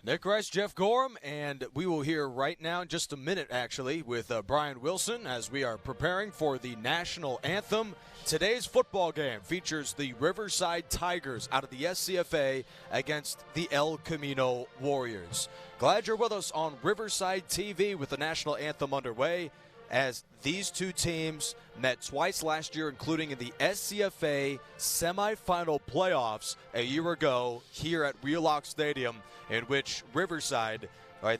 Nick Rice, Jeff Gorham, and we will hear right now in just a minute, actually, with Brian Wilson as we are preparing for the national anthem. Today's football game features the Riverside Tigers out of the SCFA against the El Camino Warriors. Glad you're with us on Riverside TV with the national anthem underway, as these two teams met twice last year, including in the SCFA semifinal playoffs a year ago here at Wheelock Stadium, in which Riverside,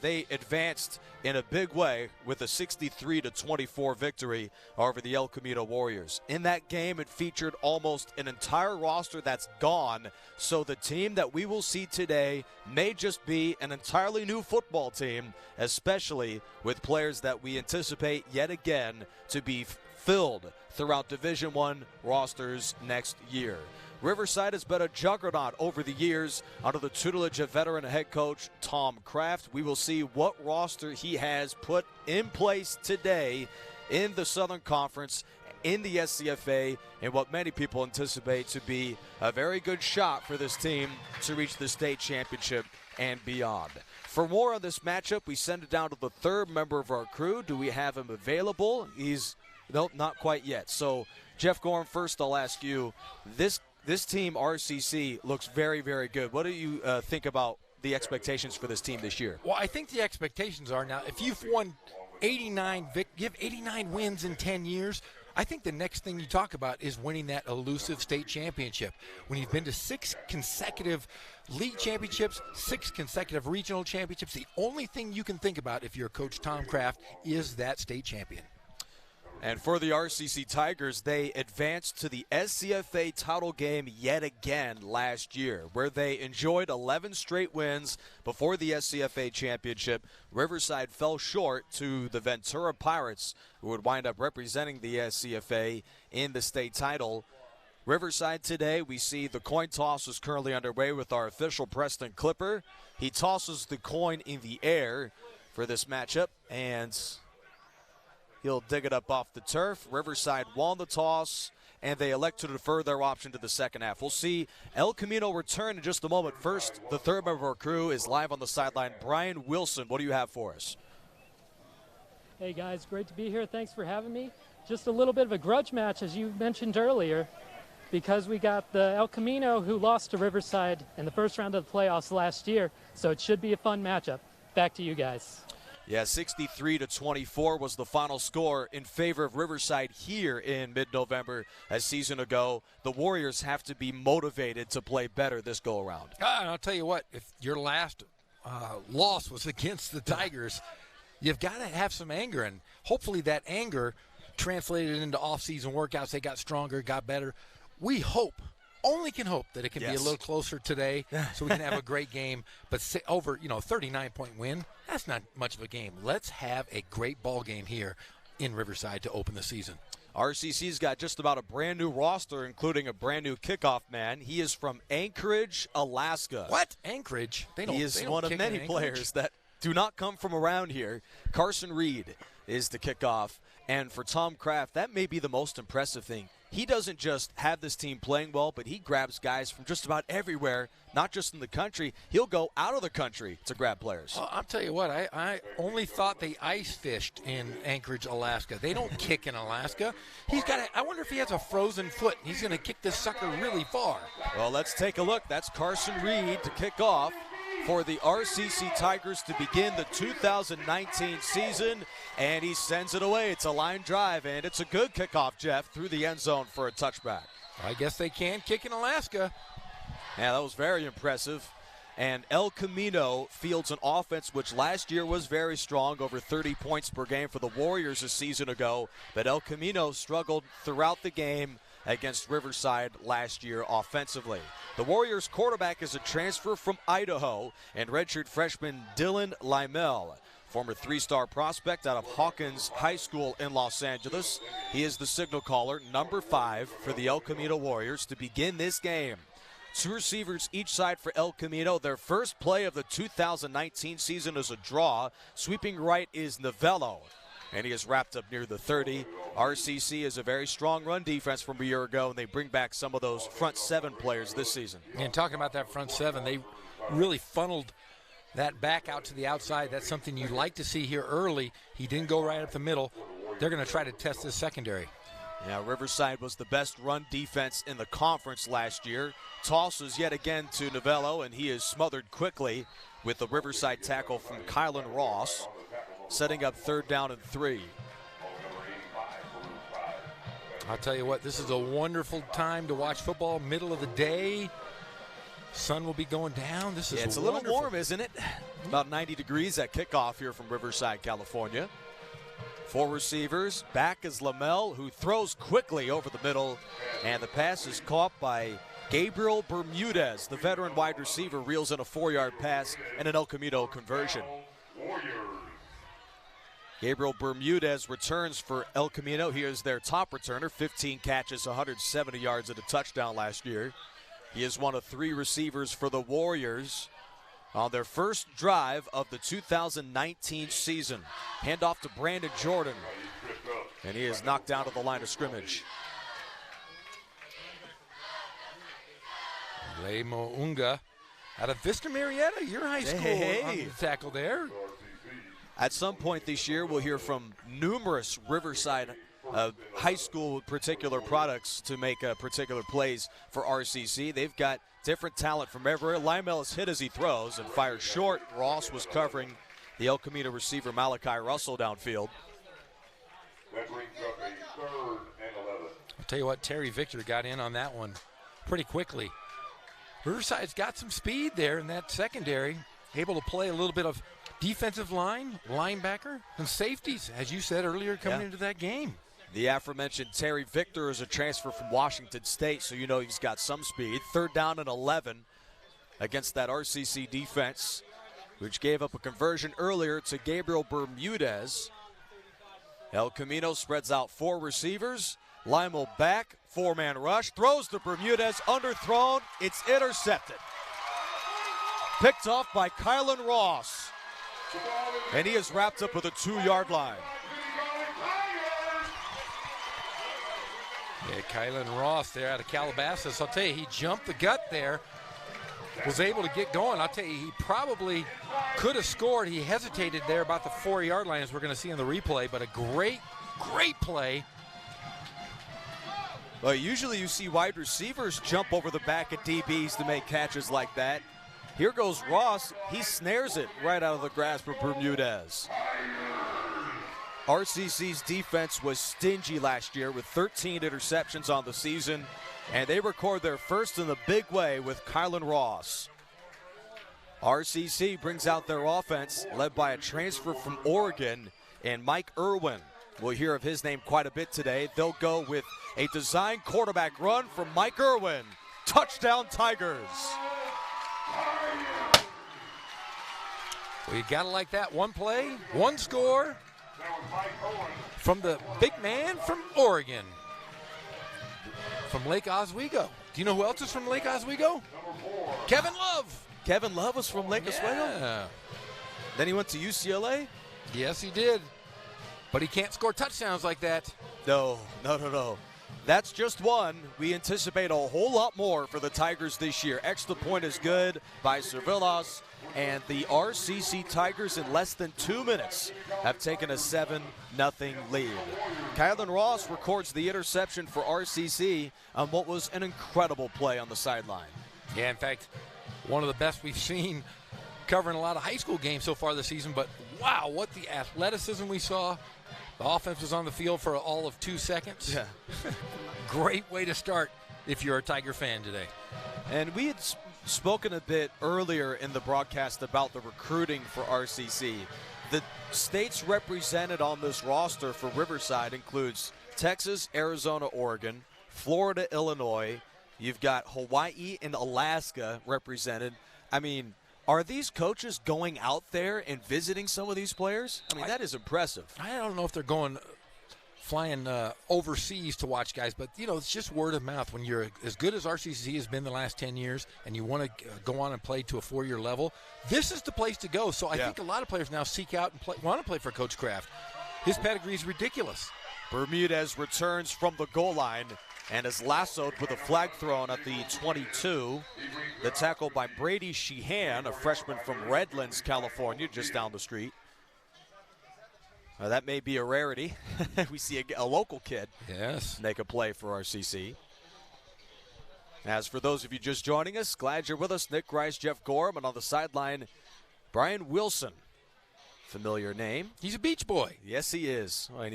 they advanced in a big way with a 63-24 victory over the El Camino Warriors. In that game, it featured almost an entire roster that's gone, so the team that we will see today may just be an entirely new football team, especially with players that we anticipate yet again to be filled throughout Division I rosters next year. Riverside has been a juggernaut over the years under the tutelage of veteran head coach Tom Kraft. We will see what roster he has put in place today in the Southern Conference, in the SCFA, and what many people anticipate to be a very good shot for this team to reach the state championship and beyond. For more on this matchup, we send it down to the third member of our crew. Do we have him available? Nope, not quite yet. So, Jeff Gorham, first I'll ask you, this team, RCC, looks very, very good. What do you think about the expectations for this team this year? Well, I think the expectations are now, if you've won 89 wins in 10 years, I think the next thing you talk about is winning that elusive state championship. When you've been to 6 consecutive league championships, 6 consecutive regional championships, the only thing you can think about if you're Coach Tom Kraft is that state champion. And for the RCC Tigers, they advanced to the SCFA title game yet again last year, where they enjoyed 11 straight wins before the SCFA championship. Riverside fell short to the Ventura Pirates, who would wind up representing the SCFA in the state title. Riverside today, we see the coin toss is currently underway with our official Preston Clipper. He tosses the coin in the air for this matchup, and he'll dig it up off the turf. Riverside won the toss, and they elect to defer their option to the second half. We'll see El Camino return in just a moment. First, the third member of our crew is live on the sideline. Brian Wilson, what do you have for us? Hey, guys, great to be here. Thanks for having me. Just a little bit of a grudge match, as you mentioned earlier, because we got the El Camino, who lost to Riverside in the first round of the playoffs last year, so it should be a fun matchup. Back to you guys. Yeah, 63-24 was the final score in favor of Riverside here in mid-November. A season ago, the Warriors have to be motivated to play better this go-around. And I'll tell you what, if your last loss was against the Tigers, you've got to have some anger, and hopefully that anger translated into off-season workouts. They got stronger, got better. We only can hope that it can be a little closer today so we can have a great game. But over, 39-point win, that's not much of a game. Let's have a great ball game here in Riverside to open the season. RCC's got just about a brand-new roster, including a brand-new kickoff man. He is from Anchorage, Alaska. What? Anchorage? He is one of many players that do not come from around here. Carson Reed is the kickoff. And for Tom Kraft, that may be the most impressive thing. He doesn't just have this team playing well, but he grabs guys from just about everywhere, not just in the country. He'll go out of the country to grab players. Well, I'll tell you what, I only thought they ice fished in Anchorage, Alaska. They don't kick in Alaska. I wonder if he has a frozen foot. He's going to kick this sucker really far. Well, let's take a look. That's Carson Reed to kick off for the RCC Tigers to begin the 2019 season, and he sends it away. It's a line drive, and it's a good kickoff, Jeff, through the end zone for a touchback. I guess they can kick in Alaska. Yeah, that was very impressive. And El Camino fields an offense which last year was very strong, over 30 points per game for the Warriors a season ago, but El Camino struggled throughout the game against Riverside last year offensively. The Warriors quarterback is a transfer from Idaho and redshirt freshman Dylan Limel, former 3-star prospect out of Hawkins High School in Los Angeles. He is the signal caller, number 5 for the El Camino Warriors to begin this game. 2 receivers each side for El Camino. Their first play of the 2019 season is a draw. Sweeping right is Novello, and he is wrapped up near the 30. RCC is a very strong run defense from a year ago, and they bring back some of those front seven players this season. And talking about that front seven, they really funneled that back out to the outside. That's something you like to see here early. He didn't go right up the middle. They're going to try to test this secondary. Yeah, Riverside was the best run defense in the conference last year. Tosses yet again to Novello, and he is smothered quickly with the Riverside tackle from Kylan Ross, setting up 3rd down and 3. I'll tell you what, this is a wonderful time to watch football, middle of the day. Sun will be going down. This is it's wonderful. A little warm, isn't it? About 90 degrees at kickoff here from Riverside, California. 4 receivers. Back is Lamel, who throws quickly over the middle, and the pass is caught by Gabriel Bermudez. The veteran wide receiver reels in a 4-yard pass and an El Camino conversion. Gabriel Bermudez returns for El Camino. He is their top returner, 15 catches, 170 yards, and a touchdown last year. He is one of 3 receivers for the Warriors on their first drive of the 2019 season. Handoff to Brandon Jordan, and he is knocked down to the line of scrimmage. Lemo Unga out of Vista Marietta, your high school, on the tackle there. At some point this year, we'll hear from numerous Riverside high school particular products to make particular plays for RCC. They've got different talent from everywhere. Lymel is hit as he throws and fires short. Ross was covering the El Camino receiver Malachi Russell downfield. That brings up a 3rd and 11. I'll tell you what, Terry Victor got in on that one pretty quickly. Riverside's got some speed there in that secondary, able to play a little bit of defensive line, linebacker, and safeties, as you said earlier, coming into that game. The aforementioned Terry Victor is a transfer from Washington State, so you know he's got some speed. 3rd down and 11 against that RCC defense, which gave up a conversion earlier to Gabriel Bermudez. El Camino spreads out 4 receivers. Lymel back, 4-man rush, throws to Bermudez, underthrown, it's intercepted. Picked off by Kylan Ross, and he is wrapped up with a 2-yard line. Yeah, Kylan Ross there out of Calabasas. I'll tell you, he jumped the gut there, was able to get going. I'll tell you, he probably could have scored. He hesitated there about the 4-yard line, as we're going to see in the replay, but a great play. Well, usually you see wide receivers jump over the back of DBs to make catches like that. Here goes Ross. He snares it right out of the grasp of Bermudez. RCC's defense was stingy last year with 13 interceptions on the season, and they record their first in the big way with Kylan Ross. RCC brings out their offense, led by a transfer from Oregon and Mike Irwin. We'll hear of his name quite a bit today. They'll go with a design quarterback run from Mike Irwin. Touchdown Tigers. Well, you got to like that. One play, one score from the big man from Oregon, from Lake Oswego. Do you know who else is from Lake Oswego? Kevin Love. Kevin Love was from Lake Oswego? Then he went to UCLA? Yes, he did. But he can't score touchdowns like that. No. That's just one. We anticipate a whole lot more for the Tigers this year. Extra point is good by Cervillos, and the RCC Tigers in less than 2 minutes have taken a 7-0 lead. Kylan Ross records the interception for RCC on what was an incredible play on the sideline. Yeah, in fact, one of the best we've seen covering a lot of high school games so far this season, but wow, what the athleticism we saw. The offense was on the field for all of 2 seconds. Yeah. Great way to start if you're a Tiger fan today. And we had spoken a bit earlier in the broadcast about the recruiting for RCC. The states represented on this roster for Riverside includes Texas, Arizona, Oregon, Florida, Illinois. You've got Hawaii and Alaska represented. I mean, are these coaches going out there and visiting some of these players? I mean, that is impressive. I don't know if they're flying overseas to watch guys, but, you know, it's just word of mouth. When you're as good as RCC has been the last 10 years and you want to go on and play to a 4-year level, this is the place to go. So I think a lot of players now seek out and want to play for Coach Kraft. His pedigree is ridiculous. Bermudez returns from the goal line and is lassoed with a flag thrown at the 22. The tackle by Brady Sheehan, a freshman from Redlands, California, just down the street. That may be a rarity. We see a local kid make a play for RCC. As for those of you just joining us, glad you're with us. Nick Rice, Jeff Gorham, and on the sideline, Brian Wilson. Familiar name. He's a beach boy. Yes, he is. Well, and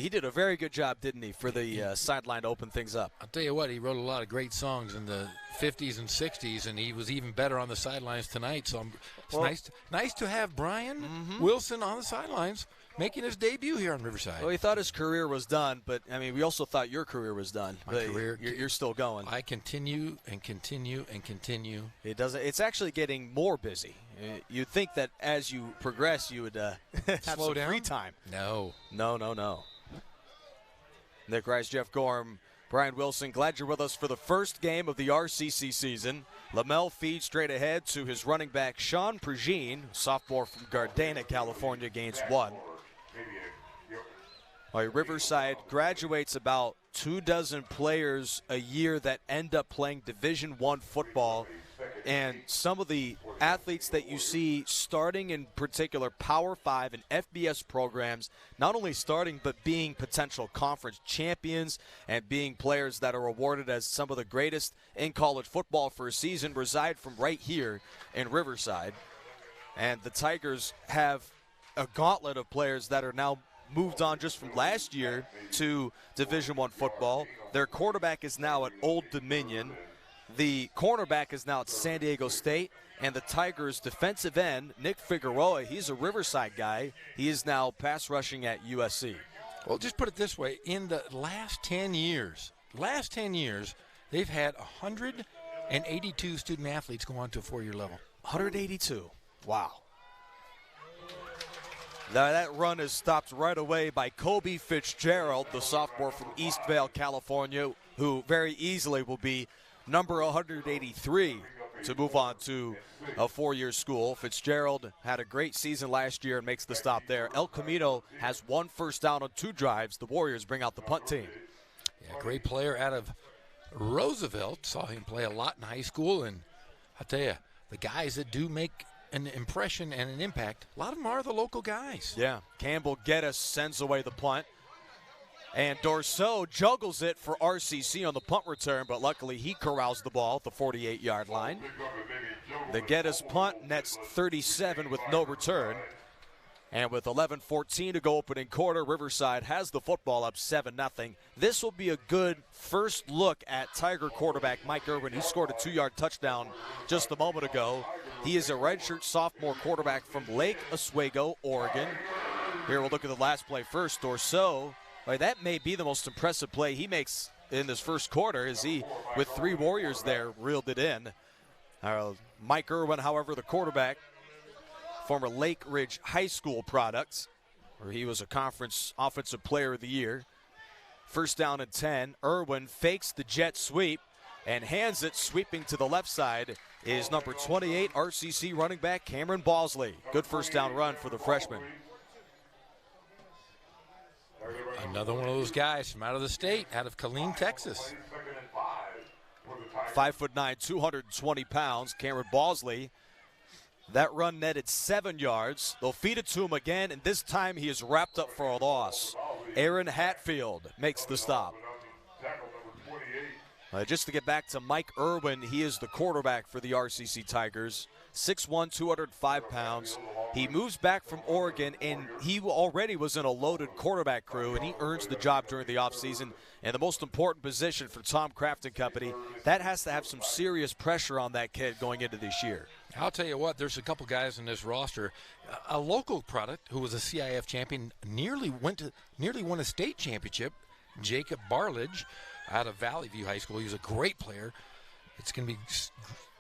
he did a very good job, didn't he, for the sideline to open things up. I'll tell you what, he wrote a lot of great songs in the 50s and 60s, and he was even better on the sidelines tonight. So it's nice to have Brian Wilson on the sidelines making his debut here on Riverside. Well, he thought his career was done, but, I mean, we also thought your career was done. My career. You're still going. I continue and continue and continue. It doesn't. It's actually getting more busy. You'd think that as you progress, you would have slow some down. free time. No. Nick Rice, Jeff Gorham, Brian Wilson, glad you're with us for the first game of the RCC season. Lamel feeds straight ahead to his running back, Sean Prigine, sophomore from Gardena, California, gains 1. Riverside graduates about 24 players a year that end up playing Division I football. And some of the athletes that you see starting in particular Power 5 and FBS programs, not only starting but being potential conference champions and being players that are awarded as some of the greatest in college football for a season, reside from right here in Riverside. And the Tigers have a gauntlet of players that are now moved on just from last year to Division I football. Their quarterback is now at Old Dominion. The cornerback is now at San Diego State. And the Tigers' defensive end, Nick Figueroa, he's a Riverside guy. He is now pass rushing at USC. Well, just put it this way. In the last 10 years, they've had 182 student athletes go on to a 4-year level. 182. Wow. Now that run is stopped right away by Kobe Fitzgerald, the sophomore from Eastvale, California, who very easily will be number 183 to move on to a 4-year school. Fitzgerald had a great season last year and makes the stop there. El Camino has 1 first down on 2 drives. The Warriors bring out the punt team. Yeah, great player out of Roosevelt. Saw him play a lot in high school, and I tell you, the guys that do make an impression and an impact, a lot of them are the local guys. Yeah, Campbell Geddes sends away the punt. And Dorso juggles it for RCC on the punt return, but luckily he corrals the ball at the 48-yard line. The Geddes punt nets 37 with no return. And with 11:14 to go opening quarter, Riverside has the football up 7-0. This will be a good first look at Tiger quarterback Mike Irwin. He scored a 2-yard touchdown just a moment ago. He is a redshirt sophomore quarterback from Lake Oswego, Oregon. Here we'll look at the last play first. Dorso, that may be the most impressive play he makes in this first quarter, as he, with 3 Warriors there, reeled it in. Mike Irwin, however, the quarterback, former Lake Ridge High School product, where he was a conference offensive player of the year. First down and 10. Irwin fakes the jet sweep and hands it, sweeping to the left side is number 28 RCC running back Cameron Bosley. Good first down run for the freshman. Another one of those guys from out of the state, out of Killeen, Texas. 5'9", 220 pounds, Cameron Bosley. That run netted 7 yards. They'll feed it to him again, and this time he is wrapped up for a loss. Aaron Hatfield makes the stop. Just to get back to Mike Irwin, he is the quarterback for the RCC Tigers. 6'1", 205 pounds. He moves back from Oregon, and he already was in a loaded quarterback crew, and he earns the job during the offseason. And the most important position for Tom Kraft and company, that has to have some serious pressure on that kid going into this year. I'll tell you what, there's a couple guys in this roster. A local product who was a CIF champion, nearly won a state championship, Jacob Barledge, out of Valley View High School. He's a great player. It's going to be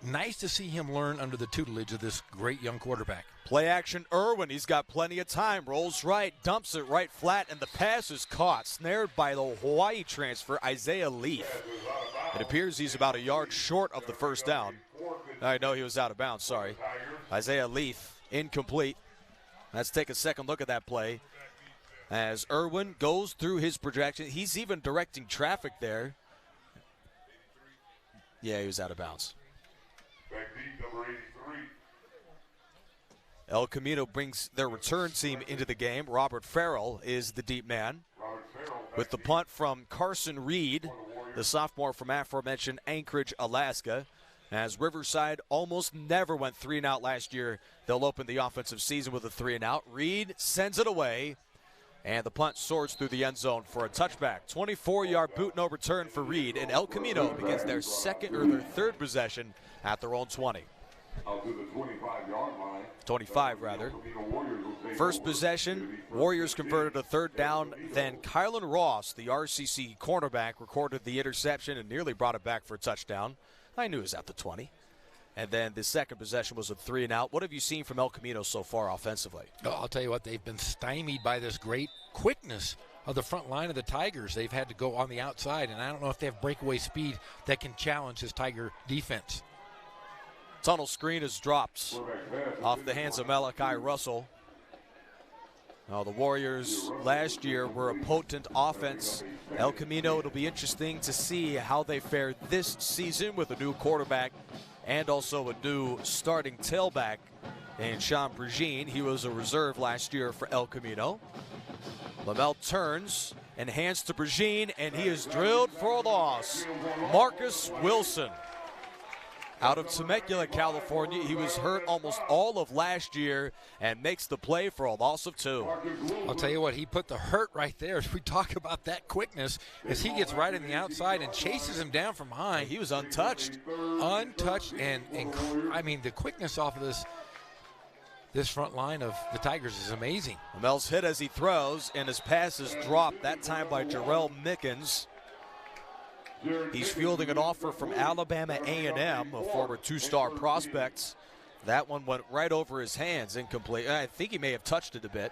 nice to see him learn under the tutelage of this great young quarterback. Play action Irwin. He's got plenty of time. Rolls right, dumps it right flat, and the pass is caught. Snared by the Hawaii transfer, Isaiah Leaf. It appears he's about a yard short of the first down. I know he was out of bounds, sorry. Isaiah Leaf, incomplete. Let's take a second look at that play. as Irwin goes through his projection. He's even directing traffic there. Yeah, he was out of bounds. Back deep, number 83. El Camino brings their return team into the game. Robert Farrell is the deep man. With the punt from Carson Reed, the sophomore from aforementioned Anchorage, Alaska. As Riverside almost never went 3-and-out last year, they'll open the offensive season with a 3-and-out. Reed sends it away, and the punt soars through the end zone for a touchback. 24-yard boot no return for Reed, and El Camino begins their third possession at their own 20. Out to the 25-yard line. 25, rather. First possession, Warriors converted a third down. Then Kylan Ross, the RCC cornerback, recorded the interception and nearly brought it back for a touchdown. I knew it was at the 20. And then the second possession was a 3-and-out. What have you seen from El Camino so far offensively? Oh, I'll tell you what, they've been stymied by this great quickness of the front line of the Tigers. They've had to go on the outside, and I don't know if they have breakaway speed that can challenge this Tiger defense. Tunnel screen is dropped off the hands of Malachi Russell. Now, the Warriors last year were a potent offense. El Camino, it'll be interesting to see how they fare this season with a new quarterback and also a new starting tailback in Sean Brigine. He was a reserve last year for El Camino. Lamel turns and hands to Brigine, and he is drilled for a loss. Marcus Wilson. Out of Temecula, California, he was hurt almost all of last year and makes the play for a loss of 2. I'll tell you what, he put the hurt right there as we talk about that quickness as he gets right in the outside and chases him down from behind. He was untouched. Untouched, and I mean, the quickness off of this front line of the Tigers is amazing. Lamel's hit as he throws, and his pass is dropped, that time by Jarrell Mickens. He's fielding an offer from Alabama A&M, a former two-star prospect. That one went right over his hands, incomplete. I think he may have touched it a bit.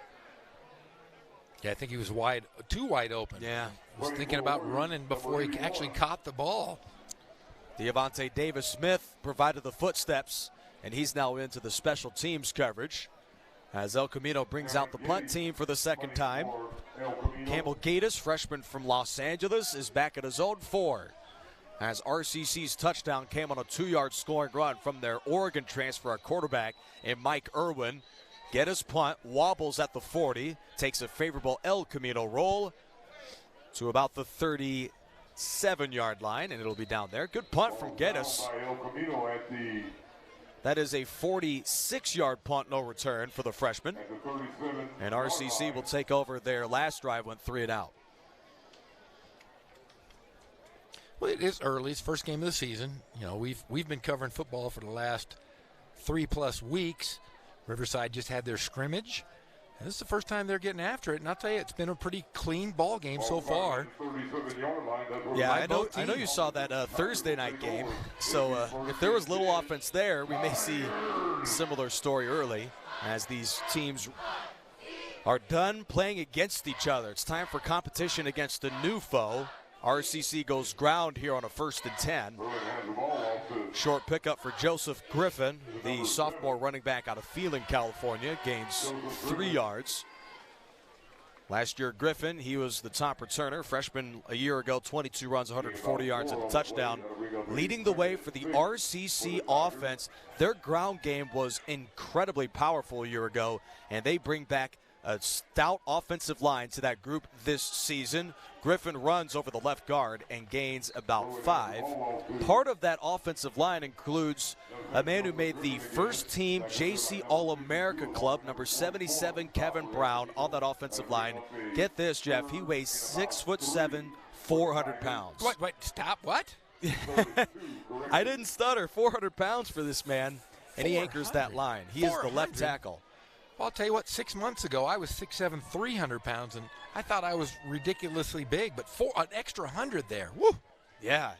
Yeah, I think he was too wide open. Yeah. He was thinking about running before he actually caught the ball. Deavante Davis-Smith provided the footsteps, and he's now into the special teams coverage as El Camino brings out the punt team for the second time. Campbell Gatiss, freshman from Los Angeles, is back at his own 4. As RCC's touchdown came on a 2-yard scoring run from their Oregon transfer quarterback in Mike Irwin. Gatiss punt, wobbles at the 40, takes a favorable El Camino roll to about the 37-yard line, and it'll be down there. Good punt from Gatiss. That is a 46-yard punt, no return for the freshman. And RCC will take over their last drive, went 3-and-out. Well, it is early. It's first game of the season. You know, we've been covering football for the last 3+ weeks. Riverside just had their scrimmage. And this is the first time they're getting after it, and I'll tell you, it's been a pretty clean ball game so far. Yeah, I know you saw that Thursday night game. So if there was little offense there, we may see a similar story early as these teams are done playing against each other. It's time for competition against a new foe. RCC goes ground here on a 1st and 10. Short pickup for Joseph Griffin, the sophomore running back out of Phelan, California, gains 3 yards. Last year, Griffin, he was the top returner. Freshman a year ago, 22 runs, 140 yards and a touchdown. Leading the way for the RCC offense. Their ground game was incredibly powerful a year ago, and they bring back a stout offensive line to that group this season. Griffin runs over the left guard and gains about 5. Part of that offensive line includes a man who made the first team JC All-America club, number 77, Kevin Brown, on that offensive line. Get this, Jeff, he weighs 6'7", 400 pounds. Wait, stop, what? I didn't stutter, 400 pounds for this man, and he anchors that line. He is the left tackle. Well, I'll tell you what, 6 months ago, I was 6'7", 300 pounds, and I thought I was ridiculously big, but an extra 100 there. Woo! Yeah.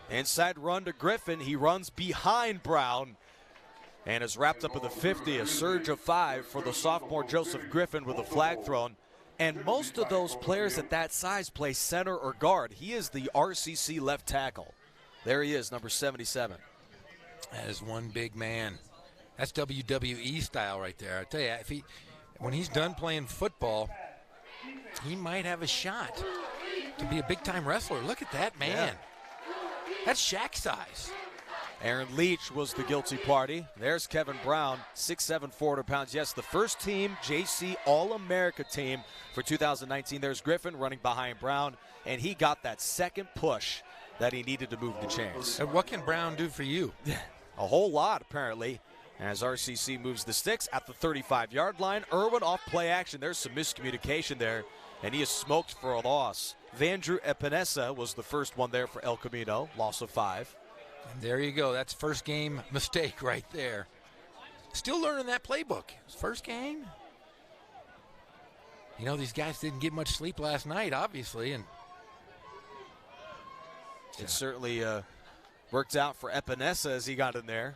Inside run to Griffin. He runs behind Brown and is wrapped up at the 50. A surge of 5 for the sophomore Joseph Griffin with a flag thrown. And most of those players at that size play center or guard. He is the RCC left tackle. There he is, number 77. That is one big man. That's WWE style right there. I tell you, when he's done playing football, he might have a shot to be a big-time wrestler. Look at that man. That's Shaq size. Aaron Leach was the guilty party. There's Kevin Brown, 6'7", 400 pounds. Yes, the first team JC All-America team for 2019. There's Griffin running behind Brown, and he got that second push that he needed to move the chains. And what can Brown do for you? A whole lot, apparently, as RCC moves the sticks at the 35-yard line. Irwin off play action. There's some miscommunication there, and he is smoked for a loss. Vandrew Epinesa was the first one there for El Camino, loss of 5. And there you go. That's first game mistake right there. Still learning that playbook. First game. You know, these guys didn't get much sleep last night, obviously, and it certainly worked out for Epinesa as he got in there.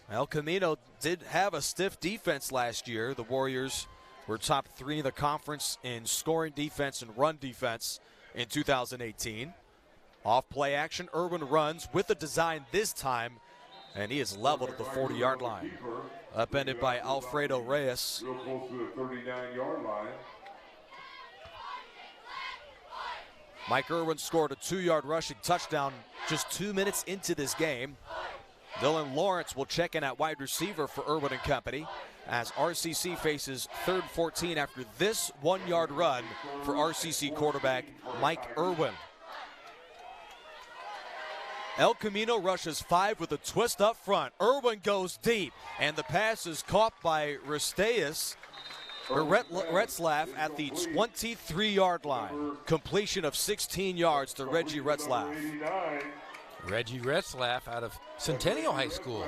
El Camino did have a stiff defense last year. The Warriors were top 3 in the conference in scoring defense and run defense in 2018. Off play action, Irwin runs with a design this time, and he is leveled at the 40-yard line. Upended by Alfredo Reyes. Real close to the 39-yard line. Mike Irwin scored a 2-yard rushing touchdown just 2 minutes into this game. Dylan Lawrence will check in at wide receiver for Irwin and company as RCC faces 3rd and 14 after this 1-yard run for RCC quarterback Mike Irwin. El Camino rushes 5 with a twist up front. Irwin goes deep, and the pass is caught by Retzlaff at the 23-yard line. Completion of 16 yards to Reggie Retzlaff. Reggie Retzlaff out of Centennial High School.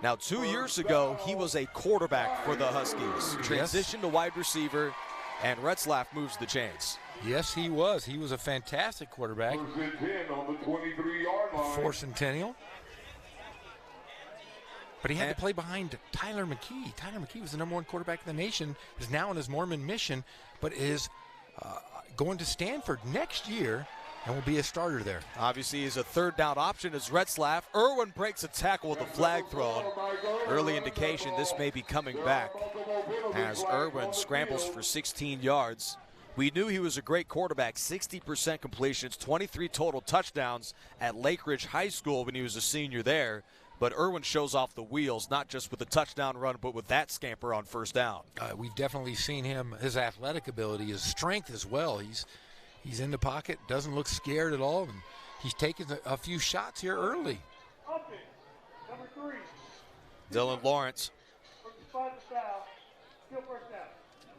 Now, 2 years ago, he was a quarterback for the Huskies. Transitioned to wide receiver, and Retzlaff moves the chains. Yes, he was. He was a fantastic quarterback for Centennial. But he had to play behind Tyler McKee. Tyler McKee was the #1 quarterback in the nation, is now on his Mormon mission, but is going to Stanford next year and will be a starter there. Obviously, he's a 3rd down option as Retzlaff. Irwin breaks a tackle with a flag thrown. Early indication this may be coming back as Irwin scrambles for 16 yards. We knew he was a great quarterback, 60% completions, 23 total touchdowns at Lake Ridge High School when he was a senior there. But Irwin shows off the wheels, not just with the touchdown run, but with that scamper on 1st down. We've definitely seen him, his athletic ability, his strength as well. He's in the pocket, doesn't look scared at all, and he's taken a few shots here early. Number 3. Dylan Lawrence.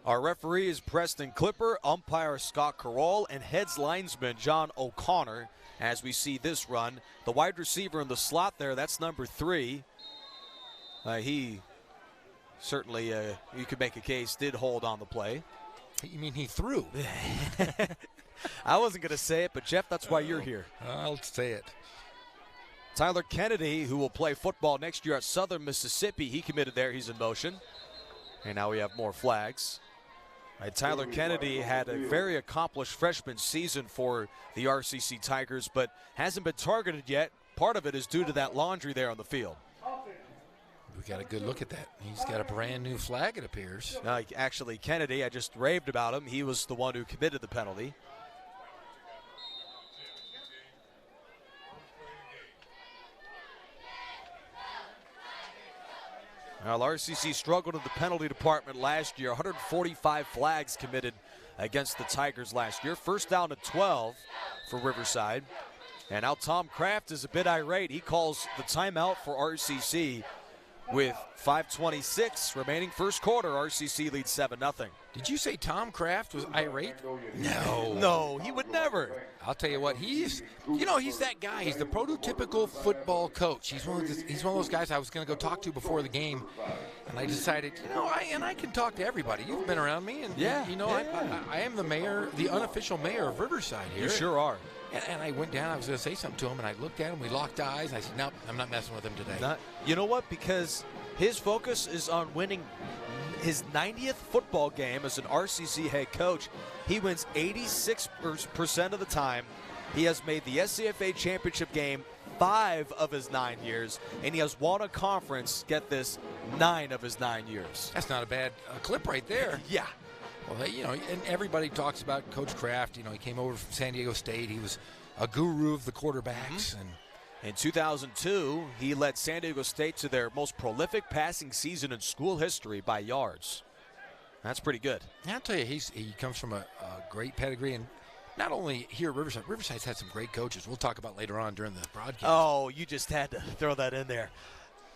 Our referee is Preston Clipper, umpire Scott Carroll, and heads linesman John O'Connor as we see this run. The wide receiver in the slot there, that's number 3. He certainly, you could make a case, did hold on the play. You mean he threw? I wasn't going to say it, but Jeff, that's why you're here. I'll say it. Tyler Kennedy, who will play football next year at Southern Mississippi, he committed there. He's in motion. And now we have more flags. Tyler Kennedy had a very accomplished freshman season for the RCC Tigers, but hasn't been targeted yet. Part of it is due to that laundry there on the field. We got a good look at that. He's got a brand new flag, it appears. Actually, Kennedy, I just raved about him. He was the one who committed the penalty. Well, RCC struggled in the penalty department last year. 145 flags committed against the Tigers last year. 1st down to 12 for Riverside. And now Tom Kraft is a bit irate. He calls the timeout for RCC with 5:26 remaining 1st quarter. RCC leads 7-0. Did you say Tom Kraft was irate? No, he would never. I'll tell you what, he's that guy. He's the prototypical football coach. He's one of those guys I was going to go talk to before the game, and I decided, I can talk to everybody. You've been around me, and I am the mayor, the unofficial mayor of Riverside here. You sure are. And I went down, I was going to say something to him, and I looked at him, we locked eyes, and I said, nope, I'm not messing with him today. You know what? Because his focus is on winning his 90th football game as an RCC head coach. He wins 86% of the time. He has made the SCFA championship game 5 of his 9 years, and he has won a conference, get this, 9 of his 9 years. That's not a bad clip right there. Yeah. Well, and everybody talks about Coach Kraft. He came over from San Diego State. He was a guru of the quarterbacks. And in 2002, he led San Diego State to their most prolific passing season in school history by yards. That's pretty good. I'll tell you, he comes from a great pedigree, and not only here at Riverside. Riverside's had some great coaches. We'll talk about later on during the broadcast. Oh, you just had to throw that in there.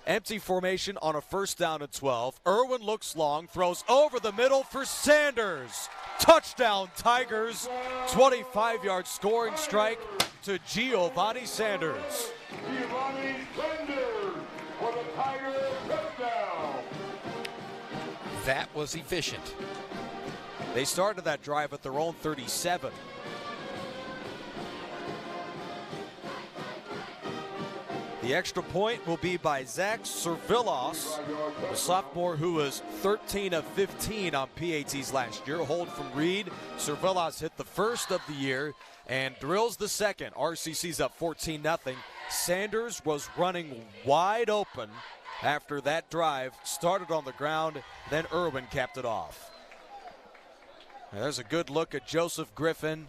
Empty formation on a 1st down and 12. Irwin looks long, throws over the middle for Sanders. Touchdown, Tigers. 25-yard scoring strike to Giovanni Sanders. Giovanni Sanders for the Tigers touchdown. That was efficient. They started that drive at their own 37. The extra point will be by Zach Servillos, the sophomore who was 13 of 15 on PATs last year. Hold from Reed. Servillos hit the first of the year and drills the second. RCC's up 14-0. Sanders was running wide open after that drive. Started on the ground, then Irwin capped it off. Now there's a good look at Joseph Griffin.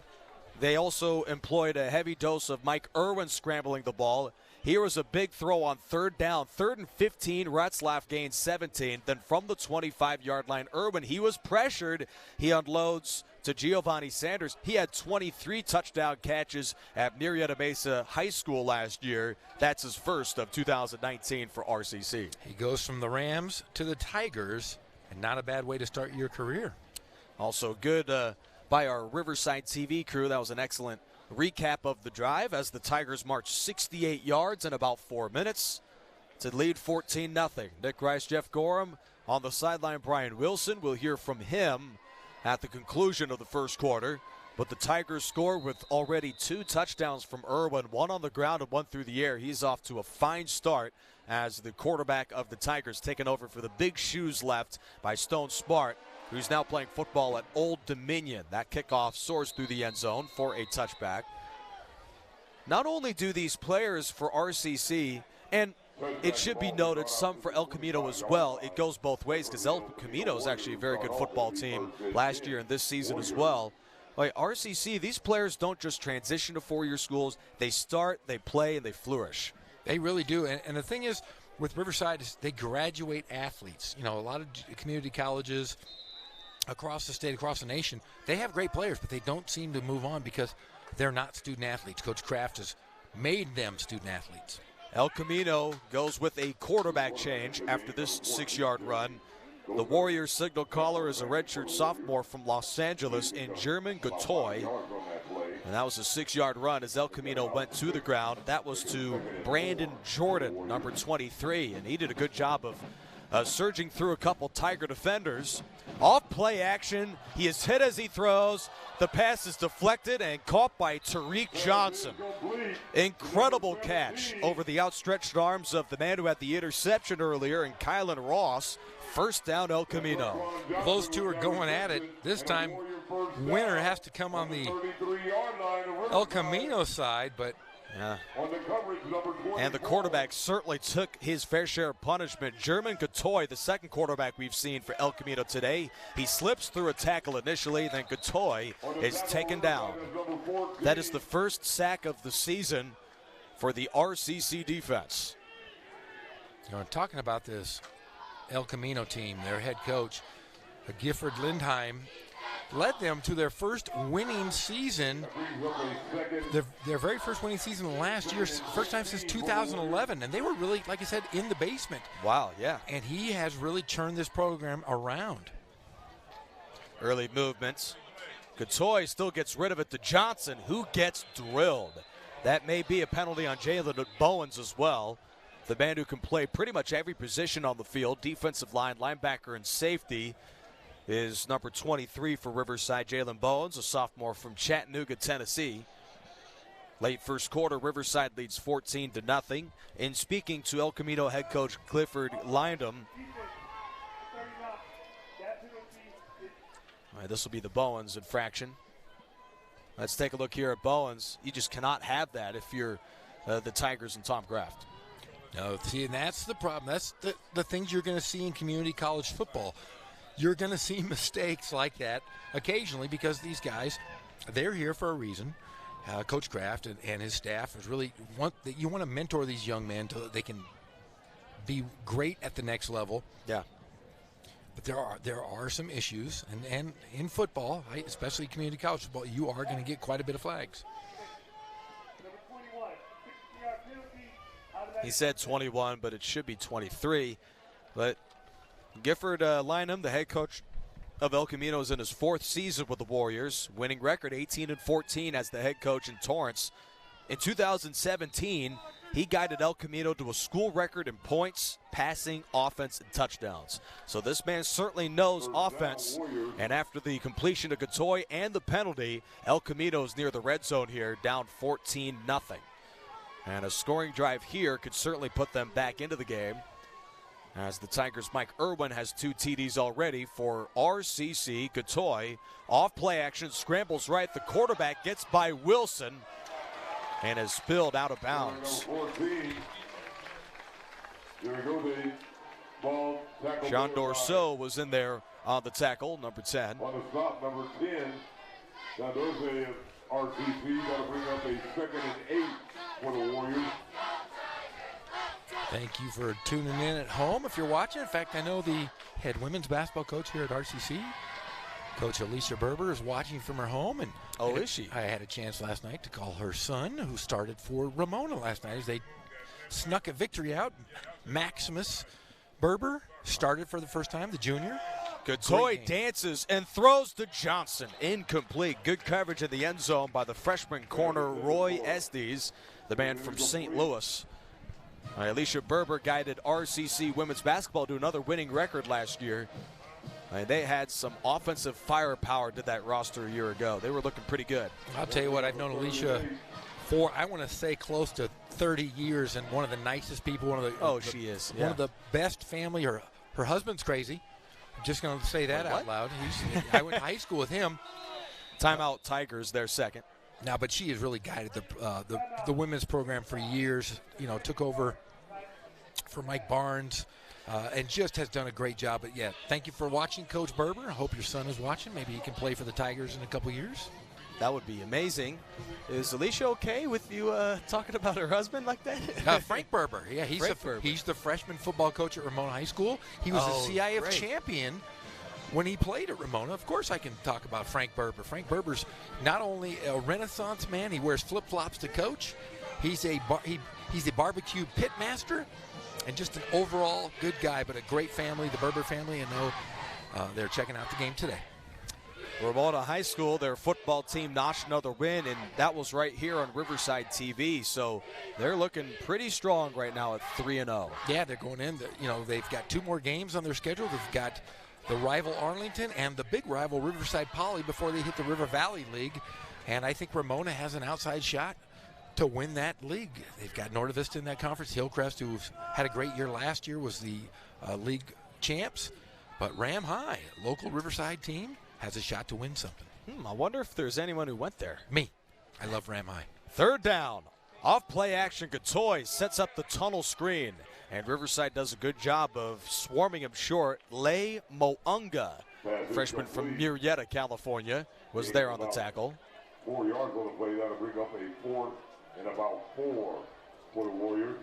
They also employed a heavy dose of Mike Irwin scrambling the ball. Here was a big throw on 3rd down. 3rd and 15, Retzlaff gains 17. Then from the 25-yard line, Irwin, he was pressured. He unloads to Giovanni Sanders. He had 23 touchdown catches at Murrieta Mesa High School last year. That's his first of 2019 for RCC. He goes from the Rams to the Tigers, and not a bad way to start your career. Also good by our Riverside TV crew. That was an excellent recap of the drive as the Tigers marched 68 yards in about 4 minutes to lead 14-0. Nick Rice, Jeff Gorham on the sideline. Brian Wilson, we'll hear from him at the conclusion of the first quarter. But the Tigers score with already 2 touchdowns from Irwin, 1 on the ground and 1 through the air. He's off to a fine start as the quarterback of the Tigers, taken over for the big shoes left by Stone Smart, who's now playing football at Old Dominion. That kickoff soars through the end zone for a touchback. Not only do these players for RCC, and it should be noted, some for El Camino as well. It goes both ways because El Camino is actually a very good football team last year and this season as well. Like RCC, these players don't just transition to four-year schools. They start, they play, and they flourish. They really do. And the thing is, with Riverside, is they graduate athletes. A lot of community colleges across the state, across the nation, they have great players, but they don't seem to move on because they're not student athletes. Coach Kraft has made them student athletes. El Camino goes with a quarterback change after this 6-yard run. The Warriors signal caller is a redshirt sophomore from Los Angeles in German Gotoy. And that was a 6-yard run as El Camino went to the ground. That was to Brandon Jordan, number 23, and he did a good job of surging through a couple Tiger defenders. Off play action, he is hit as he throws. The pass is deflected and caught by Tariq Johnson. Incredible catch over the outstretched arms of the man who had the interception earlier, and Kylan Ross. First down, El Camino. Those two are going at it. This time, winner has to come on the El Camino side, but yeah. And the quarterback certainly took his fair share of punishment. German Gotoy, the second quarterback we've seen for El Camino today. He slips through a tackle initially, then Gotoy is taken down. That is the first sack of the season for the RCC defense. Talking about this El Camino team, their head coach, Gifford Lindheim, led them to their first winning season, their very first winning season last year, first time since 2011. And they were really, like I said, in the basement. Wow, yeah. And he has really turned this program around. Early movements. Gotoy still gets rid of it to Johnson, who gets drilled. That may be a penalty on Jalen Bowens as well. The man who can play pretty much every position on the field, defensive line, linebacker, and safety, is number 23 for Riverside, Jalen Bowens, a sophomore from Chattanooga, Tennessee. Late first quarter, Riverside leads 14-0. In speaking to El Camino head coach Clifford Lindham, all right, this will be the Bowens infraction. Let's take a look here at Bowens. You just cannot have that if you're the Tigers and Tom Kraft. No, see, and that's the problem. That's the things you're going to see in community college football. you're going to see mistakes like that occasionally because these guys, they're here for a reason. Coach Kraft and his staff is really you want to mentor these young men so that they can be great at the next level. Yeah. But there are some issues, and in football, especially community college football, you are going to get quite a bit of flags. He said 21, but it should be 23. But Gifford Lynham, the head coach of El Camino, is in his 4th season with the Warriors, winning record 18-14 as the head coach in Torrance. In 2017, he guided El Camino to a school record in points, passing, offense, and touchdowns. So this man certainly knows offense. And after the completion of Gatoy and the penalty, El Camino's near the red zone here, down 14-0. And a scoring drive here could certainly put them back into the game, as the Tigers' Mike Irwin has 2 TDs already for RCC. Gatoy, off play action, scrambles right. The quarterback gets by Wilson and is spilled out of bounds. Jean Dorceau was in there on the tackle, number 10. On the stop, number 10. Now Dorceau of RCC got to bring up a 2nd and 8 for the Warriors. Thank you for tuning in at home if you're watching. In fact, I know the head women's basketball coach here at RCC, Coach Alicia Berber, is watching from her home. And is she? I had a chance last night to call her son, who started for Ramona last night, as they snuck a victory out. Maximus Berber started for the first time, the junior. Gatoy dances and throws to Johnson. Incomplete. Good coverage in the end zone by the freshman corner, Roy Estes, the man from St. Louis. Alicia Berber guided RCC women's basketball to another winning record last year. They had some offensive firepower to that roster a year ago. They were looking pretty good. I'll tell you what, I've known Alicia for, I want to say, close to 30 years, and one of the nicest people. She is. One of the best family. Her husband's crazy. I'm just going to say that out loud. I went to high school with him. Timeout Tigers, their second. Now, but she has really guided the women's program for years. You know, took over for Mike Barnes, and just has done a great job. But, yeah, thank you for watching, Coach Berber. I hope your son is watching. Maybe he can play for the Tigers in a couple years. That would be amazing. Is Alicia okay with you talking about her husband like that? Frank Berber. Yeah, he's the freshman football coach at Ramona High School. He was a CIF champion when he played at Ramona. Of course I can talk about Frank Berber. Frank Berber's not only a Renaissance man, he wears flip-flops to coach. He's a barbecue pit master and just an overall good guy, but a great family, the Berber family, and they're checking out the game today. Ramona High School, their football team notched another win, and that was right here on Riverside TV. So they're looking pretty strong right now at 3-0. Yeah, they're going in. They've got 2 more games on their schedule. They've got the rival Arlington and the big rival Riverside Poly before they hit the River Valley League. And I think Ramona has an outside shot to win that league. They've got Norte Vista in that conference. Hillcrest, who had a great year last year, was the league champs. But Ram High, local Riverside team, has a shot to win something. I wonder if there's anyone who went there. Me. I love Ram High. 3rd down. Off play action. Gatoy sets up the tunnel screen. And Riverside does a good job of swarming him short. Lei Mounga, freshman from Murrieta, California, was there on the tackle. 4 yards on the play. That'll bring up a 4th and about 4 for the Warriors.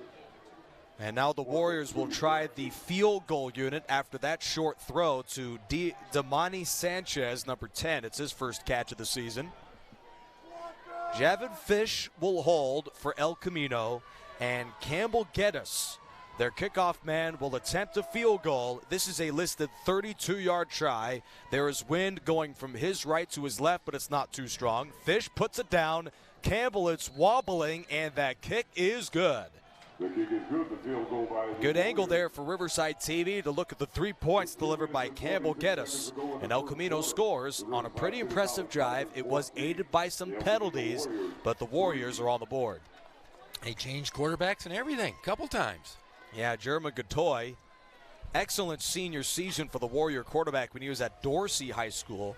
And now the Warriors will try the field goal unit after that short throw to Damani Sanchez, number 10. It's his first catch of the season. Javin Fish will hold for El Camino, and Campbell Geddes, their kickoff man, will attempt a field goal. This is a listed 32-yard try. There is wind going from his right to his left, but it's not too strong. Fish puts it down. Campbell, it's wobbling, and that kick is good. The kick is good. The field goal by good angle there for Riverside TV to look at the 3 points delivered by Campbell Geddes. And El Camino scores on a pretty impressive drive. It was aided by some penalties, but the Warriors are on the board. They changed quarterbacks and everything a couple times. Yeah, Jeremy Gatoy, excellent senior season for the Warrior quarterback when he was at Dorsey High School,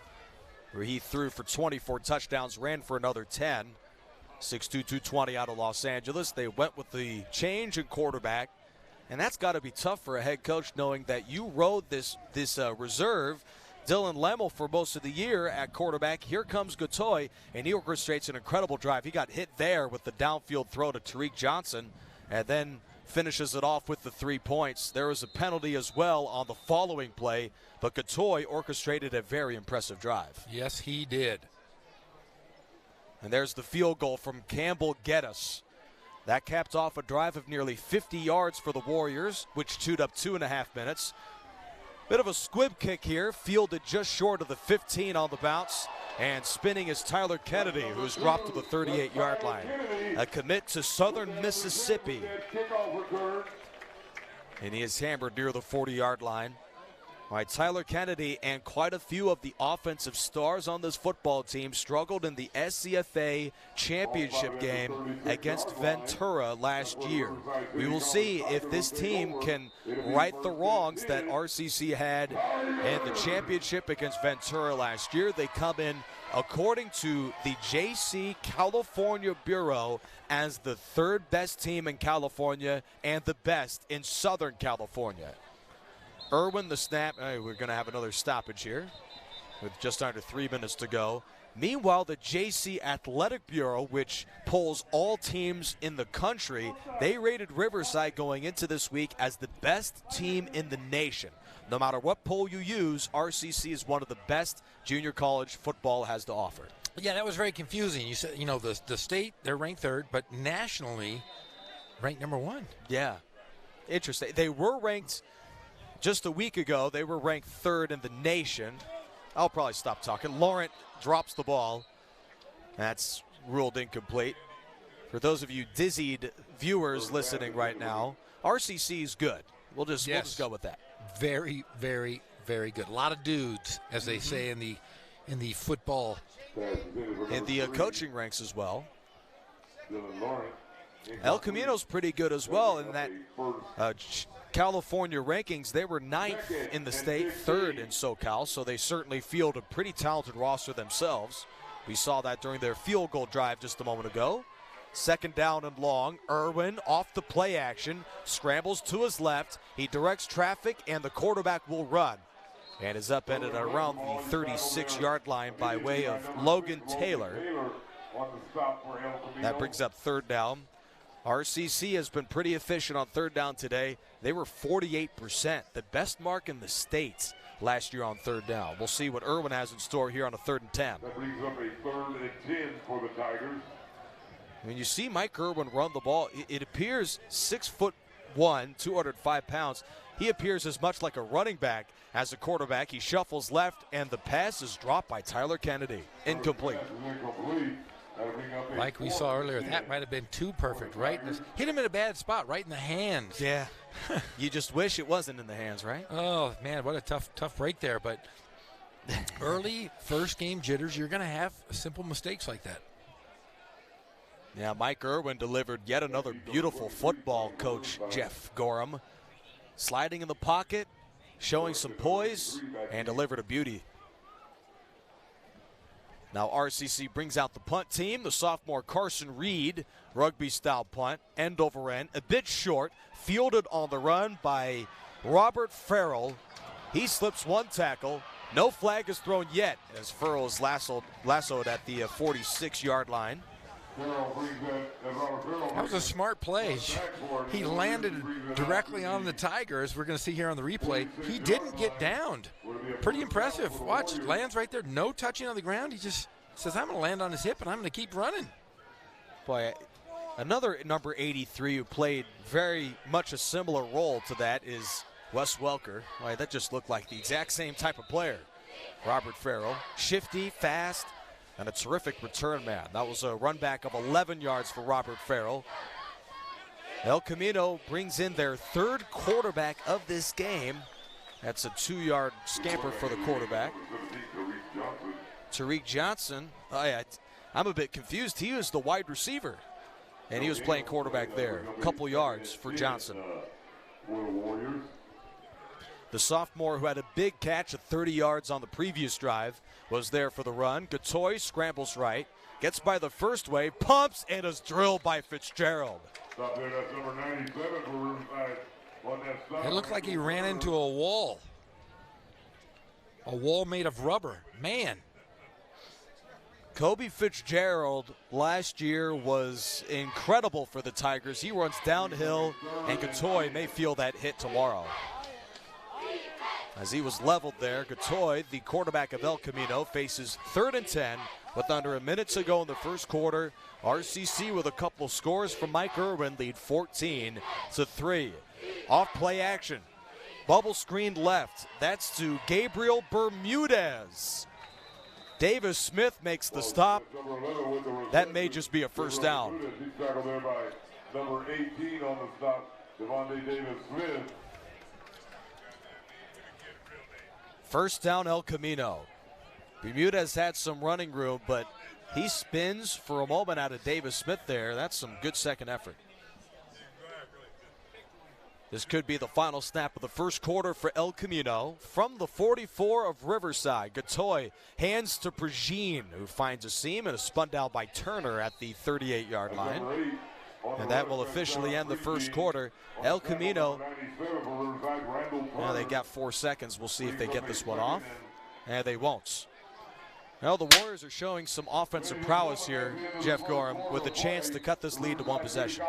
where he threw for 24 touchdowns, ran for another 10. 6'2", 220 out of Los Angeles. They went with the change in quarterback, And that's got to be tough for a head coach, knowing that you rode this reserve, Dylan Lemmel, for most of the year at quarterback. Here comes Gatoy, and he orchestrates an incredible drive. He got hit there with the downfield throw to Tariq Johnson, and then finishes it off with the 3 points. There was a penalty as well on the following play, but Gatoy orchestrated a very impressive drive. Yes, he did. And there's the field goal from Campbell Geddes. That capped off a drive of nearly 50 yards for the Warriors, which chewed up 2.5 minutes. Bit of a squib kick here, fielded just short of the 15 on the bounce. And spinning is Tyler Kennedy, who's dropped to the 38-yard line. A commit to Southern Mississippi. And he is hammered near the 40-yard line. All right, Tyler Kennedy and quite a few of the offensive stars on this football team struggled in the SCFA championship game against Ventura last year. We will see if this team can right the wrongs that RCC had in the championship against Ventura last year. They come in, according to the JC California Bureau, as the third best team in California and the best in Southern California. Irwin, the snap. We're going to have another stoppage here with just under 3 minutes to go. Meanwhile, the JC Athletic Bureau, which polls all teams in the country, they rated Riverside going into this week as the best team in the nation. No matter what poll you use, RCC is one of the best junior college football has to offer. Yeah, that was very confusing. You said, the state, they're ranked third, but nationally ranked number 1. Yeah, interesting. They were ranked just a week ago. They were ranked third in the nation. I'll probably stop talking. Laurent drops the ball. That's ruled incomplete. For those of you dizzied viewers listening right now, RCC is good. We'll just go with that. Very, very, very good. A lot of dudes, as they say in the football. In the coaching ranks as well. El Camino's pretty good as well in that California rankings. They were 9th in the state, 3rd in SoCal, so they certainly field a pretty talented roster themselves. We saw that during their field goal drive just a moment ago. 2nd down and long. Irwin off the play action, scrambles to his left. He directs traffic, and the quarterback will run. And is upended around the 36-yard line by way of Logan Taylor. That brings up 3rd down. RCC has been pretty efficient on 3rd down today. They were 48%, the best mark in the state last year on 3rd down. We'll see what Irwin has in store here on a 3rd and 10. That brings up a 3rd and 10 for the Tigers. When you see Mike Irwin run the ball, it appears 6'1", 205 pounds. He appears as much like a running back as a quarterback. He shuffles left, and the pass is dropped by Tyler Kennedy. Incomplete. Like we saw earlier, that might have been too perfect, right? Hit him in a bad spot, right in the hands. Yeah. You just wish it wasn't in the hands, right? Oh, man, what a tough break there. But early first game jitters, you're going to have simple mistakes like that. Yeah, Mike Irwin delivered yet another beautiful football, Coach Jeff Gorham. Sliding in the pocket, showing some poise, and delivered a beauty. Now RCC brings out the punt team. The sophomore Carson Reed, rugby-style punt, end over end, a bit short, fielded on the run by Robert Farrell. He slips one tackle. No flag is thrown yet as Farrell is lassoed at the 46-yard line. That was a smart play. He landed directly on the Tiger, as we're going to see here on the replay. He didn't get downed. Pretty impressive. Watch, lands right there, no touching on the ground. He just says, I'm going to land on his hip, and I'm going to keep running. Boy, another number 83 who played very much a similar role to that is Wes Welker. Boy, that just looked like the exact same type of player. Robert Farrell, shifty, fast, and a terrific return man. That was a run back of 11 yards for Robert Farrell. El Camino brings in their 3rd quarterback of this game. That's a 2-yard scamper for the quarterback. Tariq Johnson, I'm a bit confused. He was the wide receiver, and he was playing quarterback there. A couple yards for Johnson. The sophomore who had a big catch of 30 yards on the previous drive was there for the run. Gatoy scrambles right, gets by the first wave, pumps, and is drilled by Fitzgerald. Stop there, that's number 97 for Riverside. It looked like he ran into a wall. A wall made of rubber. Man. Kobe Fitzgerald last year was incredible for the Tigers. He runs downhill, and Gatoy may feel that hit tomorrow. As he was leveled there, Gatoy, the quarterback of El Camino, faces 3rd and 10 with under a minute to go in the first quarter. RCC with a couple scores from Mike Irwin lead 14-3. Off play action. Bubble screen left. That's to Gabriel Bermudez. Davis Smith makes the stop. That may just be a first down. He's tackled there by number 18 on the stop, Devontae Davis Smith. First down, El Camino. Bermudez had some running room, but he spins for a moment out of Davis Smith there. That's some good second effort. This could be the final snap of the first quarter for El Camino. From the 44 of Riverside, Gatoy hands to Prigine, who finds a seam and is spun down by Turner at the 38-yard line. And that will officially end the first quarter. El Camino, now they got 4 seconds. We'll see if they get this one off. And they won't. Well, the Warriors are showing some offensive prowess here, Jeff Gorham, with a chance to cut this lead to 1 possession.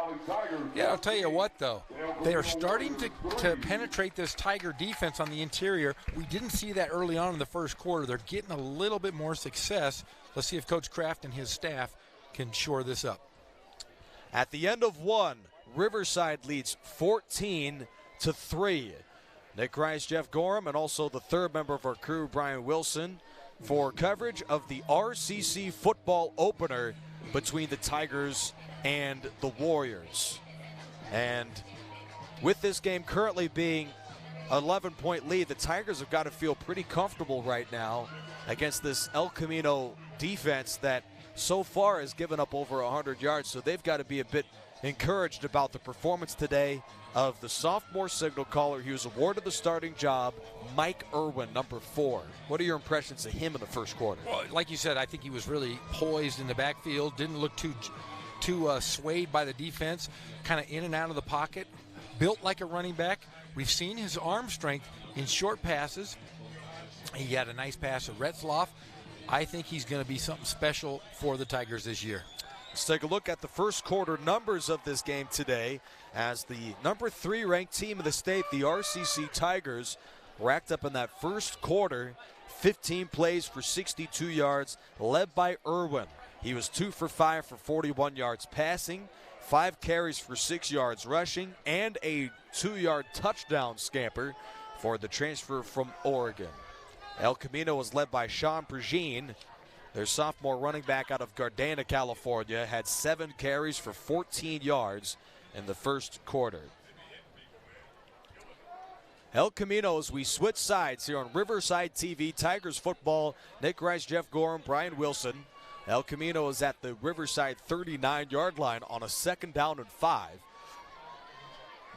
Yeah, I'll tell you what, though. They are starting to penetrate this Tiger defense on the interior. We didn't see that early on in the first quarter. They're getting a little bit more success. Let's see if Coach Kraft and his staff can shore this up. At the end of 1, Riverside leads 14-3. Nick Rice, Jeff Gorham, and also the third member of our crew, Brian Wilson, for coverage of the RCC football opener between the Tigers and the Warriors. And with this game currently being an 11-point lead, the Tigers have got to feel pretty comfortable right now against this El Camino defense that so far has given up over 100 yards. So they've got to be a bit encouraged about the performance today of the sophomore signal caller. He was awarded the starting job, Mike Irwin, number 4. What are your impressions of him in the first quarter? Well, like you said, I think he was really poised in the backfield, didn't look too swayed by the defense, kind of in and out of the pocket, built like a running back. We've seen his arm strength in short passes. He had a nice pass to Retzloff. I think he's going to be something special for the Tigers this year. Let's take a look at the first quarter numbers of this game today, as the number 3 ranked team in the state, the RCC Tigers, racked up in that first quarter 15 plays for 62 yards, led by Irwin. He was 2 for 5 for 41 yards passing, 5 carries for 6 yards rushing, and a 2-yard touchdown scamper for the transfer from Oregon. El Camino was led by Sean Prigine. Their sophomore running back out of Gardena, California, had 7 carries for 14 yards in the first quarter. El Camino, as we switch sides here on Riverside TV, Tigers football, Nick Rice, Jeff Gorham, Brian Wilson. El Camino is at the Riverside 39-yard line on a 2nd down and 5.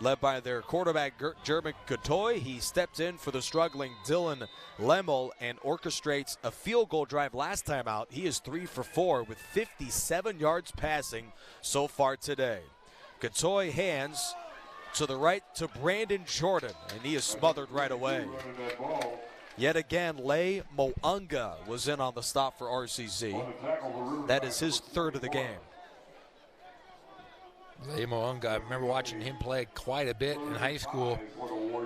Led by their quarterback, German Gatoy. He stepped in for the struggling Dylan Lemmel and orchestrates a field goal drive last time out. He is 3 for 4 with 57 yards passing so far today. Gatoy hands to the right to Brandon Jordan, and he is smothered right away. Yet again, Lay Mounga was in on the stop for RCC. That is his 3rd of the game. Lay Mounga, I remember watching him play quite a bit in high school.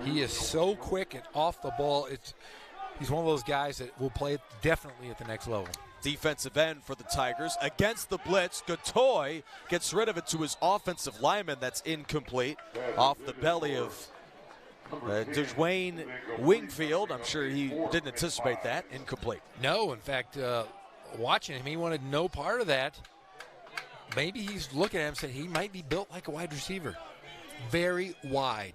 He is so quick and off the ball. He's one of those guys that will play definitely at the next level. Defensive end for the Tigers against the blitz. Gatoy gets rid of it to his offensive lineman. That's incomplete. Off the belly of Dwayne Wingfield. I'm sure he didn't anticipate that. Incomplete. No, in fact, watching him, he wanted no part of that. Maybe he's looking at him and saying he might be built like a wide receiver. Very wide.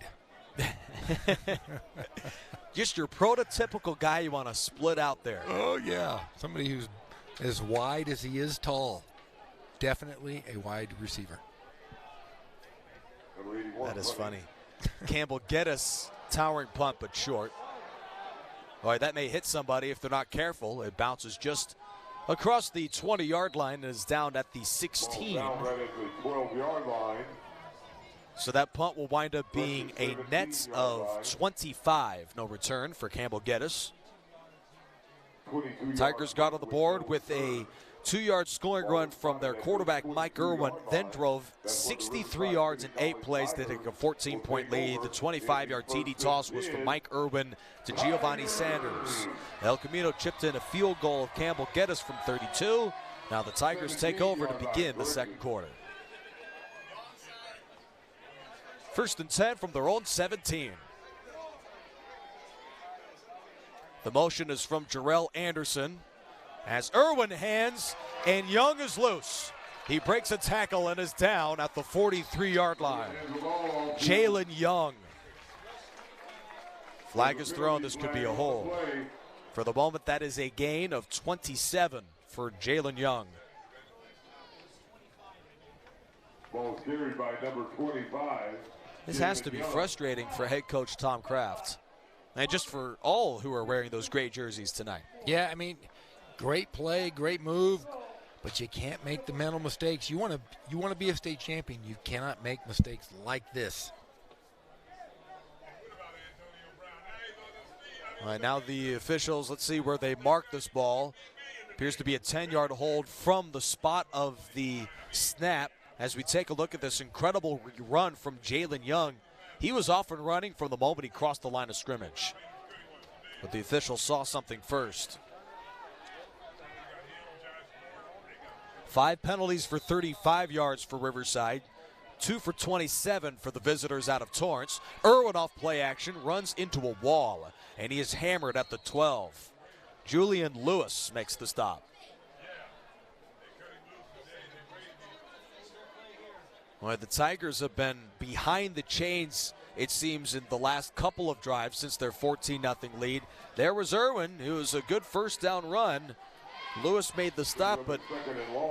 Just your prototypical guy you want to split out there. Oh, yeah. Somebody who's as wide as he is tall. Definitely a wide receiver. That is funny. Campbell Geddes, towering punt, but short. All right, that may hit somebody if they're not careful. It bounces just across the 20-yard line and is down at the 16. Down right at the 12-yard line. So that punt will wind up being a net of 25. No return for Campbell Geddes. Tigers got on the board with a 2-yard scoring run from their quarterback, Mike Irwin, then drove 63 yards in 8 plays to take a 14-point lead. The 25-yard TD toss was from Mike Irwin to Giovanni Sanders. El Camino chipped in a field goal of Campbell Geddes from 32. Now the Tigers take over to begin the second quarter. 1st and 10 from their own 17. The motion is from Jarrell Anderson as Irwin hands, and Young is loose. He breaks a tackle and is down at the 43-yard line. Jalen Young. Flag is thrown. This could be a hold. For the moment, that is a gain of 27 for Jalen Young. Ball carried by number 25. This has to be frustrating for head coach Tom Kraft. And just for all who are wearing those great jerseys tonight. Yeah, I mean, great play, great move, but you can't make the mental mistakes. You want to be a state champion. You cannot make mistakes like this. All right, now the officials, let's see where they mark this ball. Appears to be a 10-yard hold from the spot of the snap. As we take a look at this incredible run from Jalen Young, he was off and running from the moment he crossed the line of scrimmage. But the officials saw something first. 5 penalties for 35 yards for Riverside. 2 for 27 for the visitors out of Torrance. Irwin off play action, runs into a wall, and he is hammered at the 12. Julian Lewis makes the stop. Well, the Tigers have been behind the chains, it seems, in the last couple of drives since their 14-0 lead. There was Irwin, who was a good first down run. Lewis made the stop, but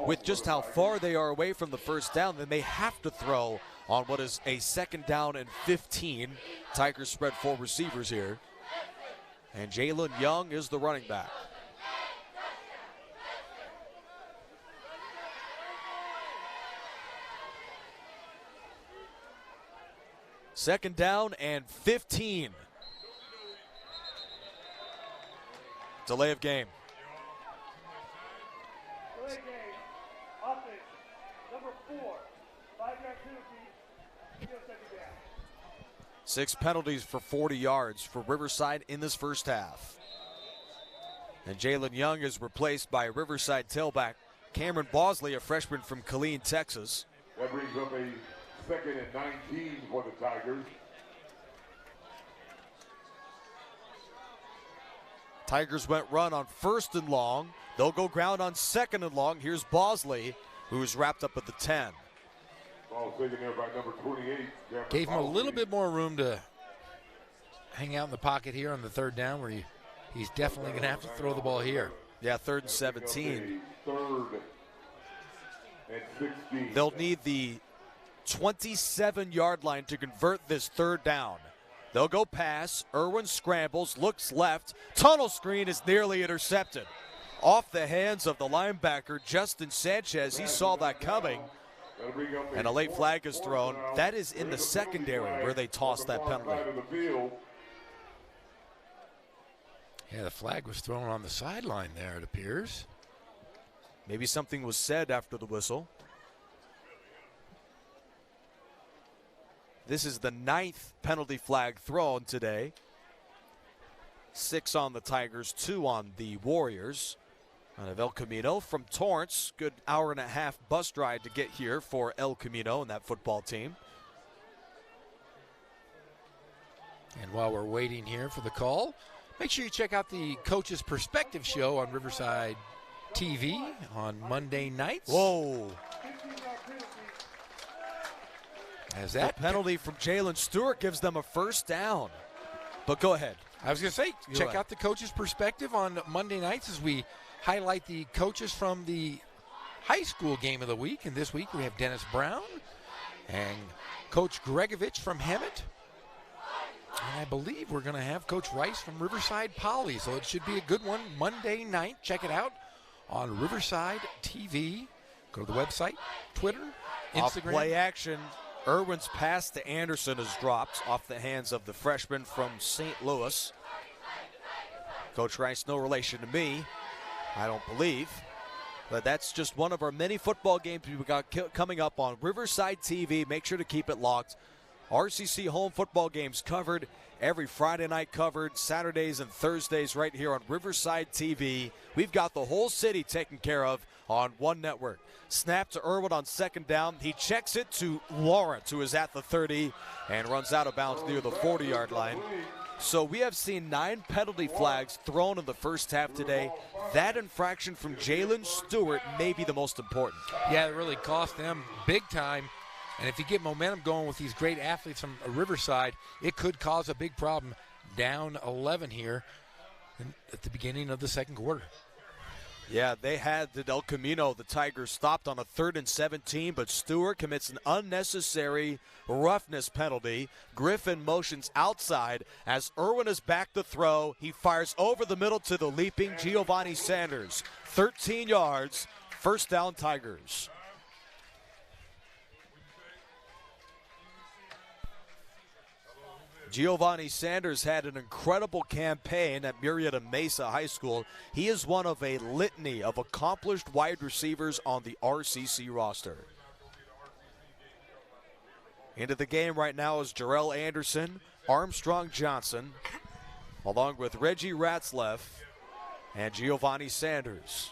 with just how far they are away from the first down, then they have to throw on what is a 2nd down and 15. Tigers spread 4 receivers here. And Jalen Young is the running back. Second down and 15. Delay of game. Delay game. Offense. Number 4. 5-yard penalty. 2 second down. 6 penalties for 40 yards for Riverside in this first half. And Jalen Young is replaced by Riverside tailback Cameron Bosley, a freshman from Killeen, Texas. That brings up a 2nd and 19 for the Tigers. Tigers went run on 1st and long. They'll go ground on 2nd and long. Here's Bosley, who's wrapped up at the 10. Ball taken there by number 28. Gave him a little bit more room to hang out in the pocket here on the 3rd down, where he's definitely going to have to throw the ball here. Yeah, 3rd and 17. 3rd and 16. They'll need the 27-yard line to convert this 3rd down. They'll go pass. Irwin scrambles, looks left. Tunnel screen is nearly intercepted. Off the hands of the linebacker, Justin Sanchez. He saw that coming. And a late flag is thrown. That is in the secondary where they tossed that penalty. Yeah, the flag was thrown on the sideline there, it appears. Maybe something was said after the whistle. This is the 9th penalty flag thrown today. 6 on the Tigers, 2 on the Warriors. Out of El Camino from Torrance, good hour-and-a-half bus ride to get here for El Camino and that football team. And while we're waiting here for the call, make sure you check out the Coach's Perspective show on Riverside TV on Monday nights. Whoa. As that penalty from Jalen Stewart gives them a 1st down. But go ahead. I was going to say, check out the Coach's Perspective on Monday nights as we highlight the coaches from the high school game of the week. And this week we have Dennis Brown and Coach Gregovich from Hemet. And I believe we're going to have Coach Rice from Riverside Poly. So it should be a good one Monday night. Check it out on Riverside TV. Go to the website, Twitter, Instagram. Off play action. Irwin's pass to Anderson is dropped off the hands of the freshman from St. Louis. Coach Rice, no relation to me, I don't believe. But that's just one of our many football games we've got coming up on Riverside TV. Make sure to keep it locked. RCC home football games covered every Friday night, covered Saturdays and Thursdays right here on Riverside TV. We've got the whole city taken care of on one network. Snap to Irwin on second down. He checks it to Lawrence, who is at the 30 and runs out of bounds near the 40-yard line. So we have seen 9 penalty flags thrown in the first half today. That infraction from Jalen Stewart may be the most important. Yeah, it really cost them big time. And if you get momentum going with these great athletes from Riverside, it could cause a big problem. Down 11 here at the beginning of the second quarter. Yeah, they had the El Camino, the Tigers, stopped on a 3rd and 17, but Stewart commits an unnecessary roughness penalty. Griffin motions outside as Irwin is back to throw. He fires over the middle to the leaping Giovanni Sanders. 13 yards, first down Tigers. Giovanni Sanders had an incredible campaign at Murrieta Mesa High School. He is one of a litany of accomplished wide receivers on the RCC roster. Into the game right now is Jarrell Anderson, Armstrong Johnson, along with Reggie Ratzleff and Giovanni Sanders.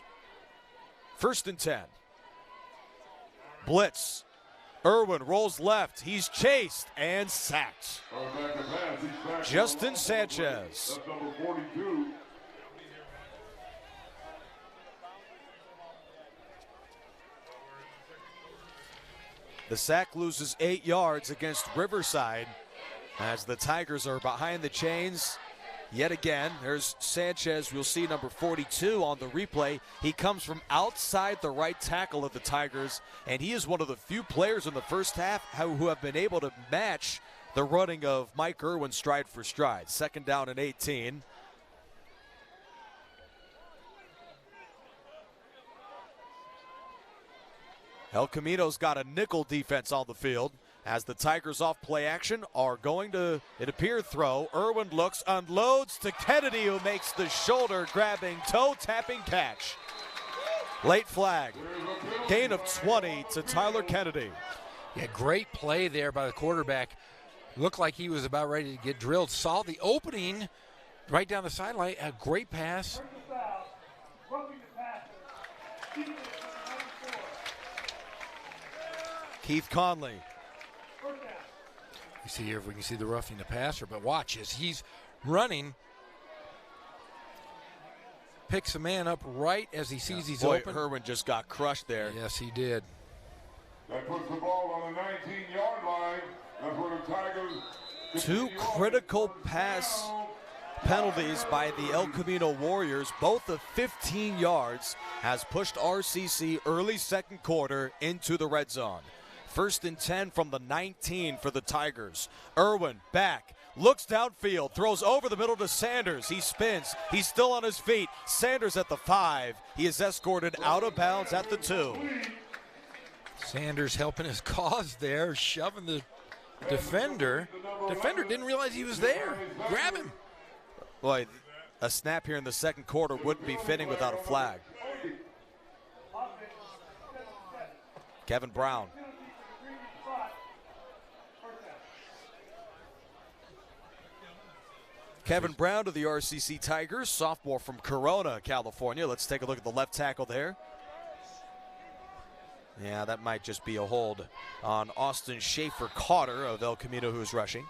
1st and 10. Blitz. Irwin rolls left. He's chased and sacked. Justin Sanchez. That's number 42. The sack loses 8 yards against Riverside as the Tigers are behind the chains. Yet again, there's Sanchez. We'll see number 42 on the replay. He comes from outside the right tackle of the Tigers, and he is one of the few players in the first half who have been able to match the running of Mike Irwin stride for stride. 2nd down and 18. El Camino's got a nickel defense on the field as the Tigers off play action are going to, it appears, throw. Irwin looks, unloads to Kennedy, who makes the shoulder-grabbing, toe-tapping catch. Late flag. Gain of 20 to Tyler Kennedy. Yeah, great play there by the quarterback. Looked like he was about ready to get drilled. Saw the opening right down the sideline. A great pass. Keith Conley. You see here if we can see the roughing the passer, but watch as he's running. Picks a man up right as he sees he's open. Irwin just got crushed there. Yes, he did. That puts the ball on the 19-yard line. That's where the Tigers. 2 critical pass penalties by the El Camino Warriors, both of 15 yards, has pushed RCC early second quarter into the red zone. 1st and 10 from the 19 for the Tigers. Irwin back, looks downfield, throws over the middle to Sanders. He spins. He's still on his feet. Sanders at the 5. He is escorted out of bounds at the 2. Sanders helping his cause there, shoving the defender. Defender didn't realize he was there. Grab him. Boy, a snap here in the second quarter wouldn't be fitting without a flag. Kevin Brown. Kevin Brown to the RCC Tigers, sophomore from Corona, California. Let's take a look at the left tackle there. Yeah, that might just be a hold on Austin Schaefer-Cotter of El Camino, who's rushing.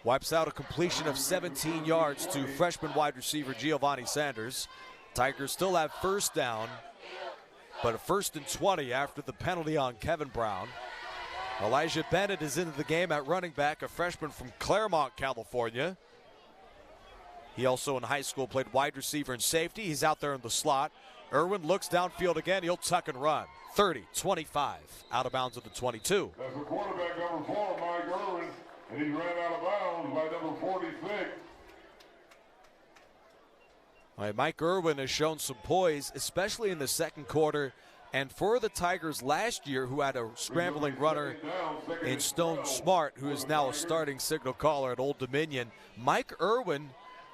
Wipes out a completion of 17 yards to freshman wide receiver Giovanni Sanders. Tigers still have first down, but a 1st and 20 after the penalty on Kevin Brown. Elijah Bennett is into the game at running back, a freshman from Claremont, California. He also in high school played wide receiver and safety. He's out there in the slot. Irwin looks downfield again. He'll tuck and run. 30, 25, out of bounds at the 22. That's the quarterback, number 4, Mike Irwin, and he ran out of bounds by number 46. All right, Mike Irwin has shown some poise, especially in the second quarter. And for the Tigers last year, who had a scrambling runner in Stone Smart, who is now a starting signal caller at Old Dominion, Mike Irwin,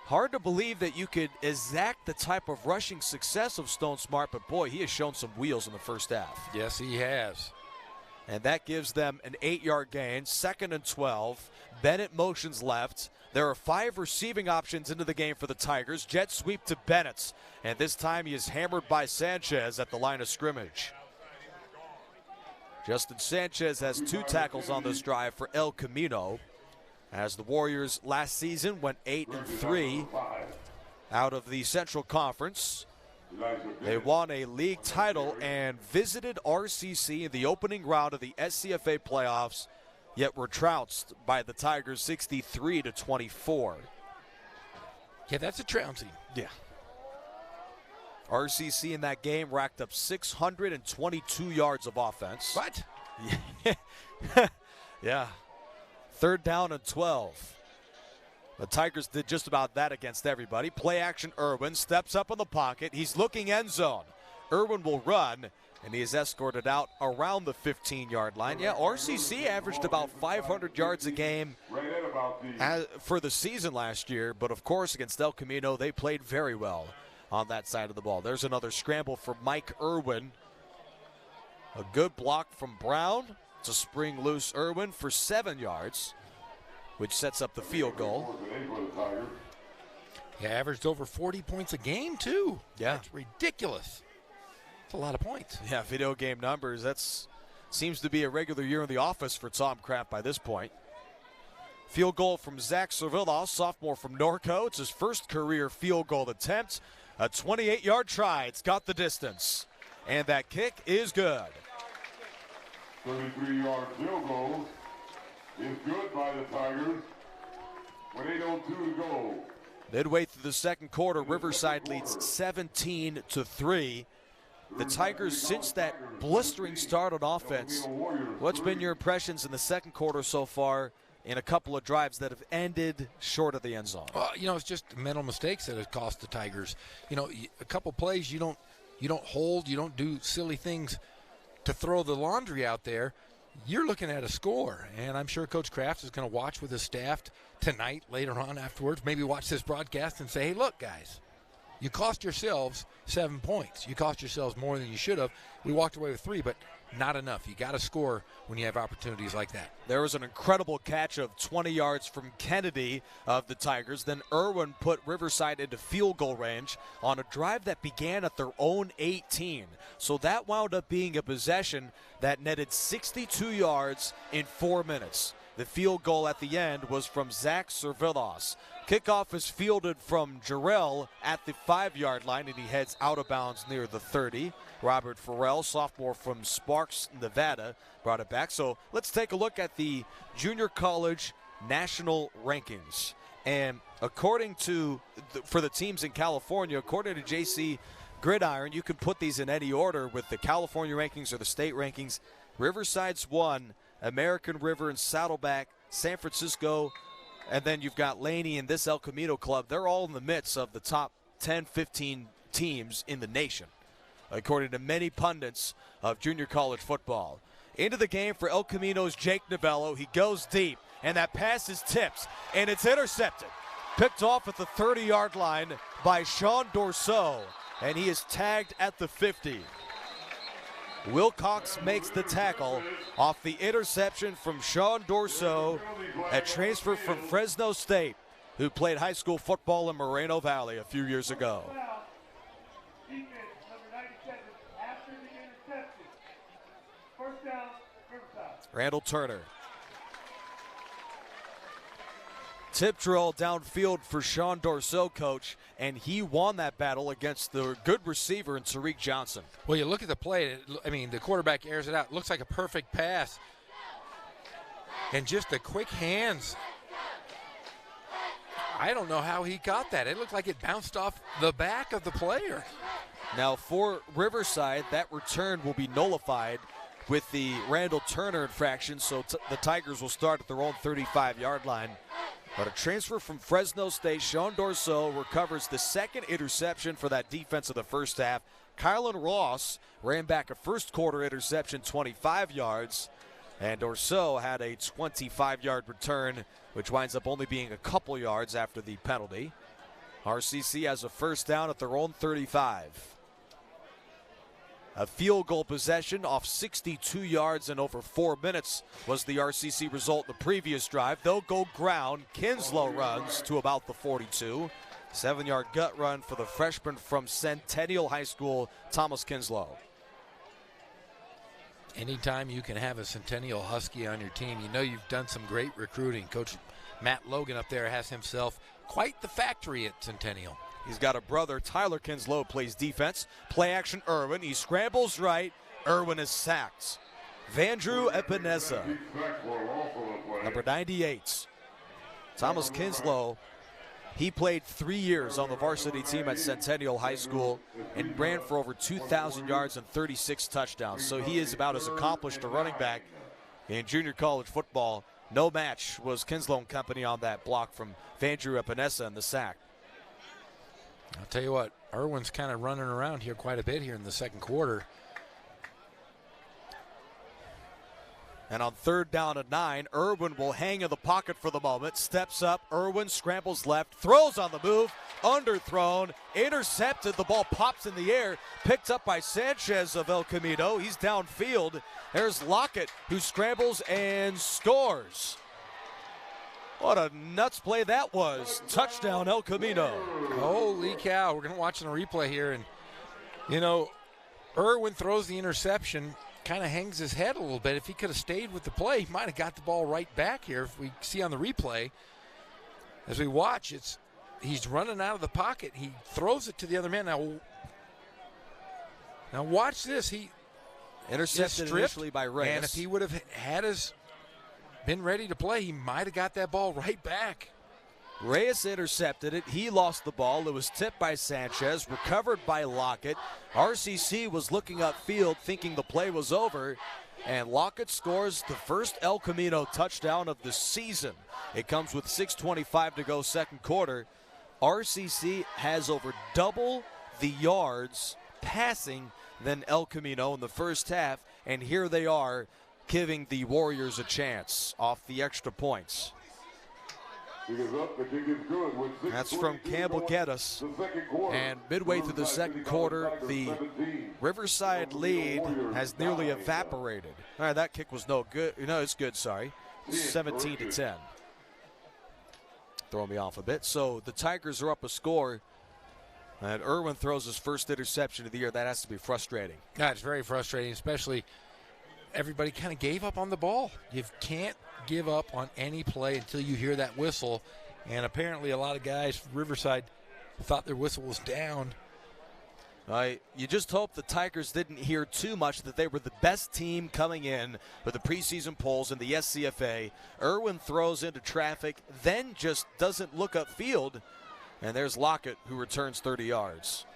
hard to believe that you could exact the type of rushing success of Stone Smart, but boy, he has shown some wheels in the first half. Yes, he has. And that gives them an 8-yard gain, 2nd and 12. Bennett motions left. There are 5 receiving options into the game for the Tigers. Jet sweep to Bennett. And this time he is hammered by Sanchez at the line of scrimmage. Justin Sanchez has 2 tackles on this drive for El Camino, as the Warriors last season went 8-3 out of the Central Conference. They won a league title and visited RCC in the opening round of the SCFA playoffs, yet were trounced by the Tigers 63-24. Yeah, that's a trouncing. Yeah. RCC in that game racked up 622 yards of offense. What? Yeah. 3rd down and 12. The Tigers did just about that against everybody. Play action, Irwin steps up in the pocket. He's looking end zone. Irwin will run, and he is escorted out around the 15-yard line. Yeah, RCC averaged about 500 yards a game for the season last year, but of course against El Camino, they played very well on that side of the ball. There's another scramble for Mike Irwin. A good block from Brown to spring loose Irwin for 7 yards, which sets up the field goal. He averaged over 40 points a game, too. Yeah. That's ridiculous. That's a lot of points. Yeah, video game numbers. That's seems to be a regular year in the office for Tom Kraft by this point. Field goal from Zach Servillos, sophomore from Norco. It's his first career field goal attempt. A 28-yard try. It's got the distance. And that kick is good. 33-yard field goal is good by the Tigers with 8:02 to go. Midway through the second quarter, Riverside leads 17-3. The Tigers, since that blistering start on offense, what's been your impressions in the second quarter so far in a couple of drives that have ended short of the end zone? It's just mental mistakes that have cost the Tigers. A couple plays you don't hold, you don't do silly things to throw the laundry out there. You're looking at a score, and I'm sure Coach Kraft is going to watch with his staff tonight, later on afterwards, maybe watch this broadcast and say, hey, look, guys, you cost yourselves 7 points. You cost yourselves more than you should have. We walked away with 3, but not enough. You got to score when you have opportunities like that. There was an incredible catch of 20 yards from Kennedy of the Tigers. Then Irwin put Riverside into field goal range on a drive that began at their own 18. So that wound up being a possession that netted 62 yards in 4 minutes. The field goal at the end was from Zach Servillos. Kickoff is fielded from Jarrell at the 5-yard line, and he heads out of bounds near the 30. Robert Farrell, sophomore from Sparks, Nevada, brought it back. So let's take a look at the junior college national rankings. And according to, for the teams in California, according to JC Gridiron, you can put these in any order with the California rankings or the state rankings. Riverside's 1, American River and Saddleback, San Francisco, and then you've got Laney and this El Camino club. They're all in the midst of the top 10, 15 teams in the nation, according to many pundits of junior college football. Into the game for El Camino's Jake Novello. He goes deep, and that pass is tipped, and it's intercepted. Picked off at the 30-yard line by Sean Dorso, and he is tagged at the 50. Wilcox makes the tackle off the interception from Sean Dorso, a transfer from Fresno State, who played high school football in Moreno Valley a few years ago. Defense, number 97, after the interception. First down, Riverside. Randall Turner. Tip drill downfield for Sean Dorso, coach, and he won that battle against the good receiver in Tariq Johnson. Well, you look at the play, the quarterback airs it out. It looks like a perfect pass. And just the quick hands. I don't know how he got that. It looked like it bounced off the back of the player. Now for Riverside, that return will be nullified with the Randall Turner infraction, so the Tigers will start at their own 35-yard line. But a transfer from Fresno State, Sean Dorso, recovers the second interception for that defense of the first half. Kylan Ross ran back a first quarter interception, 25 yards. And Dorso had a 25-yard return, which winds up only being a couple yards after the penalty. RCC has a first down at their own 35. A field goal possession off 62 yards in over 4 minutes was the RCC result in the previous drive. They'll go ground. Kinslow runs to about the 42. 7-yard gut run for the freshman from Centennial High School, Thomas Kinslow. Anytime you can have a Centennial Husky on your team, you know you've done some great recruiting. Coach Matt Logan up there has himself quite the factory at Centennial. He's got a brother, Tyler Kinslow, plays defense. Play action, Irwin. He scrambles right. Irwin is sacked. Vandrew Epineza, number 98. Thomas Kinslow, he played 3 years on the varsity team at Centennial High School and ran for over 2,000 yards and 36 touchdowns. So he is about as accomplished a running back in junior college football. No match was Kinslow and company on that block from Vandrew Epineza in the sack. I'll tell you what, Irwin's kind of running around here quite a bit here in the second quarter. And on 3rd down and 9, Irwin will hang in the pocket for the moment. Steps up, Irwin scrambles left, throws on the move, underthrown, intercepted. The ball pops in the air, picked up by Sanchez of El Camino. He's downfield. There's Lockett, who scrambles and scores. What a nuts play that was. Touchdown, El Camino. Holy cow. We're going to watch the replay here. And, you know, Irwin throws the interception, kind of hangs his head a little bit. If he could have stayed with the play, he might have got the ball right back here. If we see on the replay, as we watch, he's running out of the pocket. He throws it to the other man. Now watch this. He intercepted initially by Reyes. And if he would have been ready to play, he might have got that ball right back. Reyes intercepted it. He lost the ball. It was tipped by Sanchez, recovered by Lockett. RCC was looking upfield thinking the play was over, and Lockett scores the first El Camino touchdown of the season. It comes with 6:25 to go second quarter. RCC has over double the yards passing than El Camino in the first half, and here they are giving the Warriors a chance off the extra points. That's from Campbell Geddes. And midway through the second quarter, the Riverside lead has nearly evaporated. All right, that kick was no good. No, it's good, sorry. 17-10. Throw me off a bit. So the Tigers are up a score. And Irwin throws his first interception of the year. That has to be frustrating. Yeah, it's very frustrating, especially everybody kind of gave up on the ball. You can't give up on any play until you hear that whistle. And apparently a lot of guys from Riverside thought their whistle was down. You just hope the Tigers didn't hear too much that they were the best team coming in with the preseason polls in the SCFA. Irwin throws into traffic, then just doesn't look upfield. And there's Lockett, who returns 30 yards.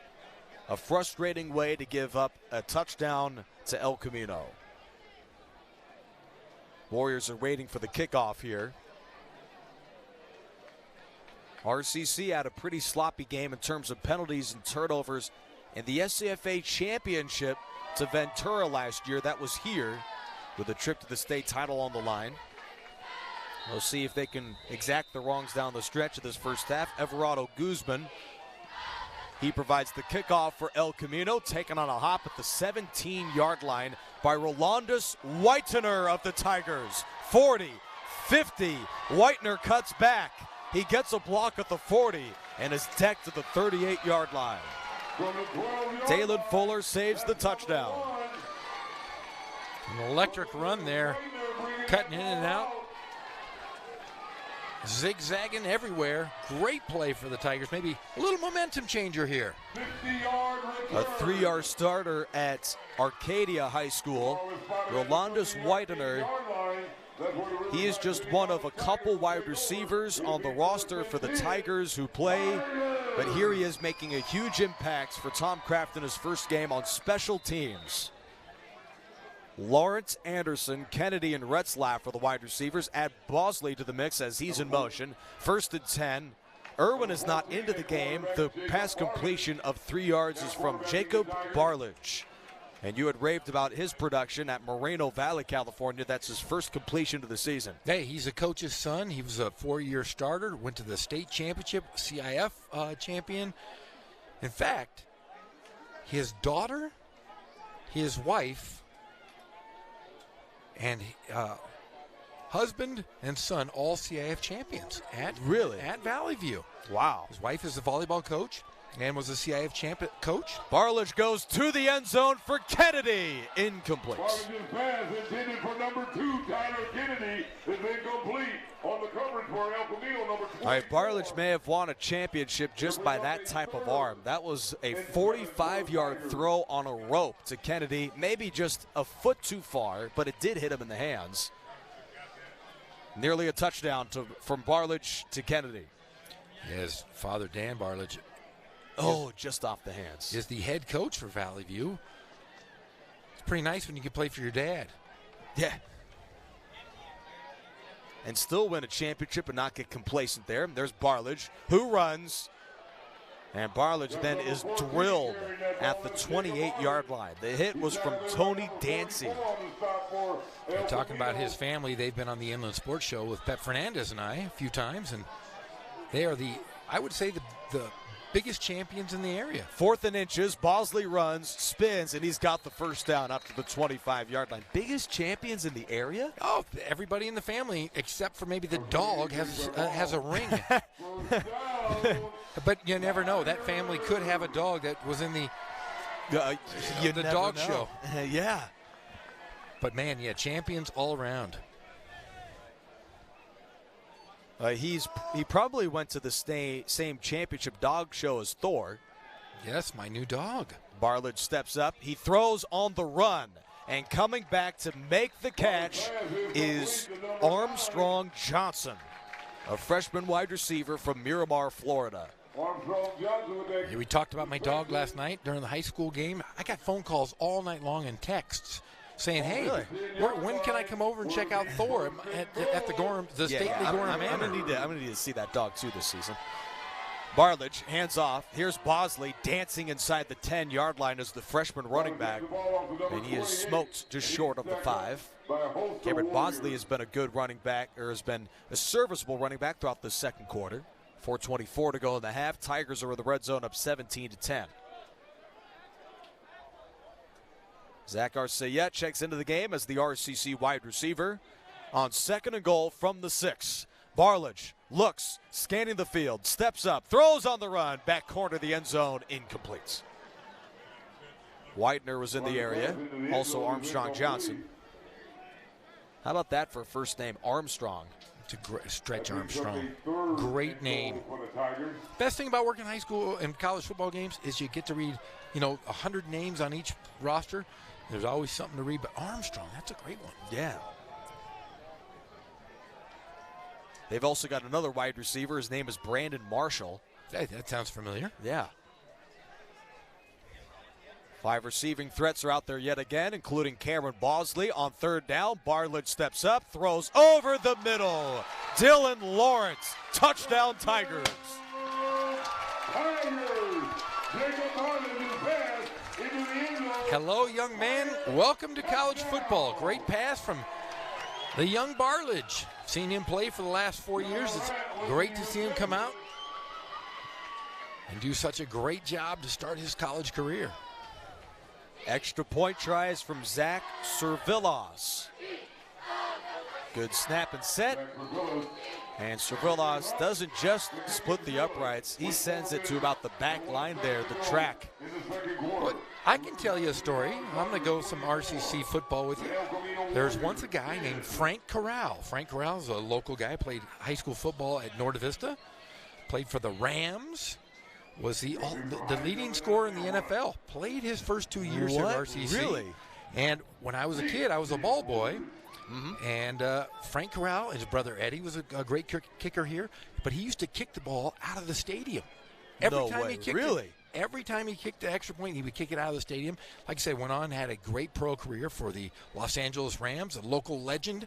A frustrating way to give up a touchdown to El Camino. Warriors are waiting for the kickoff here. RCC had a pretty sloppy game in terms of penalties and turnovers in the SCFA championship to Ventura last year. That was here with a trip to the state title on the line. We'll see if they can exact the wrongs down the stretch of this first half. Everardo Guzman, he provides the kickoff for El Camino, taken on a hop at the 17-yard line by Rolandus Whitener of the Tigers. 40, 50, Whitener cuts back. He gets a block at the 40 and is decked at the 38-yard line. Dalen Fuller saves the touchdown. An electric run there, cutting in and out, zigzagging everywhere. Great play for the Tigers. Maybe a little momentum changer here. A 3-yard starter at Arcadia High School. Rolandus Whitener. He is just one of a couple wide receivers on the roster for the Tigers who play. But here he is making a huge impact for Tom Kraft in his first game on special teams. Lawrence, Anderson, Kennedy, and Retzlaff for the wide receivers. Add Bosley to the mix as he's in motion. 1st and 10. Irwin is not into the game. The pass completion of 3 yards is from Jacob Barlage. And you had raved about his production at Moreno Valley, California. That's his first completion of the season. Hey, he's a coach's son. He was a 4-year starter, went to the state championship, CIF champion. In fact, his daughter, his wife, and husband and son, all CIF champions at Valley View. Wow. His wife is a volleyball coach and was a CIF champion coach. Barlage goes to the end zone for Kennedy. Incomplete. Barlage's pass intended for number 2, Tyler Kennedy, is incomplete on the coverage for El Camino, number 20. All right, Barlage may have won a championship just by that type of arm. That was a 45-yard throw on a rope to Kennedy, maybe just a foot too far, but it did hit him in the hands. Nearly a touchdown from Barlage to Kennedy. His father, Dan Barlage, just off the hands. is the head coach for Valley View. It's pretty nice when you can play for your dad. Yeah. And still win a championship and not get complacent there. There's Barlage, who runs. And Barlage then is drilled at the 28-yard line. The hit was from Tony Dancy. You're talking about his family. They've been on the Inland Sports Show with Pep Fernandez and I a few times. And they are I would say, the biggest champions in the area. 4th and inches, Bosley runs, spins, and he's got the first down up to the 25-yard line. Biggest champions in the area? Oh, everybody in the family, except for maybe the dog, has a ring. But you never know. That family could have a dog that was in the dog show. Yeah. But, man, champions all around. He probably went to the same championship dog show as Thor. Yes, my new dog. Barlage steps up. He throws on the run. And coming back to make the catch is Armstrong Johnson, a freshman wide receiver from Miramar, Florida. We talked about my dog last night during the high school game. I got phone calls all night long and texts saying, "Hey, when can I come over and check out Thor at the Gorham, the stately Gorham Manor?" I'm gonna need to see that dog too this season. Barlage hands off. Here's Bosley dancing inside the 10-yard line as the freshman running back, and he is smoked just short of the 5. Cameron Bosley has been a good running back, or has been a serviceable running back throughout the second quarter. 4:24 to go in the half. Tigers are in the red zone up 17-10. Zach Arceyet checks into the game as the RCC wide receiver on 2nd and goal from the 6. Barlage looks, scanning the field, steps up, throws on the run, back corner of the end zone, incomplete. Whitener was in the area, also Armstrong Johnson. How about that for a first name, Armstrong? It's a great Stretch Armstrong. Great name. Best thing about working high school and college football games is you get to read, 100 names on each roster. There's always something to read, but Armstrong, that's a great one. Yeah. They've also got another wide receiver. His name is Brandon Marshall. Hey, that sounds familiar. Yeah. 5 receiving threats are out there yet again, including Cameron Bosley on 3rd down. Barlage steps up, throws over the middle. Dylan Lawrence, touchdown Tigers. Hello, young man. Welcome to college football. Great pass from the young Barlage. Seen him play for the last 4 years. It's great to see him come out and do such a great job to start his college career. Extra point tries from Zach Servillas. Good snap and set. And Servillas doesn't just split the uprights. He sends it to about the back line there, the track. Well, I can tell you a story. I'm going to go some RCC football with you. There's once a guy named Frank Corral. Frank Corral is a local guy, played high school football at Norte Vista, played for the Rams, was the leading scorer in the NFL, played his first 2 years at RCC. Really? And when I was a kid, I was a ball boy. Mm-hmm. And Frank Corral, his brother Eddie, was a great kicker here, but he used to kick the ball out of the stadium. Every time he kicked really? it, every time he kicked the extra point, he would kick it out of the stadium. Like I said, went on, had a great pro career for the Los Angeles Rams, a local legend,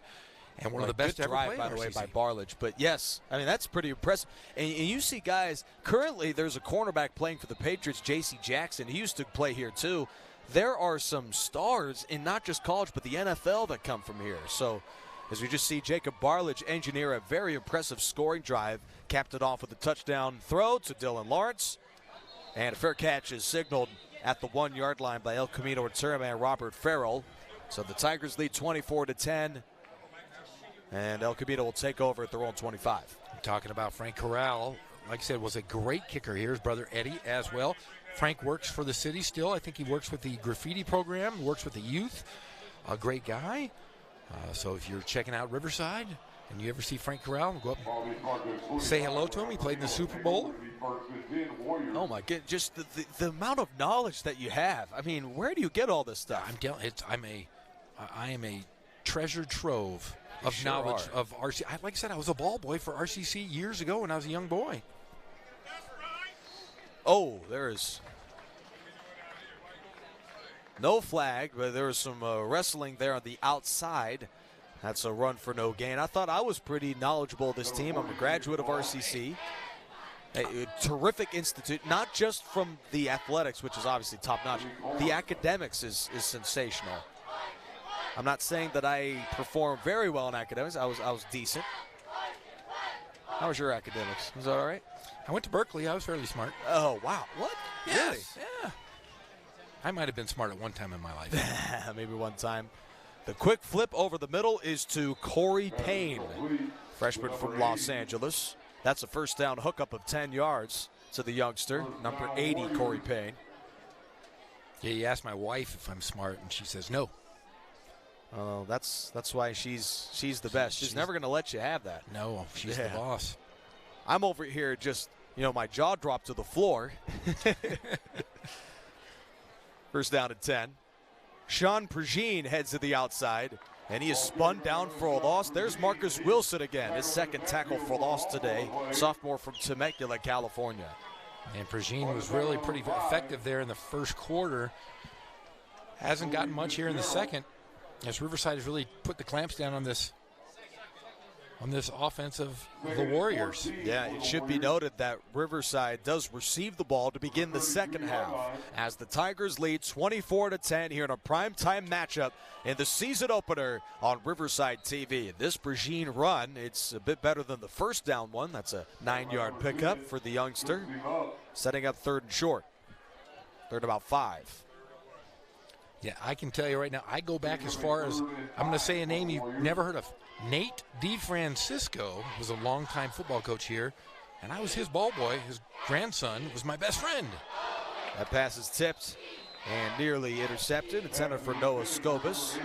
and one of the best good ever drive, played by the way, RCC. by Barlage. But yes, I mean, that's pretty impressive. And you see guys, currently there's a cornerback playing for the Patriots, J.C. Jackson. He used to play here too. There are some stars in not just college but the NFL that come from here. So as we just see Jacob Barlage engineer a very impressive scoring drive, capped it off with a touchdown throw to Dylan Lawrence. And a fair catch is signaled at the 1 yard line by El Camino return man Robert Farrell. So the Tigers lead 24-10. And El Camino will take over at their own 25. Talking about Frank Corral, like I said, was a great kicker here. His brother Eddie as well. Frank works for the city still. I think he works with the graffiti program, works with the youth. A great guy. So if you're checking out Riverside and you ever see Frank Corral, go up and say hello to him. He played in the Super Bowl. Oh my goodness, just the amount of knowledge that you have. I mean, where do you get all this stuff? I'm telling I am a treasure trove of Sure knowledge are. of RCC. Like I said, I was a ball boy for RCC years ago when I was a young boy. Oh, there is no flag, but there was some wrestling there on the outside. That's a run for no gain. I thought I was pretty knowledgeable of this team. I'm a graduate of RCC. A terrific institute, not just from the athletics, which is obviously top-notch. The academics is sensational. I'm not saying that I performed very well in academics. I was decent. How was your academics? Was that all right? I went to Berkeley. I was fairly smart. Oh, wow. What? Really? Yeah. I might have been smart at one time in my life. Maybe one time. The quick flip over the middle is to Corey Payne, freshman from Los Angeles. That's a first down hookup of 10 yards to the youngster, number 80, Corey Payne. Yeah, you asked my wife if I'm smart, and she says no. Oh, that's why she's the best. She's never going to let you have that. No, she's the boss. I'm over here just, my jaw dropped to the floor. First down at 10. Sean Prigine heads to the outside, and he is spun down for a loss. There's Marcus Wilson again, his second tackle for loss today, sophomore from Temecula, California. And Prigine was really pretty effective there in the first quarter. Hasn't gotten much here in the second, as Riverside has really put the clamps down on this offense of the Warriors. Yeah, it should be noted that Riverside does receive the ball to begin the second half as the Tigers lead 24-10 here in a primetime matchup in the season opener on Riverside TV. This Prigine run, it's a bit better than the first down one. That's a 9-yard pickup for the youngster, setting up third and short. Third about 5. Yeah, I can tell you right now, I go back as far as, I'm going to say a name you've never heard of. Nate DeFrancisco was a longtime football coach here, and I was his ball boy. His grandson was my best friend. That pass is tipped and nearly intercepted. Intended for Noah Scobus.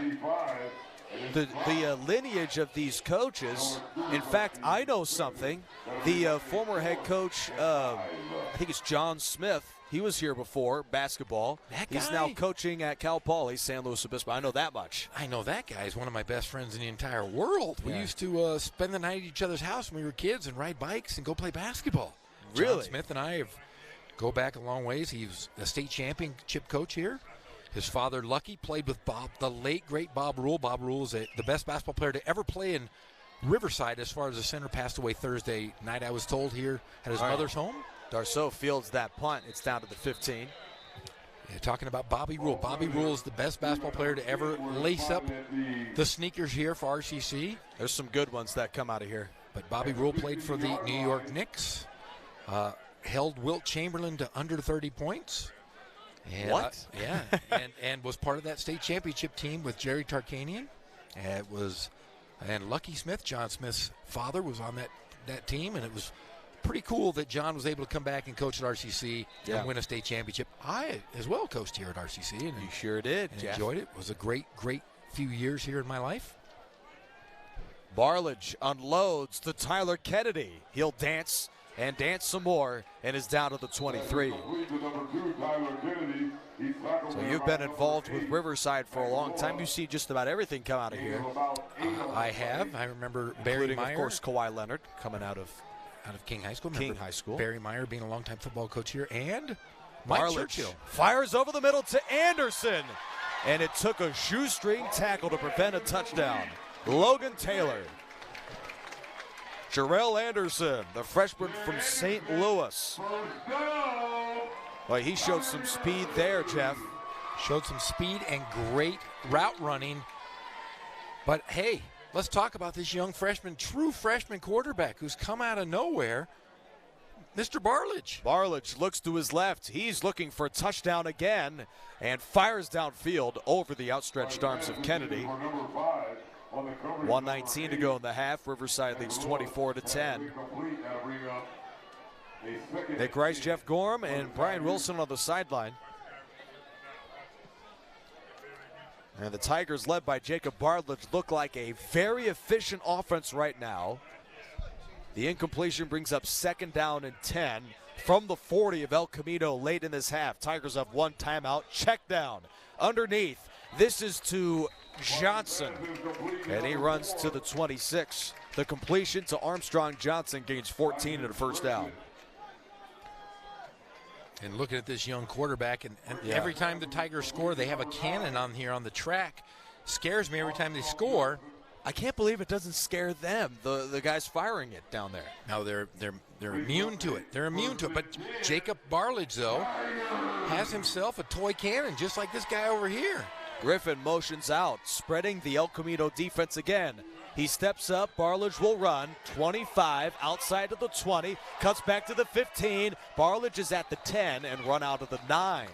The lineage of these coaches, in fact, I know something. The former head coach, I think it's John Smith, he was here before, basketball. That guy? He's now coaching at Cal Poly, San Luis Obispo. I know that much. I know that guy is one of my best friends in the entire world. We Yeah. used to spend the night at each other's house when we were kids and ride bikes and go play basketball. Really? John Smith and I go back a long ways. He was a state championship coach here. His father, Lucky, played with Bob, the late, great Bob Rule. Bob Rule is the best basketball player to ever play in Riverside as far as the center. Passed away Thursday night, I was told, here at his mother's home. Darceau fields that punt. It's down to the 15. Yeah, talking about Bobby Rule. Bobby Rule is the best basketball player to ever lace up the sneakers here for RCC. There's some good ones that come out of here. But Bobby Rule played for the New York Knicks. Held Wilt Chamberlain to under 30 points. And, What? Yeah, and was part of that state championship team with Jerry Tarkanian. And Lucky Smith, John Smith's father, was on that team, and it was pretty cool that John was able to come back and coach at RCC and win a state championship. I, as well, coached here at RCC. And You sure did, and Jeff. enjoyed it. It was a great, great few years here in my life. Barlage unloads to Tyler Kennedy. He'll dance and dance some more and is down to the 23. So you've been involved with Riverside for a long time. You see just about everything come out of here. I have. I remember Barry Including, Meyer. of course, Kawhi Leonard coming out of Out of King High School. King Remember High School. Barry Meyer being a longtime football coach here. And Mike Churchill fires over the middle to Anderson, and it took a shoestring tackle to prevent a touchdown. Logan Taylor. Jarrell Anderson, the freshman from St. Louis. Well, he showed some speed there, Jeff. Showed some speed and great route running. But, hey, let's talk about this young freshman, true freshman quarterback who's come out of nowhere, Mr. Barledge. Barledge looks to his left. He's looking for a touchdown again and fires downfield over the outstretched arms of Kennedy. 1:19 to go in the half. Riverside leads 24-10. Nick Rice, Jeff Gorham, and Brian Wilson on the sideline. And the Tigers, led by Jacob Barledge, look like a very efficient offense right now. The incompletion brings up 2nd down and 10 from the 40 of El Camino late in this half. Tigers have one timeout. Check down underneath. This is to Johnson, and he runs to the 26. The completion to Armstrong Johnson gains 14 and a first down. And looking at this young quarterback, and every time the Tigers score, they have a cannon on here on the track. Scares me every time they score. I can't believe it doesn't scare them, the guys firing it down there. No, they're immune to it. They're immune to it. But Jacob Barledge, though, has himself a toy cannon, just like this guy over here. Griffin motions out, spreading the El Camino defense again. He steps up, Barledge will run, 25, outside of the 20, cuts back to the 15. Barledge is at the 10 and run out of the 9.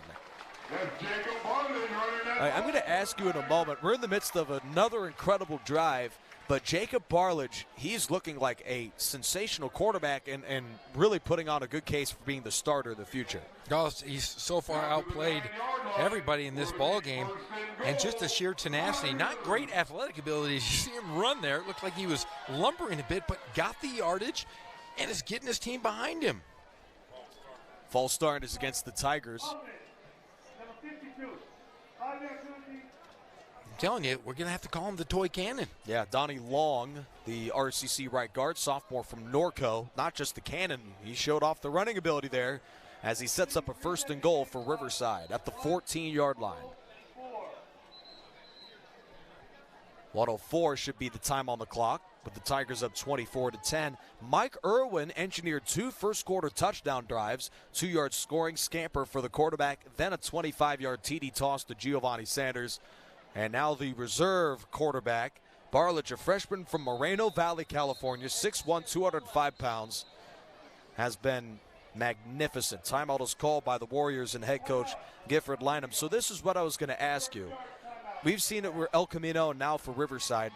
I'm going to ask you in a moment, we're in the midst of another incredible drive, but Jacob Barledge, he's looking like a sensational quarterback and really putting on a good case for being the starter in the future. He's so far outplayed everybody in this ball game, and just the sheer tenacity, not great athletic ability. You see him run there. It looked like he was lumbering a bit, but got the yardage and is getting his team behind him. False start is against the Tigers. I'm telling you, we're going to have to call him the toy cannon. Yeah, Donnie Long, the RCC right guard, sophomore from Norco. Not just the cannon, he showed off the running ability there as he sets up a 1st and goal for Riverside at the 14-yard line. 1:04 should be the time on the clock, with the Tigers up 24-10. Mike Irwin engineered 2 first-quarter touchdown drives, 2-yard scoring scamper for the quarterback, then a 25-yard TD toss to Giovanni Sanders. And now the reserve quarterback, Barledge, a freshman from Moreno Valley, California, 6'1", 205 pounds, has been magnificent. Timeout is called by the Warriors and head coach Gifford Lynham. So this is what I was going to ask you. We've seen it with El Camino and now for Riverside.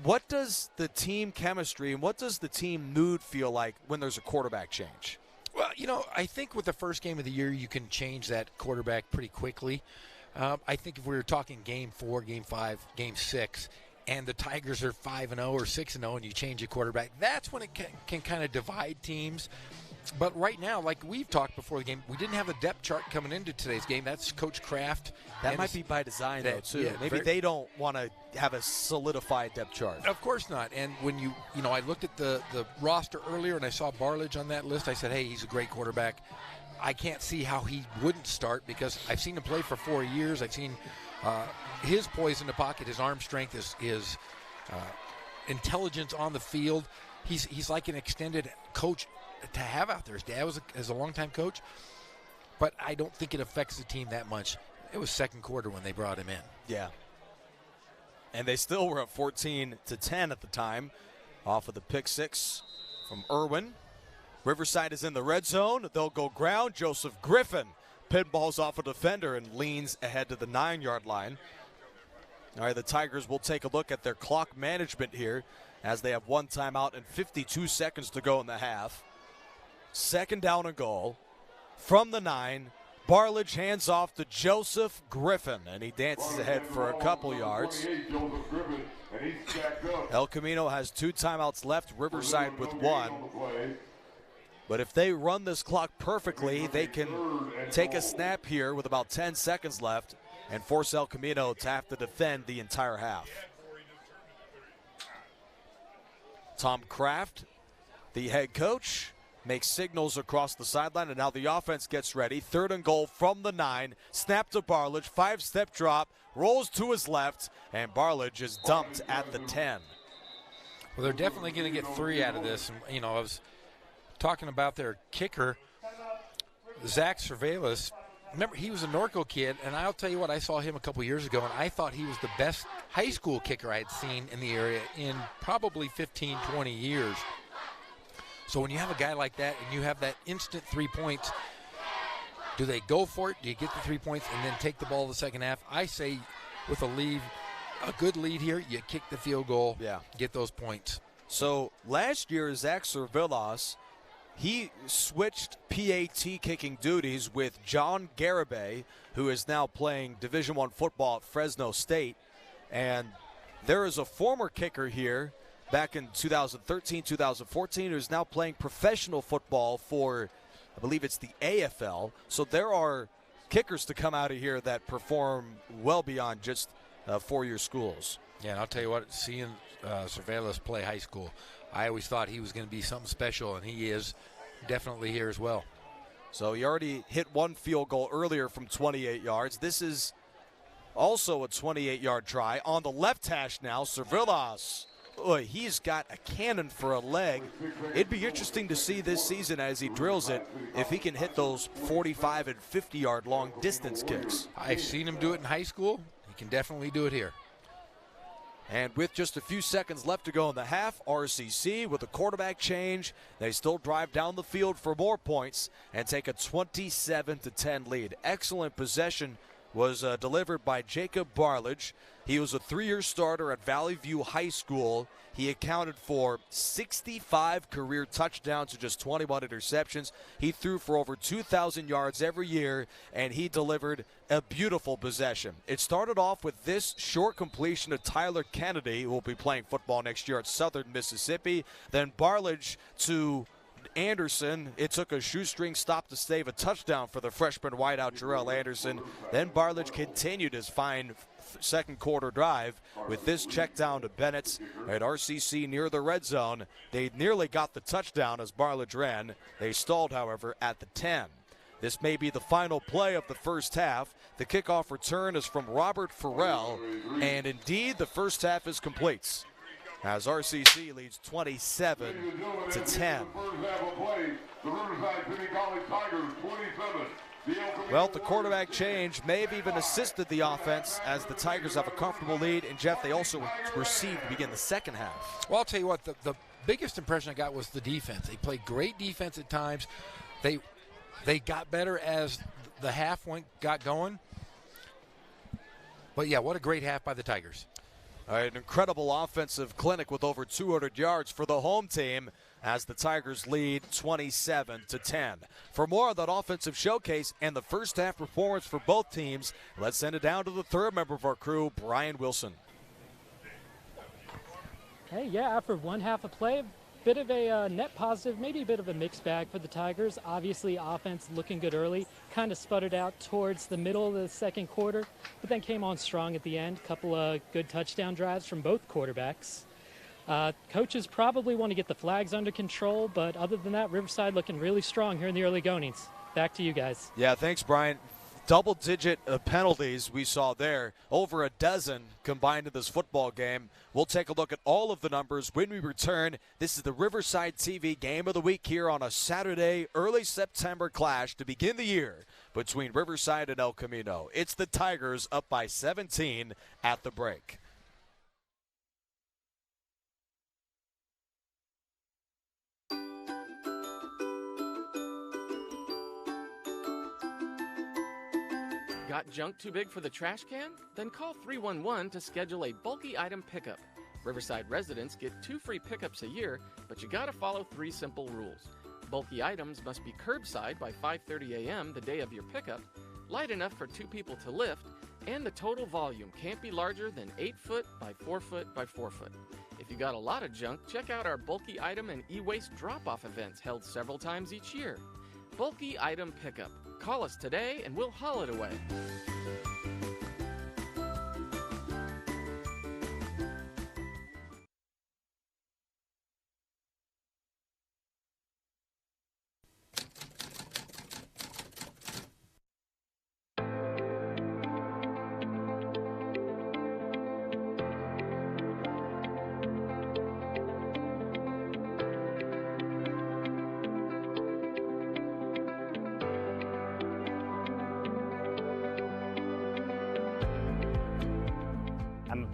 What does the team chemistry and what does the team mood feel like when there's a quarterback change? Well, I think with the first game of the year, you can change that quarterback pretty quickly. I think if we were talking game 4, game 5, game 6, and the Tigers are 5-0 or 6-0 and you change a quarterback, that's when it can kind of divide teams. But right now, like we've talked before the game, we didn't have a depth chart coming into today's game. That's Coach Kraft. That might be by design, though, too. Yeah, maybe they don't want to have a solidified depth chart. Of course not. And when I looked at the roster earlier and I saw Barledge on that list, I said, hey, he's a great quarterback. I can't see how he wouldn't start because I've seen him play for 4 years. I've seen his poise in the pocket, his arm strength, his intelligence on the field. He's like an extended coach to have out there. His dad was a longtime coach, but I don't think it affects the team that much. It was second quarter when they brought him in. Yeah. And they still were up 14-10 at the time off of the pick 6 from Irwin. Riverside is in the red zone. They'll go ground. Joseph Griffin pinballs off a defender and leans ahead to the 9-yard line. All right, the Tigers will take a look at their clock management here as they have one timeout and 52 seconds to go in the half. 2nd down and goal from the 9. Barledge hands off to Joseph Griffin, and he dances ahead for a couple yards. El Camino has 2 timeouts left, Riverside with 1. But if they run this clock perfectly, they can take a snap here with about 10 seconds left and force El Camino to have to defend the entire half. Tom Kraft, the head coach, makes signals across the sideline, and now the offense gets ready. 3rd and goal from the 9. Snap to Barlage, 5-step drop, rolls to his left, and Barlage is dumped at the 10. Well, they're definitely going to get 3 out of this. And, you know, I was talking about their kicker, Zach Cervelis. Remember, he was a Norco kid, and I'll tell you what, I saw him a couple years ago, and I thought he was the best high school kicker I had seen in the area in probably 15, 20 years. So when you have a guy like that and you have that instant 3 points, do they go for it? Do you get the 3 points and then take the ball in the second half? I say with a good lead here, you kick the field goal, get those points. So last year, Zach Cervelis, he switched PAT kicking duties with John Garibay, who is now playing Division I football at Fresno State. And there is a former kicker here back in 2013, 2014, who's now playing professional football for, I believe it's the AFL. So there are kickers to come out of here that perform well beyond just four-year schools. Yeah, and I'll tell you what, seeing Cervelis play high school, I always thought he was going to be something special, and he is definitely here as well. So he already hit one field goal earlier from 28 yards. This is also a 28-yard try. On the left hash now, Cervelis. He's got a cannon for a leg. It'd be interesting to see this season as he drills it if he can hit those 45 and 50-yard long distance kicks. I've seen him do it in high school. He can definitely do it here. And with just a few seconds left to go in the half, RCC with a quarterback change, they still drive down the field for more points and take a 27-10 lead. Excellent possession was delivered by Jacob Barlage. He was a 3-year starter at Valley View High School. He accounted for 65 career touchdowns to just 21 interceptions. He threw for over 2,000 yards every year, and he delivered a beautiful possession. It started off with this short completion to Tyler Kennedy, who will be playing football next year at Southern Mississippi. Then Barlage to Anderson. It took a shoestring stop to save a touchdown for the freshman wideout Jarrell Anderson. Then Barlage continued his fine second quarter drive with this check down to Bennett at RCC near the red zone. They nearly got the touchdown as Barlage ran. They stalled, however, at the 10. This may be the final play of the first half. The kickoff return is from Robert Farrell, and indeed the first half is complete as RCC leads 27-10. Well, the quarterback change may have even assisted the offense as the Tigers have a comfortable lead. And, Jeff, they also received to begin the second half. Well, I'll tell you what, the biggest impression I got was the defense. They played great defense at times. They got better as the half got going. But, yeah, what a great half by the Tigers. All right, an incredible offensive clinic with over 200 yards for the home team as the Tigers lead 27-10. For more on that offensive showcase and the first half performance for both teams, let's send it down to the third member of our crew, Brian Wilson. Hey, yeah, after one half of play, bit of a net positive, maybe a bit of a mixed bag for the Tigers. Obviously, offense looking good early, kind of sputtered out towards the middle of the second quarter, but then came on strong at the end. Couple of good touchdown drives from both quarterbacks. Coaches probably want to get the flags under control, but other than that, Riverside looking really strong here in the early goings. Back to you guys. Yeah, thanks, Brian. Double-digit penalties we saw there, over a dozen combined in this football game. We'll take a look at all of the numbers when we return. This is the Riverside TV Game of the Week here on a Saturday, early September clash to begin the year between Riverside and El Camino. It's the Tigers up by 17 at the break. Got junk too big for the trash can? Then call 311 to schedule a bulky item pickup. Riverside residents get 2 free pickups a year, but you gotta follow 3 simple rules. Bulky items must be curbside by 5:30 a.m. the day of your pickup, light enough for 2 people to lift, and the total volume can't be larger than 8 foot by 4 foot by 4 foot. If you got a lot of junk, check out our bulky item and e-waste drop-off events held several times each year. Bulky item pickup. Call us today and we'll haul it away.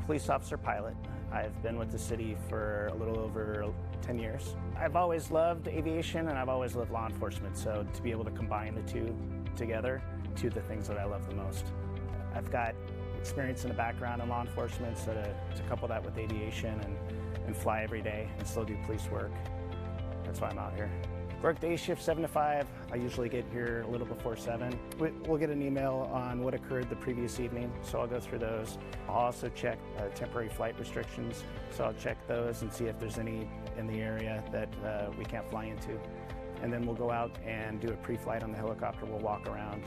police officer pilot. I've been with the city for a little over 10 years. I've always loved aviation and I've always loved law enforcement, so to be able to combine the two together, two of the things that I love the most. I've got experience in the background in law enforcement, so to couple that with aviation and fly every day and still do police work, that's why I'm out here. Work day shift 7 to 5. I usually get here a little before 7. We'll get an email on what occurred the previous evening, so I'll go through those. I'll also check temporary flight restrictions, so I'll check those and see if there's any in the area that we can't fly into. And then we'll go out and do a pre-flight on the helicopter. We'll walk around,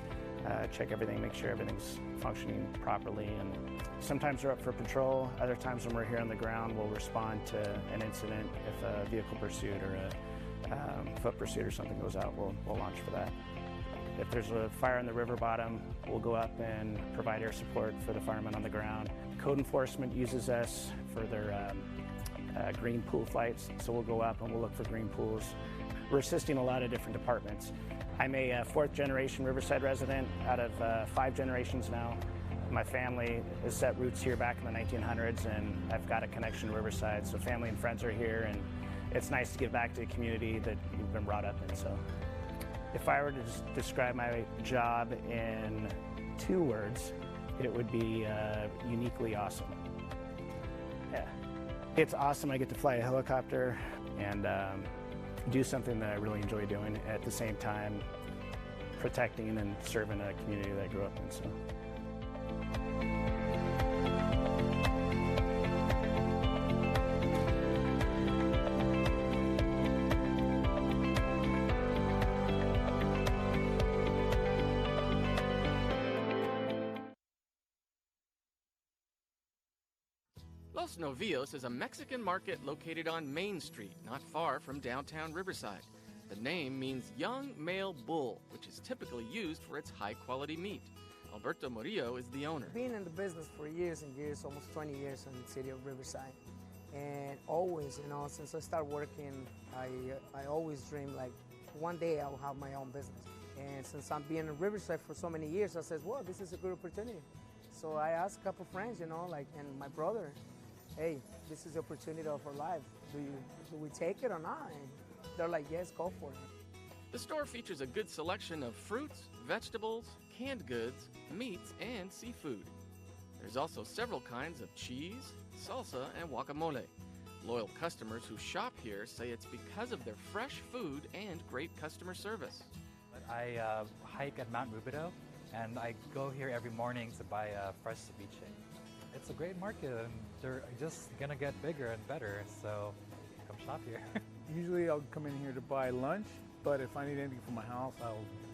check everything, make sure everything's functioning properly. And sometimes we're up for patrol. Other times when we're here on the ground, we'll respond to an incident. If a vehicle pursuit or a foot pursuit or something goes out, we'll launch for that. If there's a fire in the river bottom, we'll go up and provide air support for the firemen on the ground. Code enforcement uses us for their green pool flights, so we'll go up and we'll look for green pools. We're assisting a lot of different departments. I'm a fourth generation Riverside resident out of 5 generations now. My family has set roots here back in the 1900s, and I've got a connection to Riverside, so family and friends are here, and it's nice to give back to the community that you've been brought up in. So, if I were to describe my job in 2 words, it would be uniquely awesome. Yeah, it's awesome. I get to fly a helicopter and do something that I really enjoy doing, at the same time protecting and serving a community that I grew up in. So. Los Novillos is a Mexican market located on Main Street, not far from downtown Riverside. The name means young male bull, which is typically used for its high-quality meat. Alberto Murillo is the owner. Been in the business for years and years, almost 20 years in the city of Riverside. And always, since I started working, I always dreamed like one day I'll have my own business. And since I'm being in Riverside for so many years, I said, well, this is a good opportunity. So I asked a couple friends, and my brother, hey, this is the opportunity of our life. Do we take it or not? And they're like, yes, go for it. The store features a good selection of fruits, vegetables, canned goods, meats, and seafood. There's also several kinds of cheese, salsa, and guacamole. Loyal customers who shop here say it's because of their fresh food and great customer service. I hike at Mount Rubidoux, and I go here every morning to buy fresh ceviche. It's a great market, and they're just gonna get bigger and better, so come shop here. Usually I'll come in here to buy lunch, but if I need anything for my house,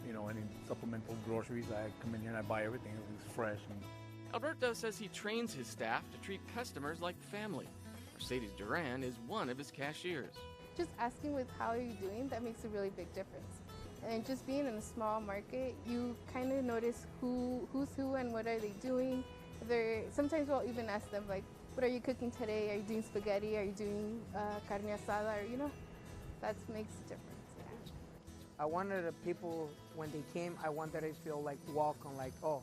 any supplemental groceries, I come in here and I buy everything. Everything's fresh. Alberto says he trains his staff to treat customers like family. Mercedes Duran is one of his cashiers. Just asking with how are you doing, that makes a really big difference. And just being in a small market, you kind of notice who's who and what are they doing. Sometimes we'll even ask them, like, what are you cooking today? Are you doing spaghetti? Are you doing carne asada? Or, that makes a difference. Yeah. I wanted the people, when they came, I wanted to feel like welcome, like, oh,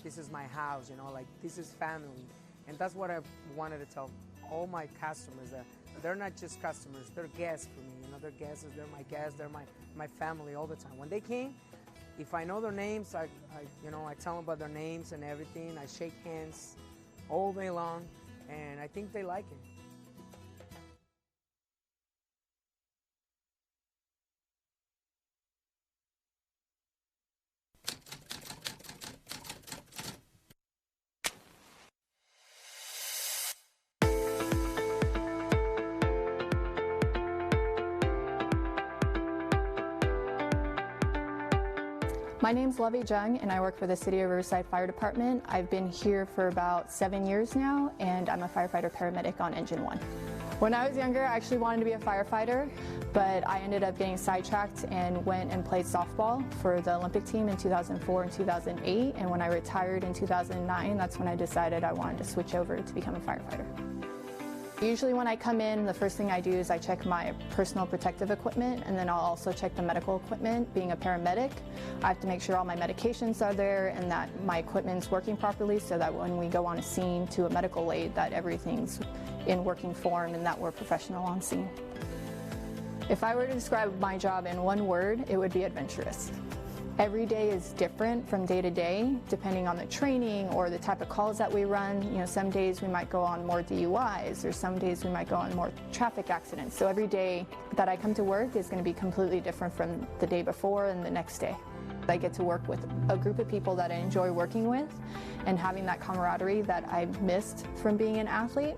this is my house, like this is family. And that's what I wanted to tell all my customers, that they're not just customers, they're guests for me. They're guests, they're my guests, they're my family all the time. When they came, if I know their names, I tell them about their names and everything. I shake hands all day long, and I think they like it. My name's Lovey Jung, and I work for the City of Riverside Fire Department. I've been here for about 7 years now, and I'm a firefighter paramedic on Engine 1. When I was younger, I actually wanted to be a firefighter, but I ended up getting sidetracked and went and played softball for the Olympic team in 2004 and 2008, and when I retired in 2009, that's when I decided I wanted to switch over to become a firefighter. Usually when I come in, the first thing I do is I check my personal protective equipment, and then I'll also check the medical equipment. Being a paramedic, I have to make sure all my medications are there and that my equipment's working properly so that when we go on a scene to a medical aid, that everything's in working form and that we're professional on scene. If I were to describe my job in one word, it would be adventurous. Every day is different from day to day, depending on the training or the type of calls that we run. You know, some days we might go on more DUIs, or some days we might go on more traffic accidents. So every day that I come to work is going to be completely different from the day before and the next day. I get to work with a group of people that I enjoy working with and having that camaraderie that I missed from being an athlete.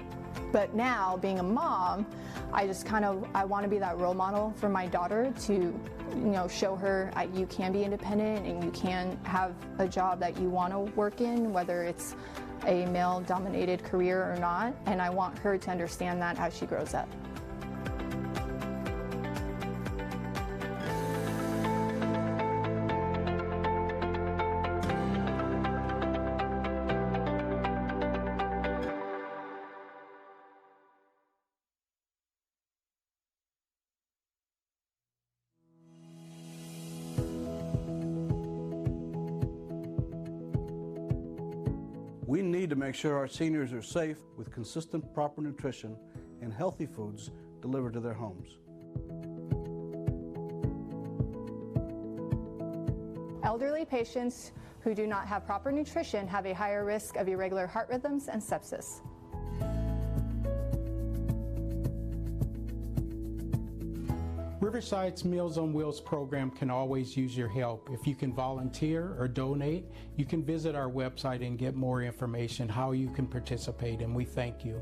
But now, being a mom, I want to be that role model for my daughter to, show her you can be independent and you can have a job that you want to work in, whether it's a male-dominated career or not. And I want her to understand that as she grows up. We need to make sure our seniors are safe with consistent, proper nutrition and healthy foods delivered to their homes. Elderly patients who do not have proper nutrition have a higher risk of irregular heart rhythms and sepsis. Riverside's Meals on Wheels program can always use your help. If you can volunteer or donate, you can visit our website and get more information how you can participate, and we thank you.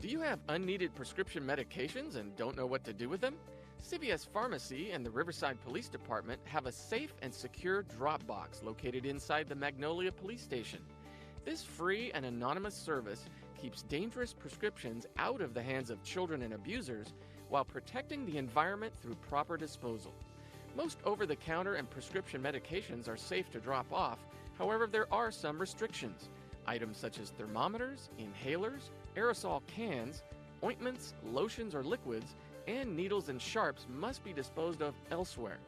Do you have unneeded prescription medications and don't know what to do with them? CVS Pharmacy and the Riverside Police Department have a safe and secure drop box located inside the Magnolia Police Station. This free and anonymous service keeps dangerous prescriptions out of the hands of children and abusers while protecting the environment through proper disposal. Most over-the-counter and prescription medications are safe to drop off, however there are some restrictions. Items such as thermometers, inhalers, aerosol cans, ointments, lotions or liquids, and needles and sharps must be disposed of elsewhere.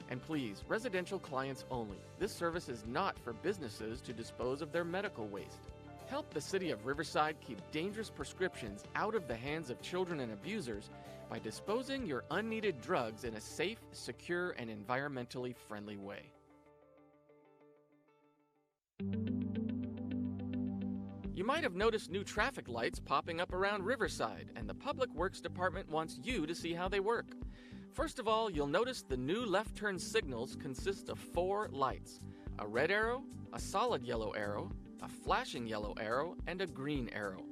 And please, residential clients only. This service is not for businesses to dispose of their medical waste. Help the city of Riverside keep dangerous prescriptions out of the hands of children and abusers by disposing your unneeded drugs in a safe, secure, and environmentally friendly way. You might have noticed new traffic lights popping up around Riverside, and the Public Works Department wants you to see how they work. First of all, you'll notice the new left turn signals consist of 4 lights: a red arrow, a solid yellow arrow, a flashing yellow arrow, and a green arrow.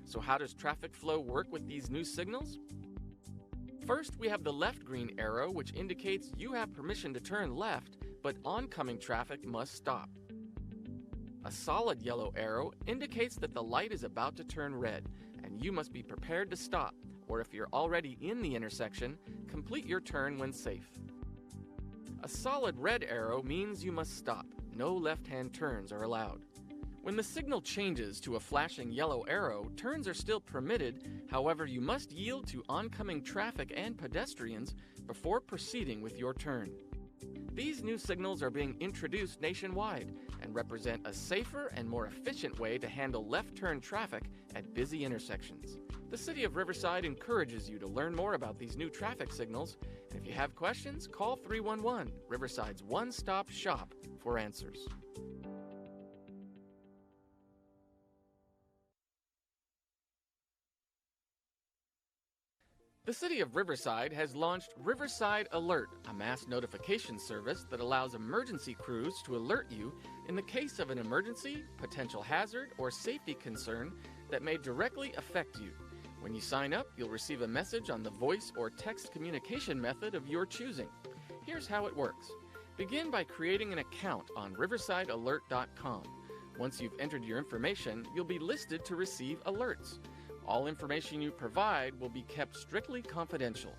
So how does traffic flow work with these new signals? First, we have the left green arrow, which indicates you have permission to turn left, but oncoming traffic must stop. A solid yellow arrow indicates that the light is about to turn red, and you must be prepared to stop, or if you're already in the intersection, complete your turn when safe. A solid red arrow means you must stop. No left-hand turns are allowed. When the signal changes to a flashing yellow arrow, turns are still permitted, however you must yield to oncoming traffic and pedestrians before proceeding with your turn. These new signals are being introduced nationwide and represent a safer and more efficient way to handle left-turn traffic at busy intersections. The City of Riverside encourages you to learn more about these new traffic signals, and if you have questions, call 311, Riverside's one-stop shop for answers. The City of Riverside has launched Riverside Alert, a mass notification service that allows emergency crews to alert you in the case of an emergency, potential hazard, or safety concern that may directly affect you. When you sign up, you'll receive a message on the voice or text communication method of your choosing. Here's how it works. Begin by creating an account on RiversideAlert.com. Once you've entered your information, you'll be listed to receive alerts. All information you provide will be kept strictly confidential.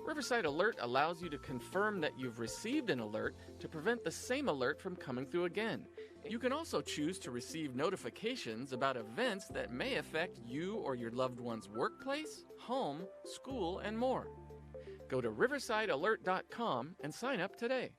Riverside Alert allows you to confirm that you've received an alert to prevent the same alert from coming through again. You can also choose to receive notifications about events that may affect you or your loved one's workplace, home, school, and more. Go to RiversideAlert.com and sign up today.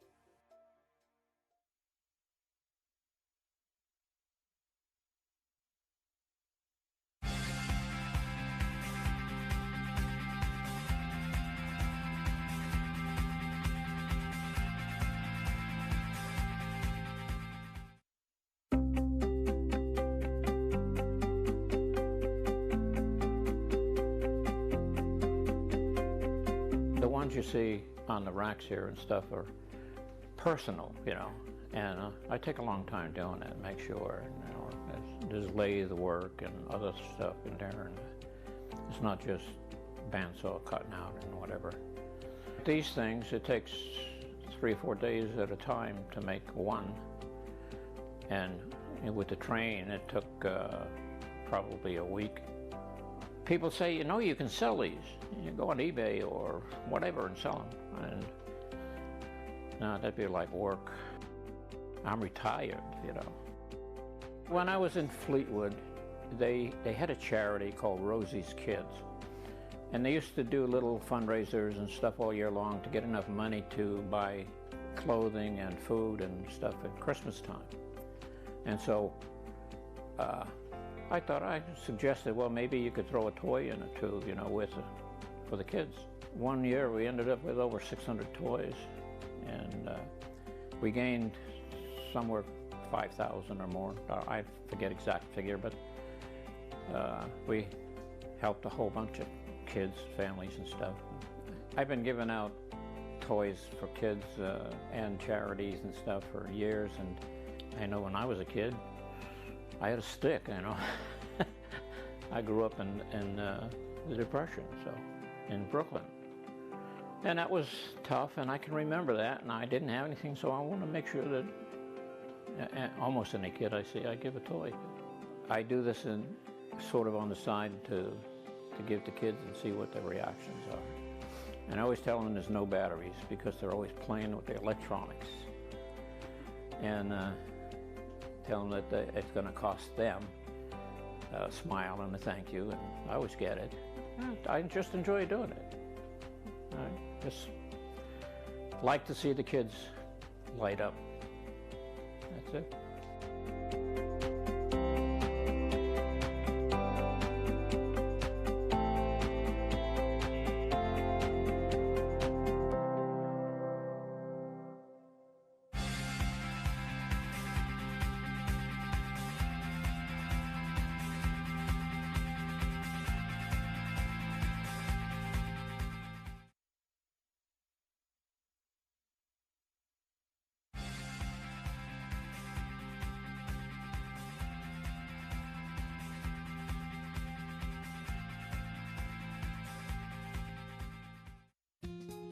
The ones you see on the racks here and stuff are personal, you know, and I take a long time doing it, make sure, you know, there's lathe work and other stuff in there, and it's not just bandsaw cutting out and whatever. These things, it takes 3 or 4 days at a time to make one, and with the train it took probably a week. People say, you know, you can sell these. You go on eBay or whatever and sell them. And no, that'd be like work. I'm retired, you know. When I was in Fleetwood, they had a charity called Rosie's Kids. And they used to do little fundraisers and stuff all year long to get enough money to buy clothing and food and stuff at Christmas time. And so I thought, I suggested, well, maybe you could throw a toy in or two, you know, for the kids. One year we ended up with over 600 toys, and we gained somewhere 5,000 or more. I forget exact figure, but we helped a whole bunch of kids, families and stuff. I've been giving out toys for kids and charities and stuff for years, and I know when I was a kid, I had a stick, you know. I grew up in the Depression, so in Brooklyn. And that was tough, and I can remember that, and I didn't have anything, so I want to make sure that almost any kid I see, I give a toy. I do this in sort of on the side to give to kids and see what their reactions are. And I always tell them there's no batteries because they're always playing with the electronics. And tell them that it's going to cost them a smile and a thank you, and I always get it. I just enjoy doing it. I just like to see the kids light up. That's it.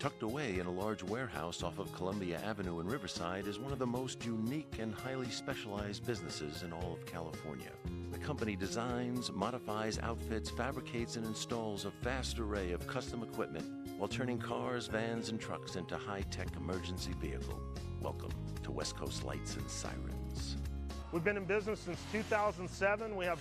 Tucked away in a large warehouse off of Columbia Avenue in Riverside is one of the most unique and highly specialized businesses in all of California. The company designs, modifies, outfits, fabricates, and installs a vast array of custom equipment while turning cars, vans, and trucks into high-tech emergency vehicle. Welcome to West Coast Lights and Sirens. We've been in business since 2007. We have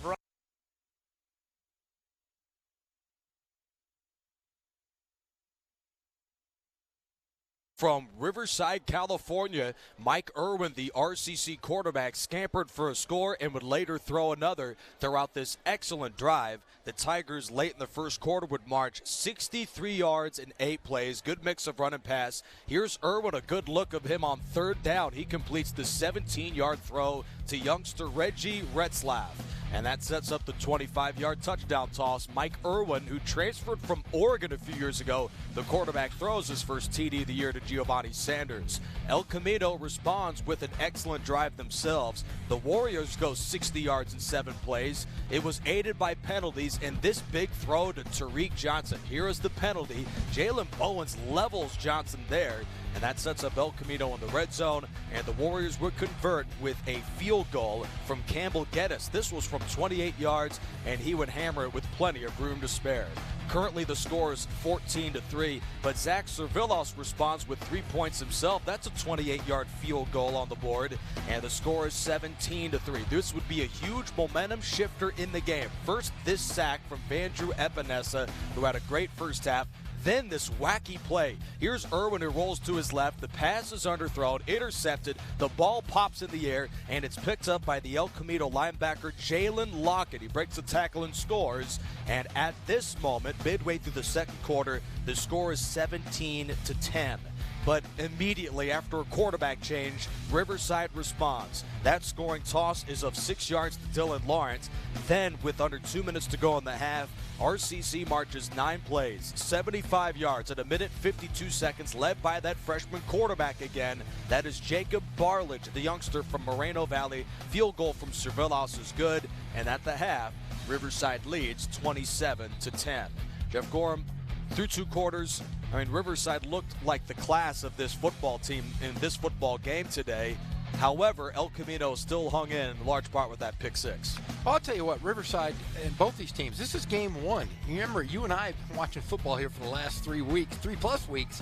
From Riverside, California, Mike Irwin, the RCC quarterback, scampered for a score and would later throw another throughout this excellent drive. The Tigers late in the first quarter would march 63 yards in 8 plays. Good mix of run and pass. Here's Irwin, a good look of him on third down. He completes the 17-yard throw to youngster Reggie Retzlaff. And that sets up the 25-yard touchdown toss. Mike Irwin, who transferred from Oregon a few years ago, the quarterback throws his first TD of the year to Giovanni Sanders. El Camino responds with an excellent drive themselves. The Warriors go 60 yards in 7 plays. It was aided by penalties and this big throw to Tariq Johnson. Here is the penalty. Jalen Bowens levels Johnson there. And that sets up El Camino in the red zone, and the Warriors would convert with a field goal from Campbell Geddes. This was from 28 yards, and he would hammer it with plenty of room to spare. Currently the score is 14-3, but Zach Servillos responds with 3 points himself. That's a 28-yard field goal on the board, and the score is 17-3. This would be a huge momentum shifter in the game. First, this sack from Vandrew Epinesa, who had a great first half. Then this wacky play. Here's Irwin, who rolls to his left. The pass is underthrown, intercepted. The ball pops in the air, and it's picked up by the El Camino linebacker, Jalen Lockett. He breaks the tackle and scores. And at this moment, midway through the second quarter, the score is 17-10. But immediately after a quarterback change, Riverside responds. That scoring toss is of 6 yards to Dylan Lawrence. Then, with under 2 minutes to go in the half, RCC marches 9 plays, 75 yards at a minute 52 seconds, led by that freshman quarterback again. That is Jacob Barlage, the youngster from Moreno Valley. Field goal from Servillos is good, and at the half, Riverside leads 27-10. Jeff Gorham, through 2 quarters, Riverside looked like the class of this football team in this football game today. However, El Camino still hung in large part with that pick 6. I'll tell you what, Riverside and both these teams, this is game 1. You remember, you and I have been watching football here for the last 3 plus weeks.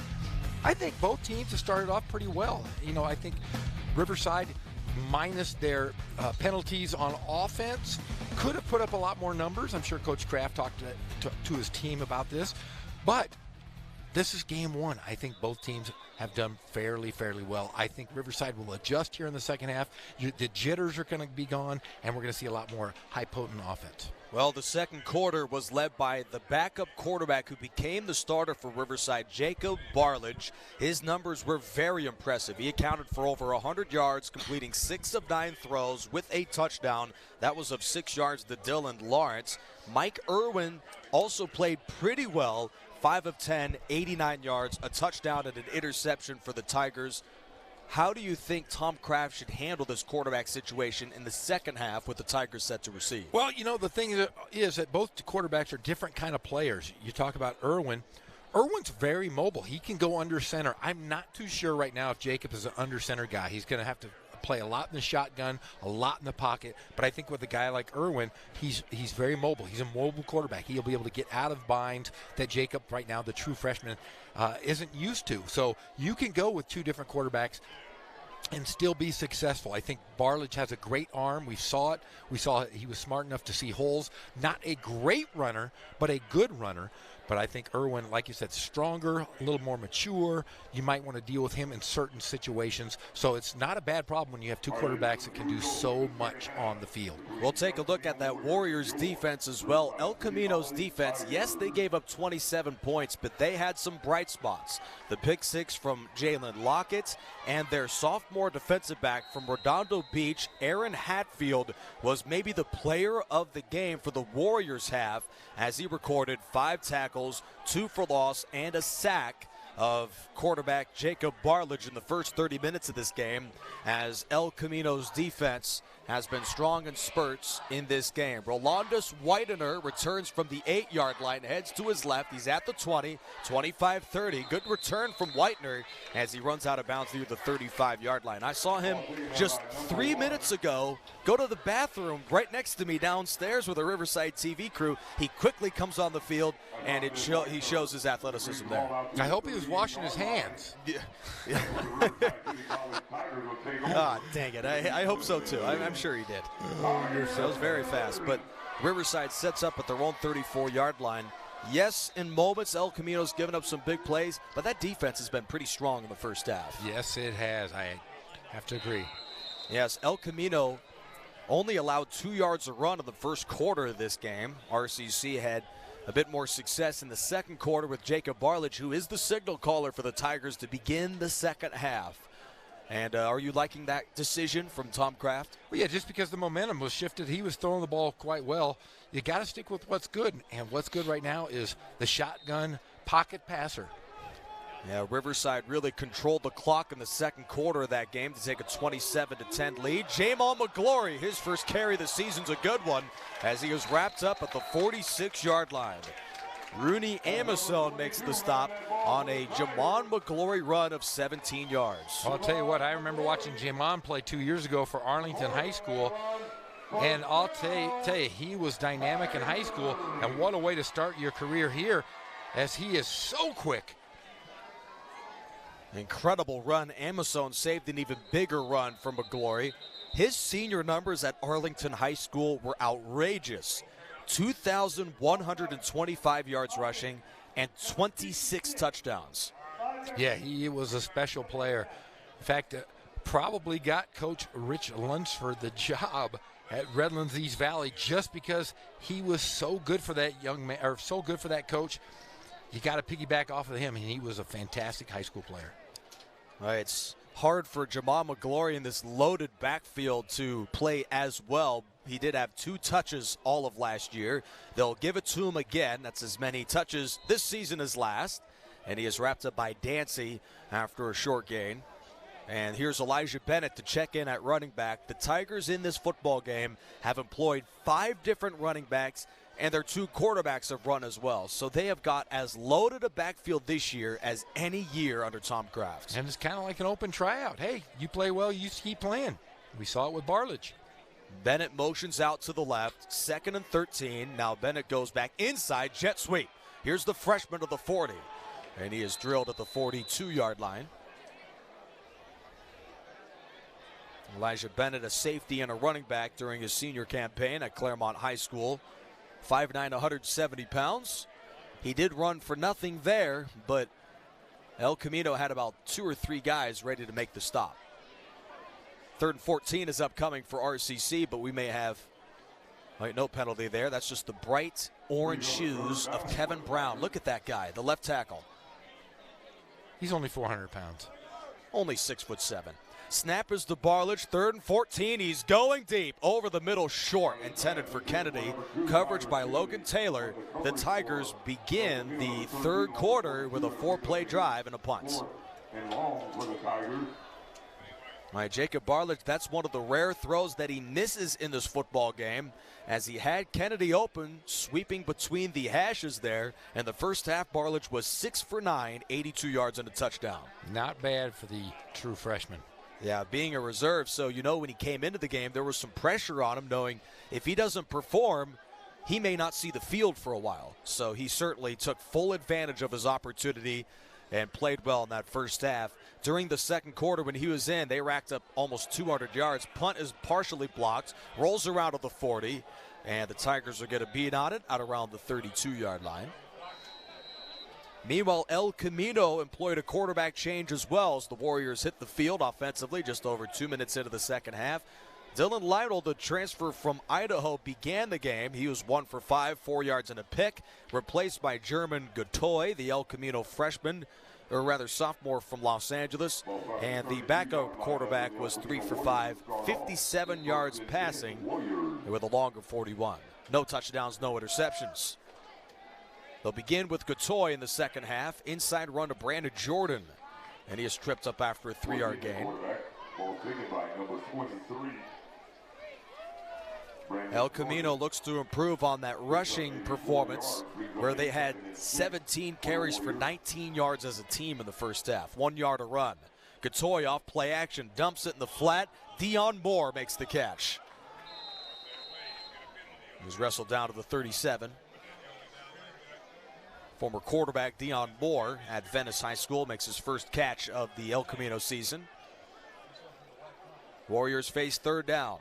I think both teams have started off pretty well. I think Riverside, minus their penalties on offense, could have put up a lot more numbers. I'm sure Coach Kraft talked to his team about this. But this is game 1. I think both teams have done fairly well. I think Riverside will adjust here in the second half. The jitters are going to be gone, and we're going to see a lot more high-potent offense. Well, the second quarter was led by the backup quarterback who became the starter for Riverside, Jacob Barlage. His numbers were very impressive. He accounted for over 100 yards, completing 6 of 9 throws with a touchdown. That was of 6 yards to Dylan Lawrence. Mike Irwin also played pretty well. 5 of 10, 89 yards, a touchdown and an interception for the Tigers. How do you think Tom Kraft should handle this quarterback situation in the second half with the Tigers set to receive? Well, the thing is that both the quarterbacks are different kind of players. You talk about Irwin. Irwin's very mobile. He can go under center. I'm not too sure right now if Jacob is an under center guy. He's going to have to play a lot in the shotgun, a lot in the pocket. But I think with a guy like Irwin, he's very mobile. He's a mobile quarterback. He'll be able to get out of binds that Jacob, right now, the true freshman, isn't used to. So you can go with 2 different quarterbacks and still be successful. I think Barlage has a great arm. We saw it. He was smart enough to see holes. Not a great runner, but a good runner. But I think Irwin, like you said, stronger, a little more mature. You might want to deal with him in certain situations. So it's not a bad problem when you have 2 quarterbacks that can do so much on the field. We'll take a look at that Warriors defense as well. El Camino's defense, yes, they gave up 27 points, but they had some bright spots. The pick 6 from Jalen Lockett and their sophomore defensive back from Redondo Beach, Aaron Hatfield, was maybe the player of the game for the Warriors half as he recorded 5 tackles, 2 for loss, and a sack of quarterback Jacob Barlage in the first 30 minutes of this game, as El Camino's defense has been strong in spurts in this game. Rolandus Whitener returns from the 8-yard line, heads to his left. He's at the 20, 25-30. Good return from Whitener as he runs out of bounds near the 35-yard line. I saw him just 3 minutes ago go to the bathroom right next to me downstairs with a Riverside TV crew. He quickly comes on the field, and he shows his athleticism there. I hope he was washing his hands. Yeah. Ah, dang it. I hope so, too. I'm sure he did. That was very fast. But Riverside sets up at their own 34-yard line. Yes, in moments, El Camino's given up some big plays, but that defense has been pretty strong in the first half. Yes, it has. I have to agree. Yes, El Camino only allowed 2 yards a run in the first quarter of this game. RCC had a bit more success in the second quarter with Jacob Barlich, who is the signal caller for the Tigers to begin the second half. And are you liking that decision from Tom Kraft? Well, yeah, just because the momentum was shifted, he was throwing the ball quite well. You got to stick with what's good, and what's good right now is the shotgun pocket passer. Yeah, Riverside really controlled the clock in the second quarter of that game to take a 27-10 lead. Jamal McGlory, his first carry of the season's a good one as he was wrapped up at the 46-yard line. Rooney Amazon makes the stop on a Jamon McGlory run of 17 yards. I'll tell you what, I remember watching Jamon play 2 years ago for Arlington High School, and I'll tell you, he was dynamic in high school, and what a way to start your career here as he is so quick. Incredible run. Amazon saved an even bigger run from McGlory. His senior numbers at Arlington High School were outrageous. 2,125 yards rushing and 26 touchdowns. Yeah, he was a special player. In fact, probably got Coach Rich Lunsford the job at Redlands East Valley just because he was so good for that young man, or so good for that coach. You got to piggyback off of him, and he was a fantastic high school player. All right, it's hard for Jamal McGlory in this loaded backfield to play as well. He did have 2 touches all of last year. They'll give it to him again. That's as many touches this season as last. And he is wrapped up by Dancy after a short gain. And here's Elijah Bennett to check in at running back. The Tigers in this football game have employed 5 different running backs, and their 2 quarterbacks have run as well. So they have got as loaded a backfield this year as any year under Tom Kraft. And it's kind of like an open tryout. Hey, you play well, you keep playing. We saw it with Barlich. Bennett motions out to the left, 2nd and 13. Now Bennett goes back inside, jet sweep. Here's the freshman of the 40, and he is drilled at the 42-yard line. Elijah Bennett, a safety and a running back during his senior campaign at Claremont High School. 5'9", 170 pounds. He did run for nothing there, but El Camino had about 2 or 3 guys ready to make the stop. 3rd and 14 is upcoming for RCC, but we may have no penalty there. That's just the bright orange shoes of Kevin Brown. Look at that guy, the left tackle. He's only 400 pounds. Only 6'7". Snap is to Barlich, 3rd and 14. He's going deep over the middle, short, intended for Kennedy. Coverage by Logan Taylor. The Tigers begin the 3rd quarter with a 4-play drive and a punt. All right, Jacob Barlich, that's one of the rare throws that he misses in this football game, as he had Kennedy open, sweeping between the hashes there. And the first half, Barlich was 6 for 9, 82 yards and a touchdown. Not bad for the true freshman. Yeah, being a reserve, so when he came into the game, there was some pressure on him, knowing if he doesn't perform, he may not see the field for a while. So he certainly took full advantage of his opportunity and played well in that first half. During the second quarter, when he was in, they racked up almost 200 yards. Punt is partially blocked, rolls around to the 40, and the Tigers are going to beat on it at around the 32-yard line. Meanwhile, El Camino employed a quarterback change as well as the Warriors hit the field offensively just over 2 minutes into the second half. Dylan Lytle, the transfer from Idaho, began the game. He was 1 for 5, 4 yards and a pick, replaced by German Gatoy, the El Camino freshman, or rather sophomore from Los Angeles. And the backup quarterback was 3 for 5, 57 yards passing with a longer 41. No touchdowns, no interceptions. They'll begin with Gatoy in the second half. Inside run to Brandon Jordan. And he is tripped up after a 3-yard gain. El Camino looks to improve on that rushing performance where they had 17 carries for 19 yards as a team in the first half. 1 yard a run. Gatoy off play action, dumps it in the flat. Dion Moore makes the catch. He was wrestled down to the 37. Former quarterback Dion Moore at Venice High School makes his first catch of the El Camino season. Warriors face third down.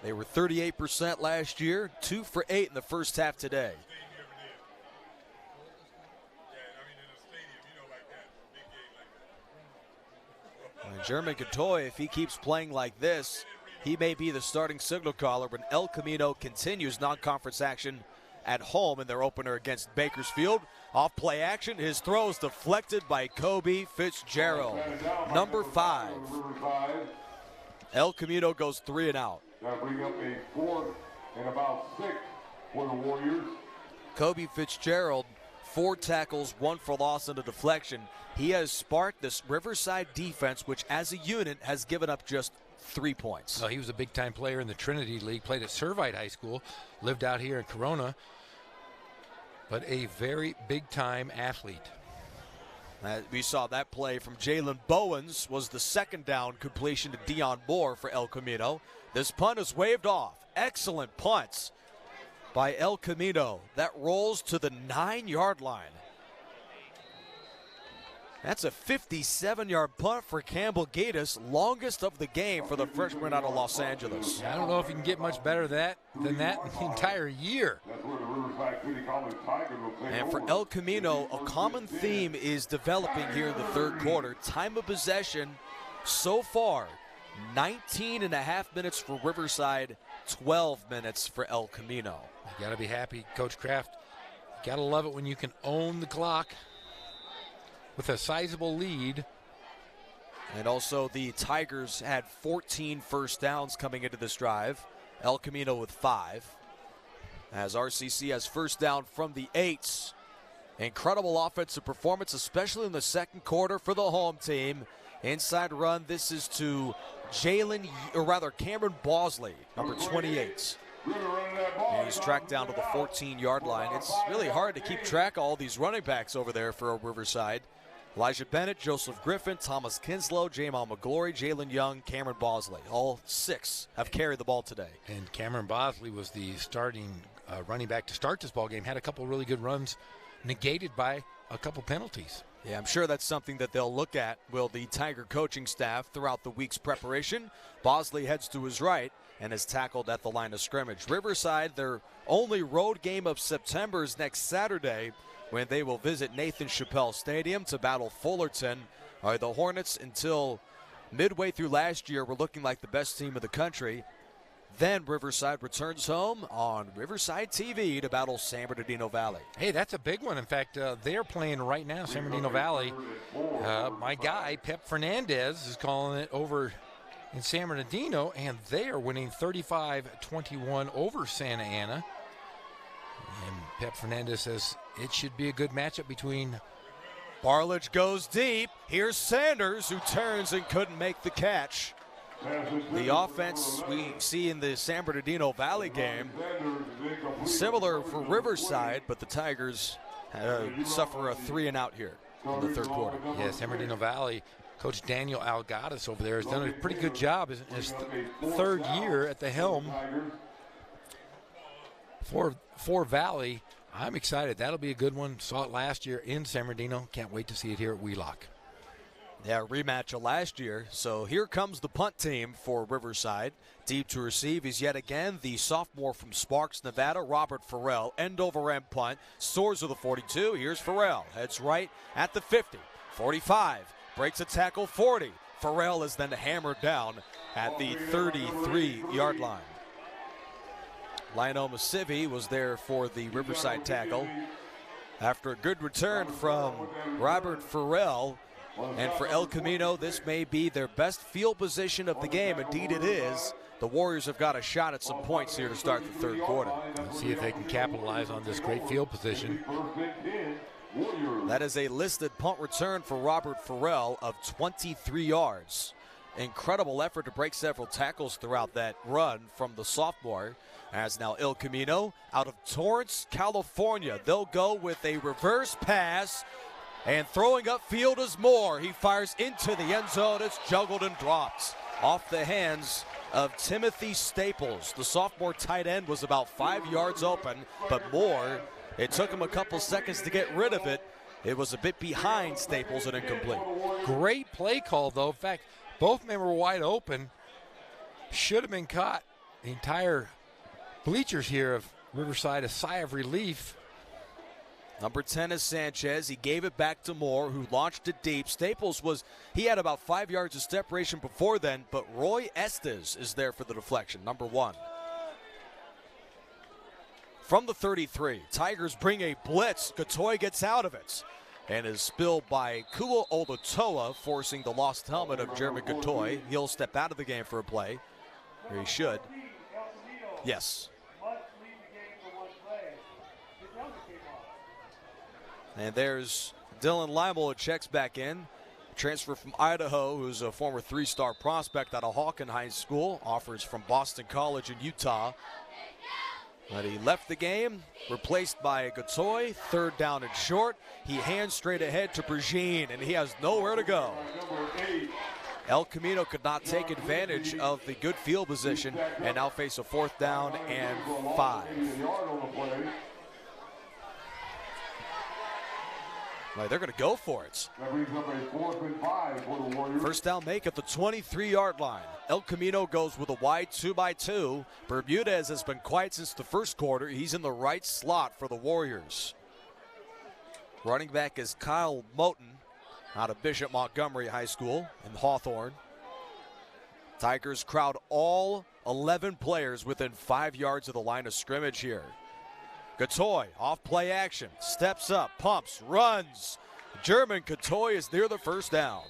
They were 38% last year, 2 for 8 in the first half today. And German Gatoy, if he keeps playing like this, he may be the starting signal caller when El Camino continues non-conference action at home in their opener against Bakersfield. Off play action, his throw is deflected by Kobe Fitzgerald. Number 5. El Camino goes 3 and out. That'll bring up a 4th and about 6 for the Warriors. Kobe Fitzgerald, 4 tackles, 1 for loss and a deflection. He has sparked this Riverside defense, which as a unit has given up just 3 points. Well, he was a big-time player in the Trinity League, played at Servite High School, lived out here in Corona, but a very big-time athlete. We saw that play from Jalen Bowens was the second down completion to Dion Moore for El Camino. This punt is waved off. Excellent punts by El Camino. That rolls to the 9-yard line. That's a 57-yard punt for Campbell Gatus, longest of the game for the freshman out of Los Angeles. I don't know if you can get much better than that in the entire year. And for El Camino, a common theme is developing here in the third quarter. Time of possession so far, 19 and a half minutes for Riverside, 12 minutes for El Camino. You got to be happy, Coach Kraft. You got to love it when you can own the clock with a sizable lead. And also the Tigers had 14 first downs coming into this drive. El Camino with 5. As RCC has first down from the 8s. Incredible offensive performance, especially in the second quarter for the home team. Inside run, this is to Cameron Bosley, number 28. And he's tracked down to the 14-yard line. It's really hard to keep track of all these running backs over there for Riverside. Elijah Bennett, Joseph Griffin, Thomas Kinslow, Jamal McGlory, Jalen Young, Cameron Bosley. All 6 have carried the ball today. And Cameron Bosley was the starting running back to start this ball game. Had a couple really good runs negated by a couple penalties. Yeah, I'm sure that's something that they'll look at, will the Tiger coaching staff, throughout the week's preparation. Bosley heads to his right and is tackled at the line of scrimmage. Riverside, their only road game of September is next Saturday, when they will visit Nathan Chappelle Stadium to battle Fullerton. The Hornets, until midway through last year, were looking like the best team in the country. Then Riverside returns home on Riverside TV to battle San Bernardino Valley. Hey, that's a big one. In fact, they are playing right now, San Bernardino Valley. My guy, Pep Fernandez, is calling it over in San Bernardino, and they are winning 35-21 over Santa Ana. And Pep Fernandez says it should be a good matchup between. Barledge goes deep. Here's Sanders, who turns and couldn't make the catch. The offense we see in the San Bernardino Valley game, similar for Riverside, but the Tigers suffer a 3 and out here in the third quarter. Yeah, San Bernardino Valley, Coach Daniel Algadas over there has done a pretty good job in his third year at the helm for Valley. I'm excited. That'll be a good one. Saw it last year in San Bernardino. Can't wait to see it here at Wheelock. Yeah, rematch of last year. So here comes the punt team for Riverside. Deep to receive is yet again the sophomore from Sparks, Nevada, Robert Farrell. End over end punt. Soars to the 42. Here's Farrell. Heads right at the 50. 45. Breaks a tackle 40. Farrell is then hammered down at the 33-yard line. Lionel Masivi was there for the Riverside tackle. After a good return from Robert Farrell. And for El Camino, this may be their best field position of the game. Indeed it is. The Warriors have got a shot at some points here to start the third quarter. Let's see if they can capitalize on this great field position. That is a listed punt return for Robert Farrell of 23 yards. incredible effort to break several tackles throughout that run from the sophomore. As now El Camino out of Torrance, California. They'll go with a reverse pass, and throwing upfield is Moore. He fires into the end zone. It's juggled and dropped off the hands of Timothy Staples. The sophomore tight end was about 5 yards open, but Moore, it took him a couple seconds to get rid of it. It was a bit behind Staples and incomplete. Great play call, though. In fact, both men were wide open. Should have been caught. The entire bleachers here of Riverside, a sigh of relief. Number 10 is Sanchez. He gave it back to Moore, who launched it deep. Staples he had about 5 yards of separation before then, but Roy Estes is there for the deflection, number 1. From the 33, Tigers bring a blitz. Gatoy gets out of it and is spilled by Kua Olatoa, forcing the lost helmet of Jeremy Gatoy. He'll step out of the game for a play, or he should. Yes. And there's Dylan Lymel, who checks back in. Transfer from Idaho, who's a former 3-star prospect out of Hawken High School. Offers from Boston College in Utah. But he left the game, replaced by Gatoy. 3rd down and short. He hands straight ahead to Brigine, and he has nowhere to go. El Camino could not take advantage of the good field position and now face a 4th down and 5. Right, they're going to go for it. First down make at the 23-yard line. El Camino goes with a wide 2x2. Bermudez has been quiet since the first quarter. He's in the right slot for the Warriors. Running back is Kyle Moten out of Bishop Montgomery High School in Hawthorne. Tigers crowd all 11 players within 5 yards of the line of scrimmage here. Gatoy, off play action, steps up, pumps, runs. German Gatoy is near the first down.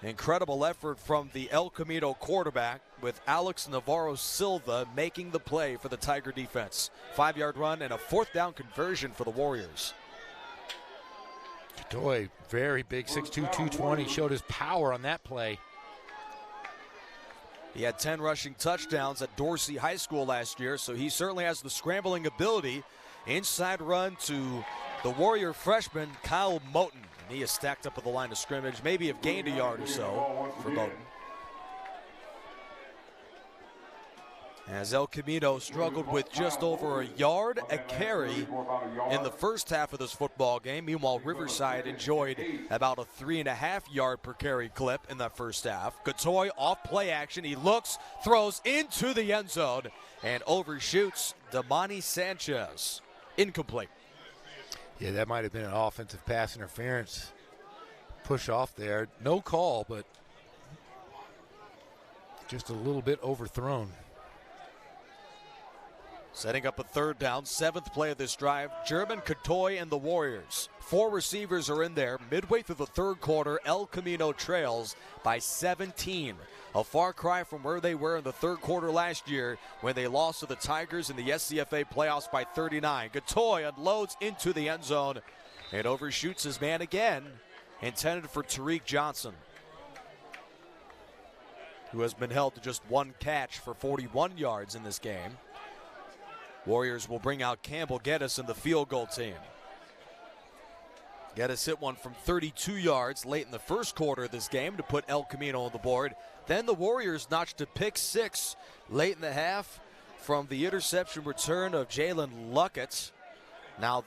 Incredible effort from the El Camino quarterback, with Alex Navarro Silva making the play for the Tiger defense. 5-yard run and a 4th down conversion for the Warriors. Gatoy, very big, 6'2", 220, showed his power on that play. He had 10 rushing touchdowns at Dorsey High School last year, so he certainly has the scrambling ability. Inside run to the Warrior freshman, Kyle Moten. And he is stacked up at the line of scrimmage, maybe have gained a yard or so for Moten. As El Camino struggled with just over a yard a carry in the first half of this football game. Meanwhile, Riverside enjoyed about a 3.5-yard per carry clip in that first half. Gatoy off play action. He looks, throws into the end zone, and overshoots Damani Sanchez. Incomplete. Yeah, that might have been an offensive pass interference. Push off there. No call, but just a little bit overthrown. Setting up a 3rd down, 7th play of this drive. German, Gatoy, and the Warriors. 4 receivers are in there. Midway through the 3rd quarter, El Camino trails by 17. A far cry from where they were in the 3rd quarter last year when they lost to the Tigers in the SCFA playoffs by 39. Gatoy unloads into the end zone and overshoots his man again, intended for Tariq Johnson, who has been held to just 1 catch for 41 yards in this game. Warriors will bring out Campbell Geddes in the field goal team. Geddes hit one from 32 yards late in the first quarter of this game to put El Camino on the board. Then the Warriors notched a pick 6 late in the half from the interception return of Jalen Luckett. Now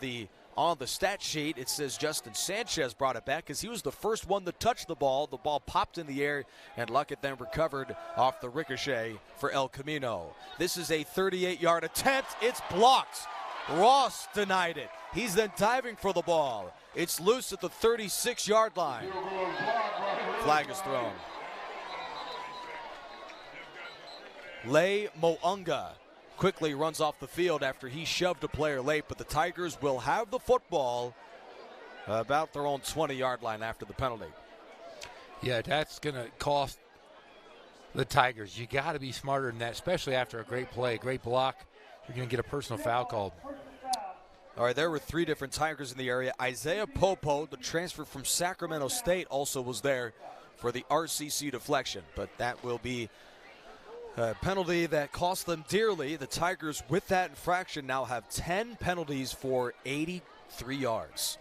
on the stat sheet, it says Justin Sanchez brought it back because he was the first one to touch the ball. The ball popped in the air, and Luckett then recovered off the ricochet for El Camino. This is a 38-yard attempt. It's blocked. Ross denied it. He's then diving for the ball. It's loose at the 36-yard line. Flag is thrown. Lei Mounga quickly runs off the field after he shoved a player late, but the Tigers will have the football about their own 20-yard line after the penalty. Yeah, that's going to cost the Tigers. You got to be smarter than that, especially after a great play, great block. You're going to get a personal foul called. All right, there were 3 different Tigers in the area. Isaiah Popo, the transfer from Sacramento State, also was there for the RCC deflection, but that will be a penalty that cost them dearly. The Tigers, with that infraction, now have 10 penalties for 83 yards.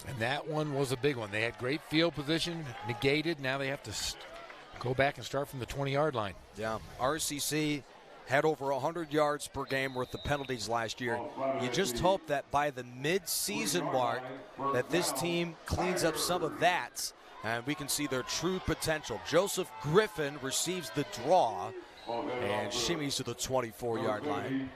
And that one was a big one. They had great field position, negated. Now they have to go back and start from the 20-yard line. Yeah, RCC had over 100 yards per game worth of penalties last year. You just hope that by the mid-season mark that this team cleans up some of that and we can see their true potential. Joseph Griffin receives the draw and shimmies to the 24-yard line.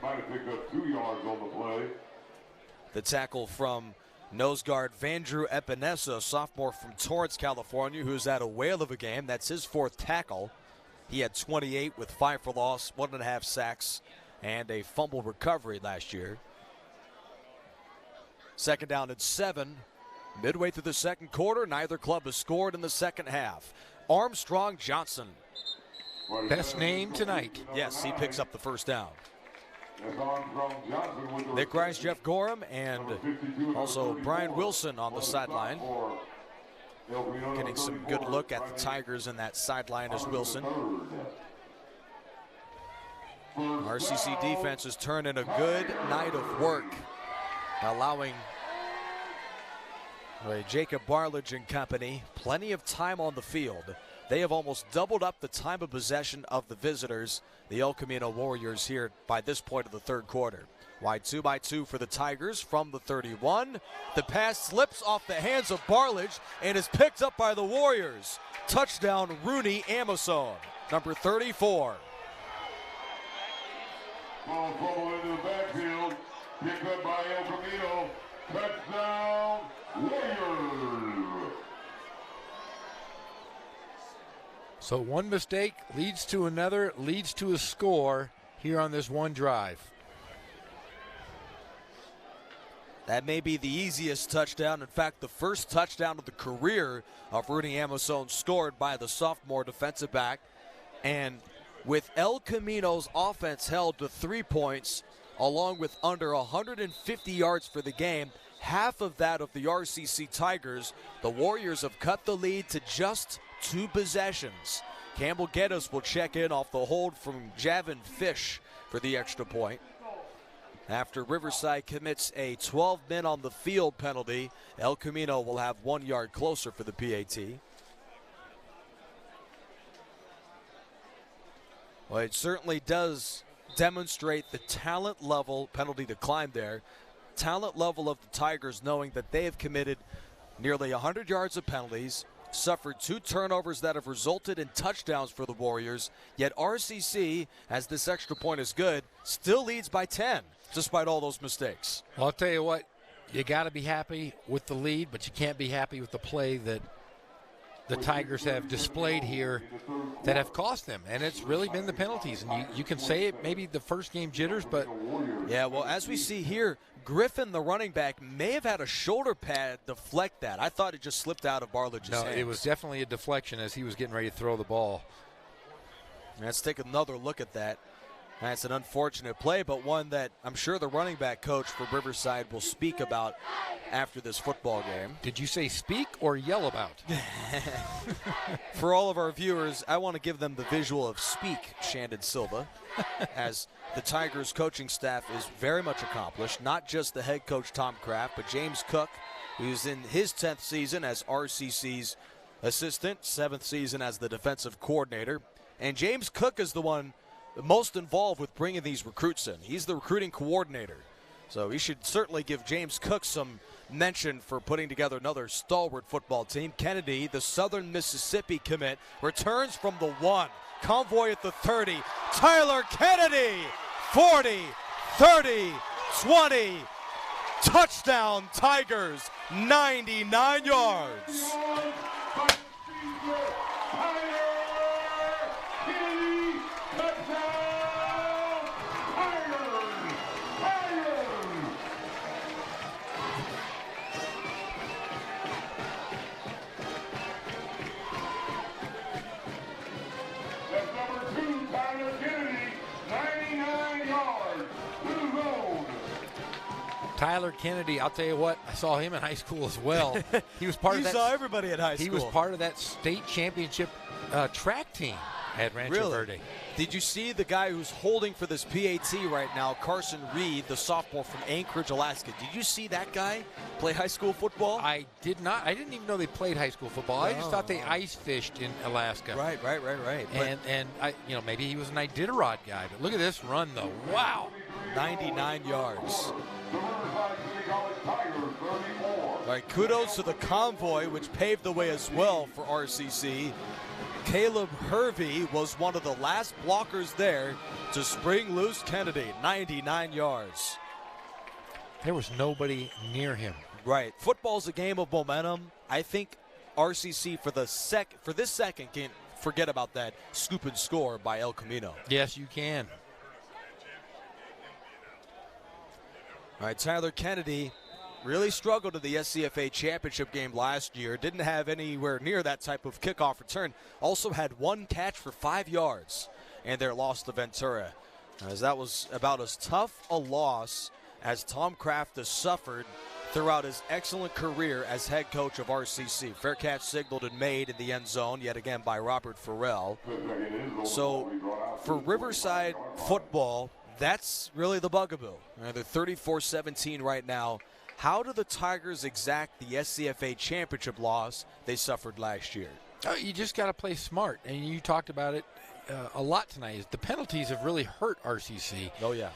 The tackle from nose guard Vandrew Epinesa, sophomore from Torrance, California, who's had a whale of a game. That's his 4th tackle. He had 28 with 5 for loss, 1.5 sacks, and a fumble recovery last year. 2nd down and 7. Midway through the second quarter, neither club has scored in the second half. Armstrong Johnson. Best name tonight. Yes, he picks up the first down. Nick Rice, Jeff Gorham, and also Brian Wilson on the sideline. Getting some good look at the Tigers in that sideline as Wilson. RCC defense has turned in a good night of work, allowing Jacob Barledge and company plenty of time on the field. They have almost doubled up the time of possession of the visitors, the El Camino Warriors, here by this point of the third quarter. Wide 2x2 for the Tigers from the 31. The pass slips off the hands of Barledge and is picked up by the Warriors. Touchdown, Rooney Amason, number 34. Ball fumble into the backfield. Picked up by El Camino. Touchdown, Warriors. So one mistake leads to another, leads to a score here on this one drive. That may be the easiest touchdown. In fact, the first touchdown of the career of Rooney Amason scored by the sophomore defensive back. And with El Camino's offense held to 3 points, along with under 150 yards for the game, half of that of the RCC Tigers, the Warriors have cut the lead to just 2 possessions. Campbell Geddes will check in off the hold from Javin Fish for the extra point. After Riverside commits a 12-men on the field penalty, El Camino will have 1 yard closer for the PAT. Well, it certainly does demonstrate the talent level, penalty decline there, talent level of the Tigers, knowing that they have committed nearly 100 yards of penalties, suffered 2 turnovers that have resulted in touchdowns for the Warriors, yet RCC, as this extra point is good, still leads by 10, despite all those mistakes. Well, I'll tell you what, you got to be happy with the lead, but you can't be happy with the play that the Tigers have displayed here that have cost them, and it's really been the penalties. And you can say it maybe the first game jitters, but yeah, well, as we see here, Griffin, the running back, may have had a shoulder pad deflect that. I thought it just slipped out of Barledge's hands. No, it was definitely a deflection as he was getting ready to throw the ball. Let's take another look at that. That's an unfortunate play, but one that I'm sure the running back coach for Riverside will speak about after this football game. Did you say speak or yell about? For all of our viewers, I want to give them the visual of speak, Shandon Silva, as the Tigers coaching staff is very much accomplished. Not just the head coach, Tom Kraft, but James Cook, who's in his 10th season as RCC's assistant, 7th season as the defensive coordinator. And James Cook is the one most involved with bringing these recruits in. He's the recruiting coordinator. So he should certainly give James Cook some mention for putting together another stalwart football team. Kennedy, the Southern Mississippi commit, returns from the 1. Convoy at the 30. Tyler Kennedy, 40, 30, 20. Touchdown Tigers, 99 yards. Tyler Kennedy, I'll tell you what, I saw him in high school as well. He was part of that. You saw everybody in high school. He was part of that state championship track team at Rancho Verde. Did you see the guy who's holding for this PAT right now, Carson Reed, the sophomore from Anchorage, Alaska? Did you see that guy play high school football? I did not. I didn't even know they played high school football. I just thought they ice fished in Alaska. Right. And I, maybe he was an Iditarod guy. But look at this run, though. Wow. 99 yards. All right, kudos to the convoy, which paved the way as well for RCC. Caleb Hervey was one of the last blockers there to spring loose Kennedy, 99 yards. There was nobody near him. Right. Football's a game of momentum. I think RCC for this second can forget about that scoop and score by El Camino. Yes, you can. All right, Tyler Kennedy really struggled in the SCFA championship game last year. Didn't have anywhere near that type of kickoff return. Also had one catch for 5 yards in their loss to Ventura. As that was about as tough a loss as Tom Kraft has suffered throughout his excellent career as head coach of RCC. Fair catch signaled and made in the end zone, yet again by Robert Farrell. So for Riverside football, that's really the bugaboo. They're 34-17 right now. How do the Tigers exact the SCFA championship loss they suffered last year? You just got to play smart, and you talked about it a lot tonight. The penalties have really hurt RCC. Oh, yeah.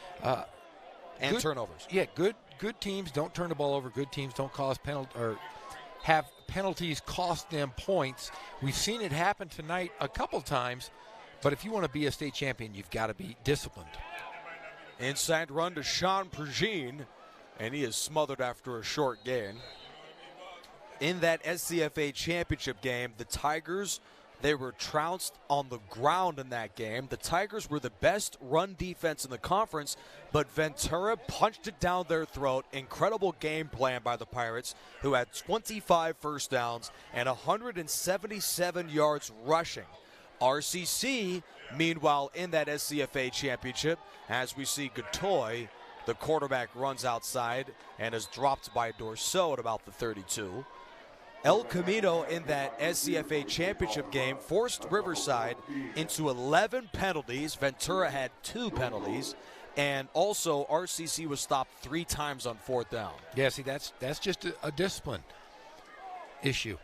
And turnovers. Yeah, good teams don't turn the ball over. Good teams don't cause have penalties cost them points. We've seen it happen tonight a couple times, but if you want to be a state champion, you've got to be disciplined. Inside run to Sean Pergine, and he is smothered after a short gain. In that SCFA championship game, the Tigers, they were trounced on the ground in that game. The Tigers were the best run defense in the conference, but Ventura punched it down their throat. Incredible game plan by the Pirates, who had 25 first downs and 177 yards rushing. RCC, meanwhile, in that SCFA championship, as we see Gatoy, the quarterback runs outside and is dropped by Dorso at about the 32. El Camino in that SCFA championship game forced Riverside into 11 penalties. Ventura had 2 penalties. And also RCC was stopped 3 times on 4th down. Yeah, see, that's just a discipline issue.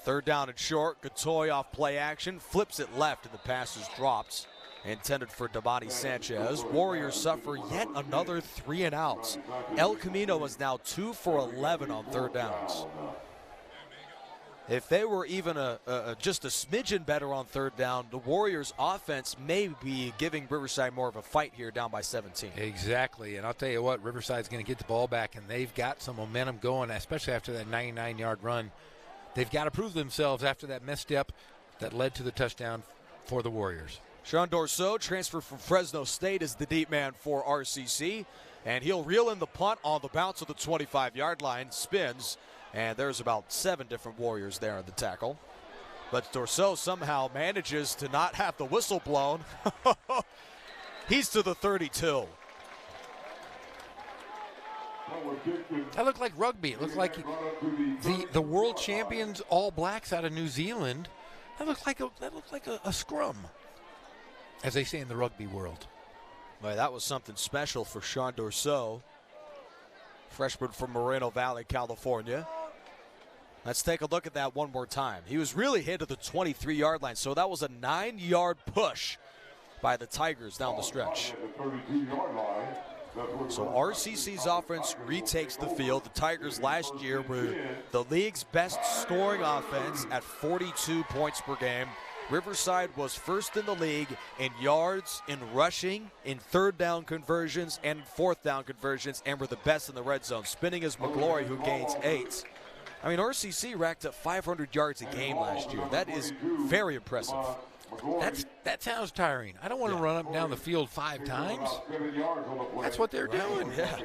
3rd down and short. Gatoy off play action. Flips it left and the pass is dropped. Intended for Damani Sanchez. Warriors suffer yet another 3 and outs. El Camino is now 2 for 11 on 3rd downs. If they were even just a smidgen better on 3rd down, the Warriors' offense may be giving Riverside more of a fight here, down by 17. Exactly, and I'll tell you what, Riverside's going to get the ball back, and they've got some momentum going, especially after that 99-yard run. They've got to prove themselves after that misstep that led to the touchdown for the Warriors. Sean Dorso, transferred from Fresno State, is the deep man for RCC, and he'll reel in the punt on the bounce of the 25-yard line, spins, and there's about 7 different Warriors there in the tackle. But Dorso somehow manages to not have the whistle blown. He's to the 32. That looked like rugby. It looked like the world champions All Blacks out of New Zealand. That looked like a scrum, as they say in the rugby world. Well, that was something special for Sean Dorso, freshman from Moreno Valley, California. Let's take a look at that one more time. He was really hit at the 23-yard line, so that was a 9-yard push by the Tigers down the stretch. So RCC's offense retakes the field. The Tigers last year were the league's best scoring offense at 42 points per game. Riverside was first in the league in yards, in rushing, in 3rd down conversions, and 4th down conversions, and were the best in the red zone. Spinning is McGlory, who gains 8. I mean, RCC racked up 500 yards a game last year. That is very impressive. That sounds tiring. I don't want to run up and down the field 5 times. That's what they're doing. Yeah.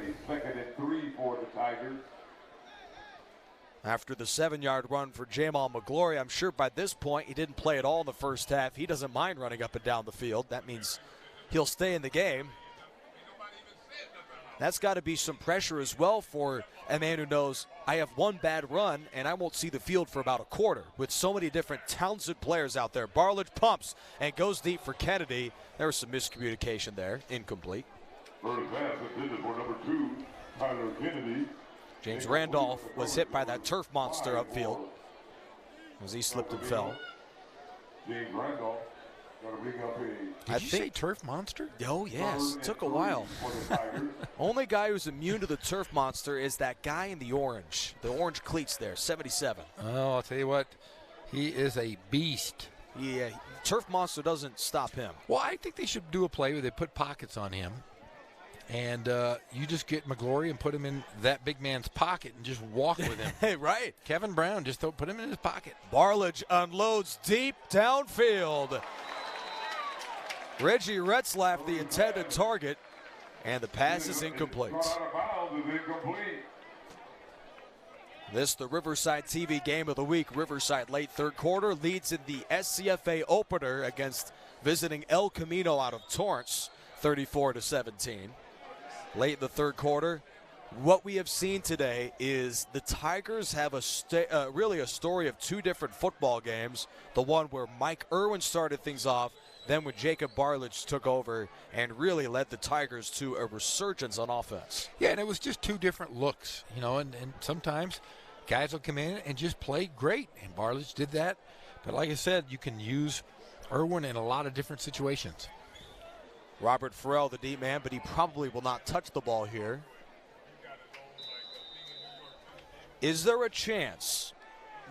After the 7-yard run for Jamal McGlory, I'm sure by this point he didn't play at all in the first half. He doesn't mind running up and down the field. That means he'll stay in the game. That's got to be some pressure as well for a man who knows I have one bad run and I won't see the field for about a quarter. With so many different talented players out there, Barlage pumps and goes deep for Kennedy. There was some miscommunication there, incomplete. First pass intended for number 2, Tyler Kennedy. James Randolph was hit by that turf monster upfield as he slipped and fell. James Randolph. Did you say turf monster? Oh, yes. It took a while. Only guy who's immune to the turf monster is that guy in the orange cleats there, 77. Oh, I'll tell you what. He is a beast. Yeah, turf monster doesn't stop him. Well, I think they should do a play where they put pockets on him. And you just get McGlory and put him in that big man's pocket and just walk with him. Hey, right. Kevin Brown, just put him in his pocket. Barlage unloads deep downfield. Reggie Retzlaff, the intended target, and the pass is incomplete. This, the Riverside TV game of the week. Riverside late third quarter leads in the SCFA opener against visiting El Camino out of Torrance, 34-17. Late in the third quarter, what we have seen today is the Tigers have really a story of two different football games. The one where Mike Irwin started things off, then when Jacob Barlage took over and really led the Tigers to a resurgence on offense. Yeah, and it was just two different looks, and sometimes guys will come in and just play great, and Barlage did that. But like I said, you can use Irwin in a lot of different situations. Robert Farrell, the deep man, but he probably will not touch the ball here. Is there a chance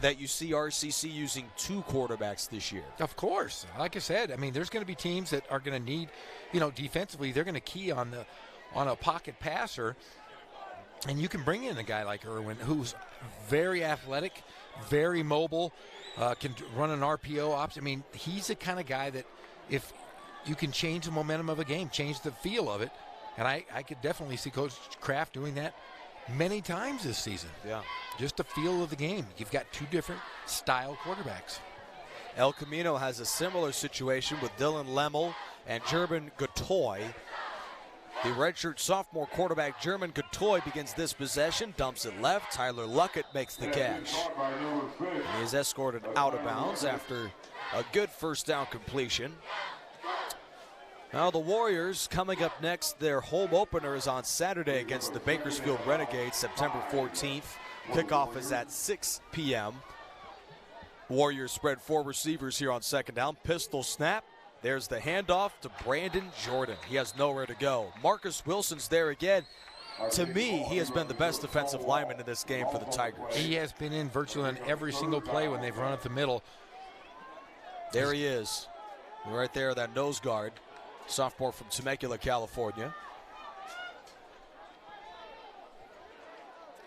that you see RCC using two quarterbacks this year? Of course. Like I said, there's going to be teams that are going to need, defensively, they're going to key on a pocket passer. And you can bring in a guy like Irwin, who's very athletic, very mobile, can run an RPO option. He's the kind of guy that if you can change the momentum of a game, change the feel of it. And I could definitely see Coach Kraft doing that many times this season. Yeah. Just the feel of the game. You've got two different style quarterbacks. El Camino has a similar situation with Dylan Lemmel and German Gatoy. The redshirt sophomore quarterback German Gatoy begins this possession, dumps it left. Tyler Luckett makes the catch. And he is escorted out of bounds after a good first down completion. Now the Warriors coming up next. Their home opener is on Saturday against the Bakersfield Renegades, September 14th. Kickoff is at 6 p.m. Warriors spread four receivers here on second down. Pistol snap. There's the handoff to Brandon Jordan. He has nowhere to go. Marcus Wilson's there again. To me, he has been the best defensive lineman in this game for the Tigers. He has been in virtually on every single play when they've run up the middle. There he is. Right there, that nose guard. Sophomore from Temecula, California.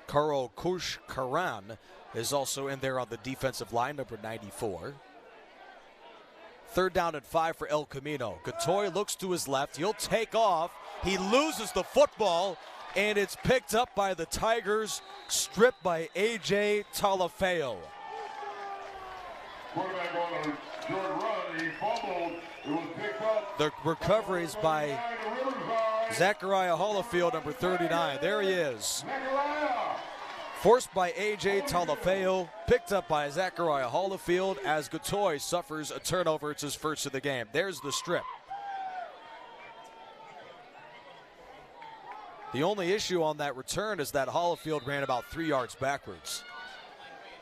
Karo Kush Karan is also in there on the defensive line, number 94. Third down and 5 for El Camino. Gatoy looks to his left. He'll take off. He loses the football, and it's picked up by the Tigers, stripped by A.J. Talafeo. Quarterback on a short run. He fumbled. It was picked up. The recovery is by Zachariah Hollifield, number 39. There he is. Forced by A.J. Talafeo, picked up by Zachariah Hollifield as Gatoy suffers a turnover. It's his first of the game. There's the strip. The only issue on that return is that Hollifield ran about 3 yards backwards.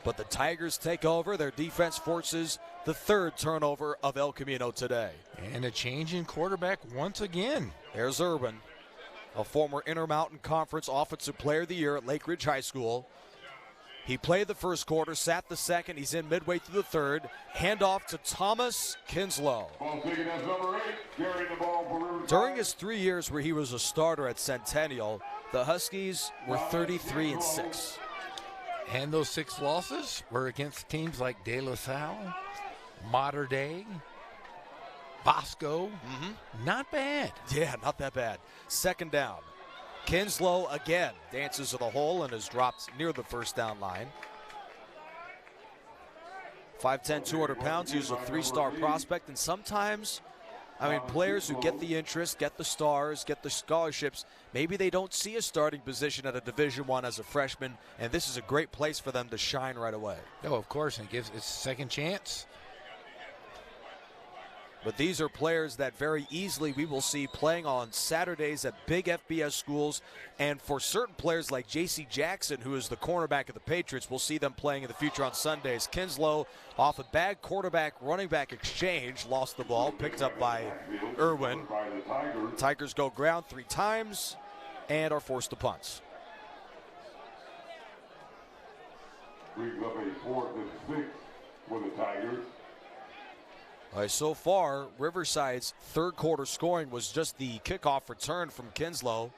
But the Tigers take over. Their defense forces the third turnover of El Camino today. And a change in quarterback once again. There's Urban, a former Intermountain Conference Offensive Player of the Year at Lake Ridge High School. He played the first quarter, sat the second. He's in midway through the third. Handoff to Thomas Kinslow. During his 3 years where he was a starter at Centennial, the Huskies were 33-6. And those 6 losses were against teams like De La Salle, Mater Dei, Bosco. Not bad. Yeah, not that bad. Second down. Kinslow again dances to the hole and is dropped near the first down line. 5'10", 200 pounds. He's a 3-star prospect, and sometimes I mean, players who get the interest, get the stars, get the scholarships, maybe they don't see a starting position at a Division I as a freshman, and this is a great place for them to shine right away. Oh, of course, and it gives it's a second chance. But these are players that very easily we will see playing on Saturdays at big FBS schools. And for certain players like J.C. Jackson, who is the cornerback of the Patriots, we'll see them playing in the future on Sundays. Kinslow off a bad quarterback-running back exchange, lost the ball, picked up by Irwin. Tigers go ground 3 times and are forced to punt. Brings up a 4th and 6 for the Tigers. All right, so far, Riverside's third quarter scoring was just the kickoff return from Kinslow.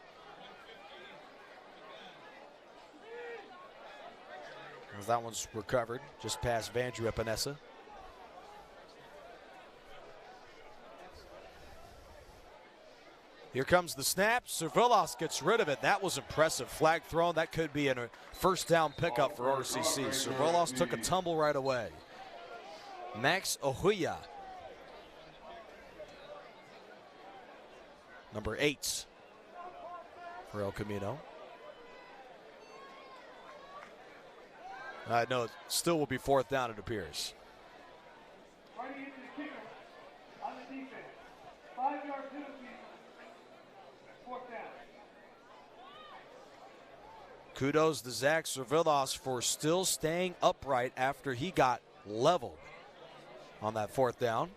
As that one's recovered just past Vandrew Epinesa. Here comes the snap. Cervillos gets rid of it. That was impressive. Flag thrown. That could be a first down pickup for RCC. Cervillos took a tumble right away. Max Ohuya, number 8 for El Camino. No, it still will be 4th down, it appears. Right into the kicker on the defense. 5-yard penalty. 4th down. Kudos to Zach Cervillos for still staying upright after he got leveled on that 4th down.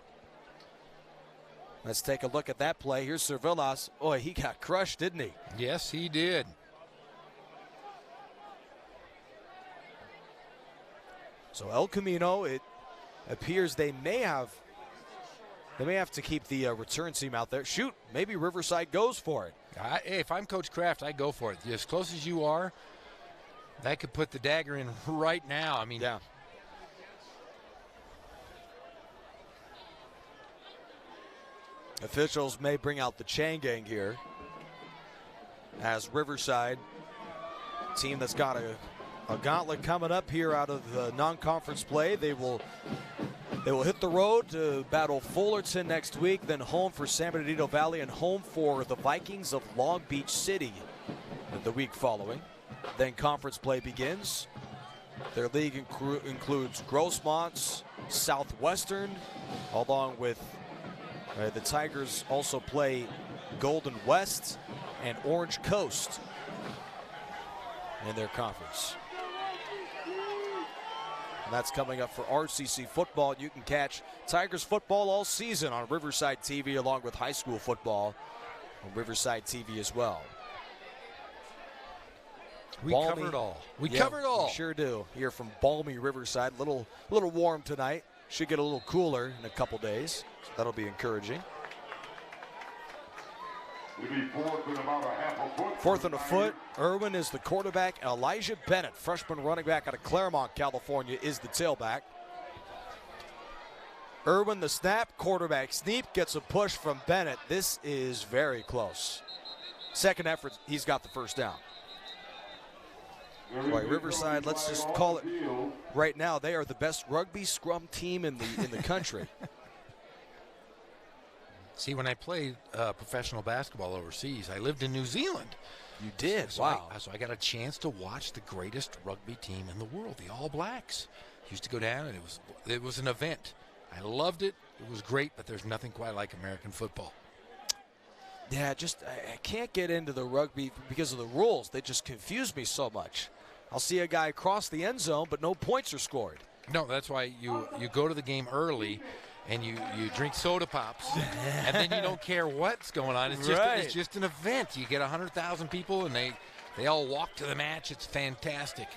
Let's take a look at that play. Here's Cervillos. Boy, he got crushed, didn't he? Yes, he did. So El Camino, it appears they may have to keep the return team out there. Shoot, maybe Riverside goes for it. Hey, if I'm Coach Kraft, I go for it. As close as you are, that could put the dagger in right now. I mean, yeah. Officials may bring out the chain gang here as Riverside, team that's got a gauntlet coming up here out of the non-conference play. They will hit the road to battle Fullerton next week, then home for San Bernardino Valley and home for the Vikings of Long Beach City the week following. Then conference play begins. Their league includes Grossmont's, Southwestern, along with the Tigers also play Golden West and Orange Coast in their conference. And that's coming up for RCC football. You can catch Tigers football all season on Riverside TV along with high school football on Riverside TV as well. We cover it all. We cover it all. We sure do. Here from balmy Riverside. Little warm tonight. Should get a little cooler in a couple days. So that'll be encouraging. It'll be 4th and about a half a foot. 4th and a foot. Irwin is the quarterback. Elijah Bennett, freshman running back out of Claremont, California, is the tailback. Irwin the snap. Quarterback sneak gets a push from Bennett. This is very close. Second effort, he's got the first down. Boy, Riverside, let's just call it right now, they are the best rugby scrum team in the country. See, when I played professional basketball overseas, I lived in New Zealand. You did? So wow. So I got a chance to watch the greatest rugby team in the world, the All Blacks. Used to go down, and it was an event. I loved it. It was great, but there's nothing quite like American football. Yeah, I can't get into the rugby because of the rules. They just confuse me so much. I'll see a guy cross the end zone, but no points are scored. No, that's why you go to the game early, and you drink soda pops, and then you don't care what's going on. It's just an event. You get 100,000 people, and they all walk to the match. It's fantastic.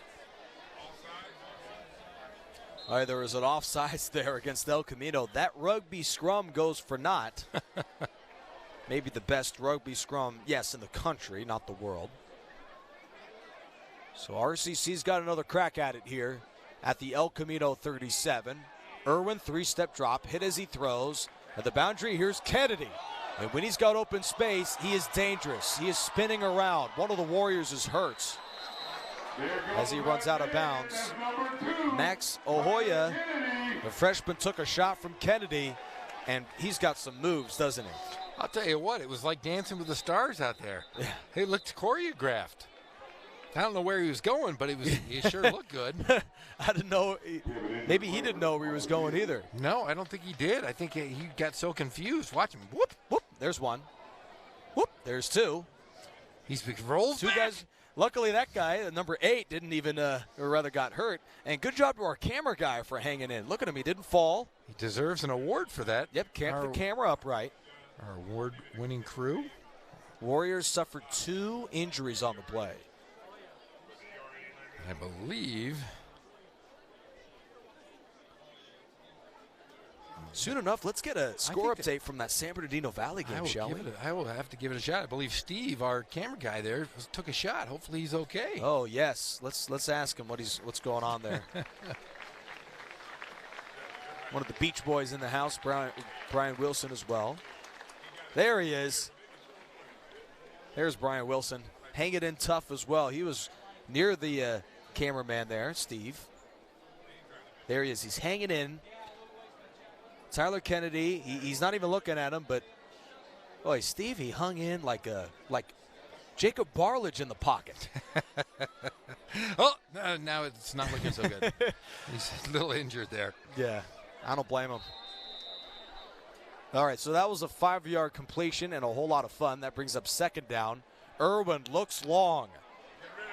All right, there was an offsides there against El Camino. That rugby scrum goes for naught. Maybe the best rugby scrum, yes, in the country, not the world. So RCC's got another crack at it here at the El Camino 37. Irwin, 3-step drop, hit as he throws. At the boundary, here's Kennedy. And when he's got open space, he is dangerous. He is spinning around. One of the Warriors is hurt as he runs out of bounds. Max Ohoya, the freshman, took a shot from Kennedy, and he's got some moves, doesn't he? I'll tell you what, it was like Dancing with the Stars out there. Yeah. It looked choreographed. I don't know where he was going, but he sure looked good. I didn't know. Maybe he didn't know where he was going either. No, I don't think he did. I think he got so confused. Watch him. Whoop, whoop. There's one. Whoop. There's two. He's rolls two back. Guys. Luckily, that guy, number 8, didn't even, or rather got hurt. And good job to our camera guy for hanging in. Look at him. He didn't fall. He deserves an award for that. Yep, kept the camera upright. Our award-winning crew. Warriors suffered 2 injuries on the play. I believe. Soon enough, let's get a score update from that San Bernardino Valley game, shall we? I will have to give it a shot. I believe Steve, our camera guy there, took a shot. Hopefully he's okay. Oh, yes. Let's ask him what's going on there. One of the Beach Boys in the house, Brian Wilson as well. There he is. There's Brian Wilson. Hang it in tough as well. He was near the cameraman there, Steve. There he is. He's hanging in. Tyler Kennedy, he's not even looking at him, but boy, Steve, he hung in like Jacob Barlage in the pocket. Oh, no, now it's not looking so good. He's a little injured there. Yeah, I don't blame him. All right, so that was a 5-yard completion and a whole lot of fun. That brings up 2nd down. Irwin looks long,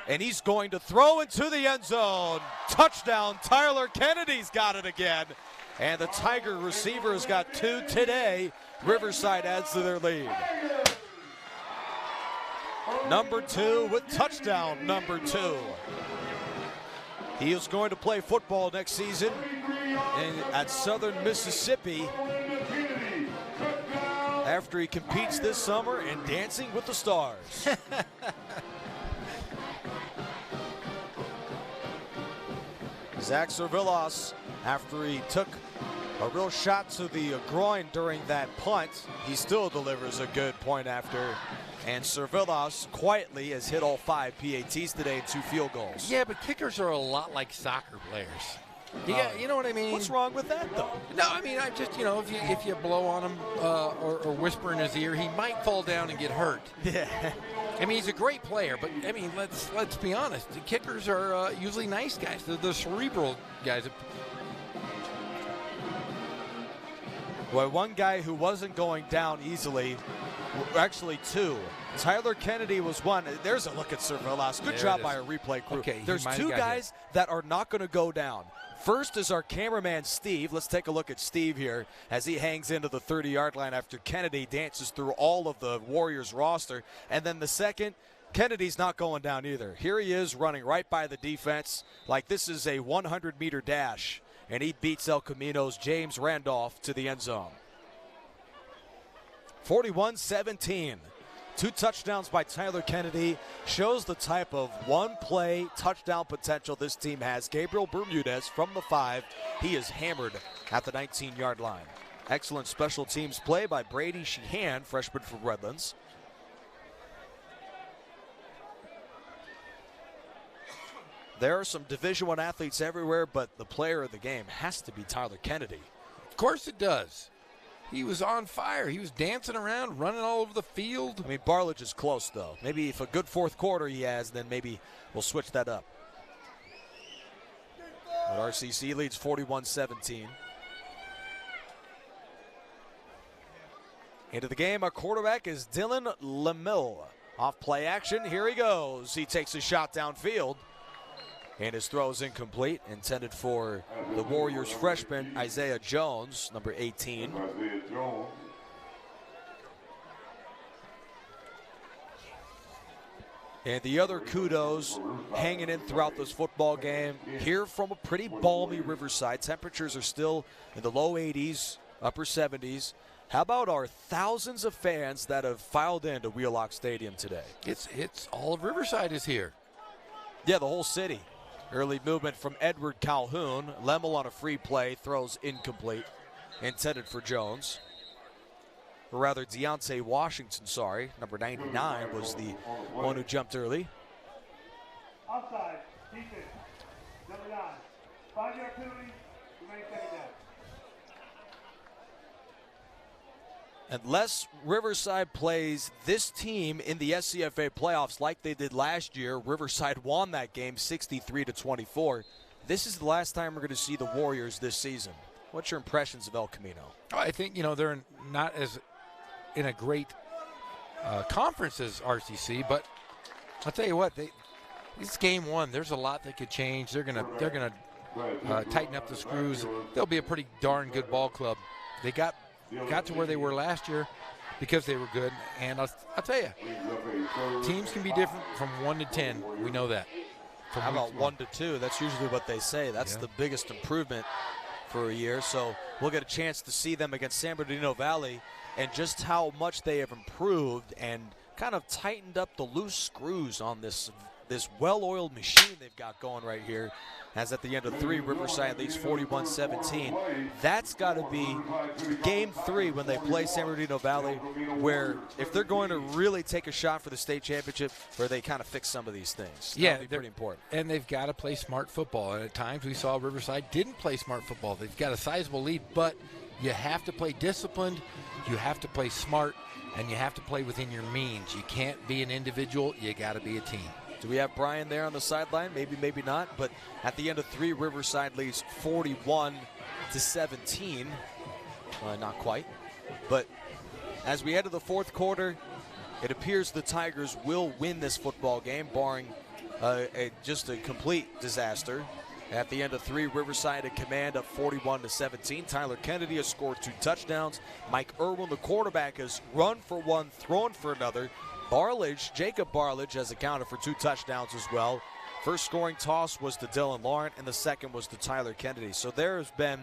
and he's going to throw into the end zone. Touchdown, Tyler Kennedy's got it again. And the Tiger receiver has got 2 today. Riverside adds to their lead. Number 2 with touchdown number 2. He is going to play football next season at Southern Mississippi after he competes this summer in Dancing with the Stars. Zach Servillas, after he took a real shot to the groin during that punt, he still delivers a good point after. And Servillas quietly has hit all 5 PATs today and 2 field goals. Yeah, but kickers are a lot like soccer players. You know what I mean? What's wrong with that, though? No, I mean, I just, if you blow on him or whisper in his ear, he might fall down and get hurt. Yeah. I mean, he's a great player, but, I mean, let's be honest. The kickers are usually nice guys. They're the cerebral guys. Well, one guy who wasn't going down easily, actually 2. Tyler Kennedy was one. There's a look at Servillas. Good job by our replay crew. Okay, there's 2 guys that are not going to go down. First is our cameraman, Steve. Let's take a look at Steve here as he hangs into the 30-yard line after Kennedy dances through all of the Warriors roster. And then the second, Kennedy's not going down either. Here he is running right by the defense like this is a 100-meter dash. And he beats El Camino's James Randolph to the end zone. 41-17. 2 touchdowns by Tyler Kennedy shows the type of one-play touchdown potential this team has. Gabriel Bermudez from the 5. He is hammered at the 19-yard line. Excellent special teams play by Brady Sheehan, freshman from Redlands. There are some Division I athletes everywhere, but the player of the game has to be Tyler Kennedy. Of course it does. He was on fire. He was dancing around, running all over the field. I mean, Barlage is close, though. Maybe if a good 4th quarter he has, then maybe we'll switch that up. But RCC leads 41-17. Into the game, our quarterback is Dylan Lemille. Off play action, here he goes. He takes a shot downfield. And his throw is incomplete, intended for the Warriors freshman, Isaiah Jones, number 18. Isaiah Jones. And the other kudos hanging in throughout this football game. Here from a pretty balmy Riverside. Temperatures are still in the low 80s, upper 70s. How about our thousands of fans that have filed into Wheelock Stadium today? It's all of Riverside is here. Yeah, the whole city. Early movement from Edward Calhoun. Lemel on a free play, throws incomplete. Intended for Jones. Or rather, Deontay Washington, sorry. Number 99 was the one who jumped early. Offside, defense, number 9. 5-yard penalty, remain 2nd down. Unless Riverside plays this team in the SCFA playoffs like they did last year, Riverside won that game 63-24. This is the last time we're going to see the Warriors this season. What's your impressions of El Camino? I think, they're not as in a great conference as RCC, but I'll tell you what, this game one, there's a lot that could change. They're gonna tighten up the screws. They'll be a pretty darn good ball club. They got to where they were last year because they were good. And I'll tell you, teams can be different from 1 to 10. We know that. How about 1 to 2? That's usually what they say. That's the biggest improvement for a year. So we'll get a chance to see them against San Bernardino Valley and just how much they have improved and kind of tightened up the loose screws on this well-oiled machine they've got going right here. As at the end of 3, Riverside leads 41-17. That's got to be game 3 when they play San Bernardino Valley, where if they're going to really take a shot for the state championship, where they kind of fix some of these things. That'll be pretty important. And they've got to play smart football. And at times we saw Riverside didn't play smart football. They've got a sizable lead, but you have to play disciplined, you have to play smart, and you have to play within your means. You can't be an individual. You got to be a team. Do we have Brian there on the sideline? Maybe, maybe not. But at the end of 3, Riverside leads 41-17. Not quite. But as we head to the 4th quarter, it appears the Tigers will win this football game, barring just a complete disaster. At the end of 3, Riverside in command of 41-17. Tyler Kennedy has scored 2 touchdowns. Mike Irwin, the quarterback, has run for 1, thrown for another. Jacob Barledge has accounted for 2 touchdowns as well. First scoring toss was to Dylan Laurent, and the second was to Tyler Kennedy. So there has been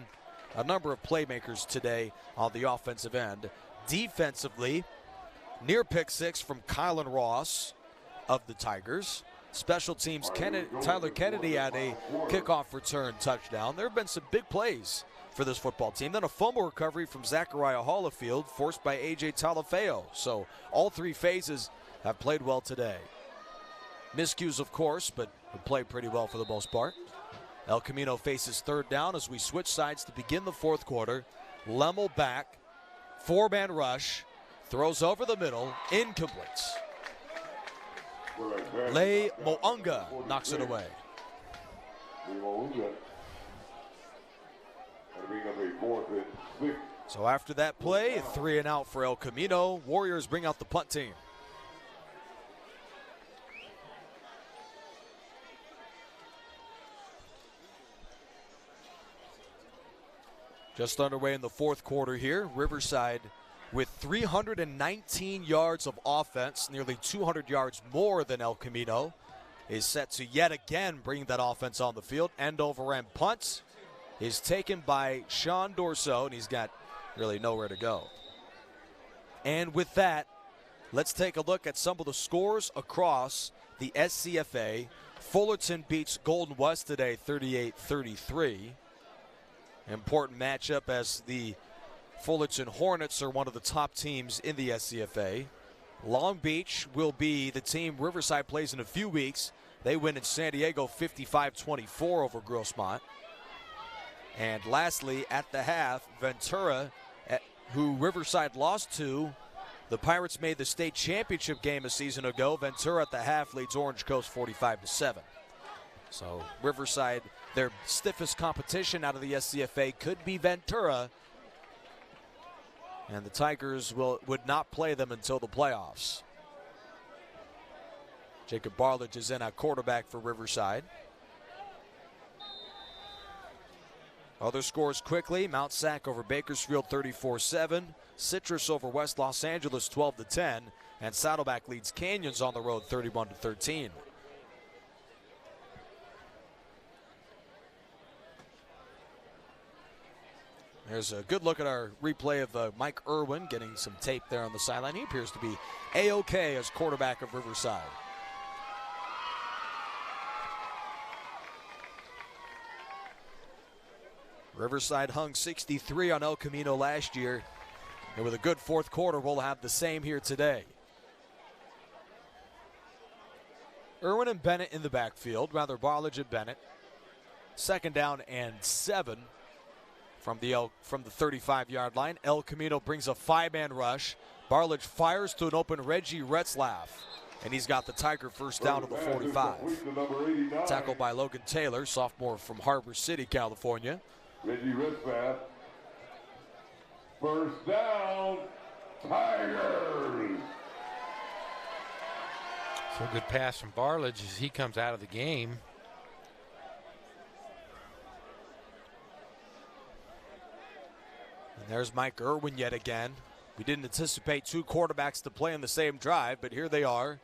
a number of playmakers today on the offensive end. Defensively, near pick 6 from Kylan Ross of the Tigers. Special teams, Tyler Kennedy had a kickoff return touchdown. There have been some big plays for this football team. Then a fumble recovery from Zachariah Hollifield, forced by A.J. Talafeo. So all 3 phases have played well today. Miscues, of course, but have played pretty well for the most part. El Camino faces 3rd down as we switch sides to begin the 4th quarter. Lemmel back, 4-man rush, throws over the middle, incomplete. Lei Mounga knocks it away. So after that play, 3 and out for El Camino. Warriors bring out the punt team. Just underway in the 4th quarter here. Riverside with 319 yards of offense, nearly 200 yards more than El Camino, is set to yet again bring that offense on the field. End over end punt is taken by Sean Dorso, and he's got really nowhere to go. And with that, let's take a look at some of the scores across the SCFA. Fullerton beats Golden West today 38-33. Important matchup as the Fullerton Hornets are one of the top teams in the SCFA. Long Beach will be the team Riverside plays in a few weeks. They win in San Diego 55-24 over Grossmont. And lastly, at the half, Ventura, who Riverside lost to, the Pirates made the state championship game a season ago. Ventura at the half leads Orange Coast 45-7. So Riverside, their stiffest competition out of the SCFA could be Ventura. And the Tigers would not play them until the playoffs. Jacob Barledge is in at quarterback for Riverside. Other scores quickly. Mount Sac over Bakersfield 34-7. Citrus over West Los Angeles 12-10. And Saddleback leads Canyons on the road 31-13. There's a good look at our replay of Mike Irwin getting some tape there on the sideline. He appears to be A-OK as quarterback of Riverside. Riverside hung 63 on El Camino last year. And with a good 4th quarter, we'll have the same here today. Irwin and Bennett in the backfield, rather Barledge and Bennett. 2nd down and 7 from the 35-yard line. El Camino brings a 5-man rush. Barlage fires to an open Reggie Retzlaff, and he's got the Tiger first down to the 45. Tackled by Logan Taylor, sophomore from Harbor City, California. Reggie Retzlaff. First down, Tigers. So good pass from Barlage as he comes out of the game. And there's Mike Irwin yet again. We didn't anticipate two quarterbacks to play on the same drive, but here they are.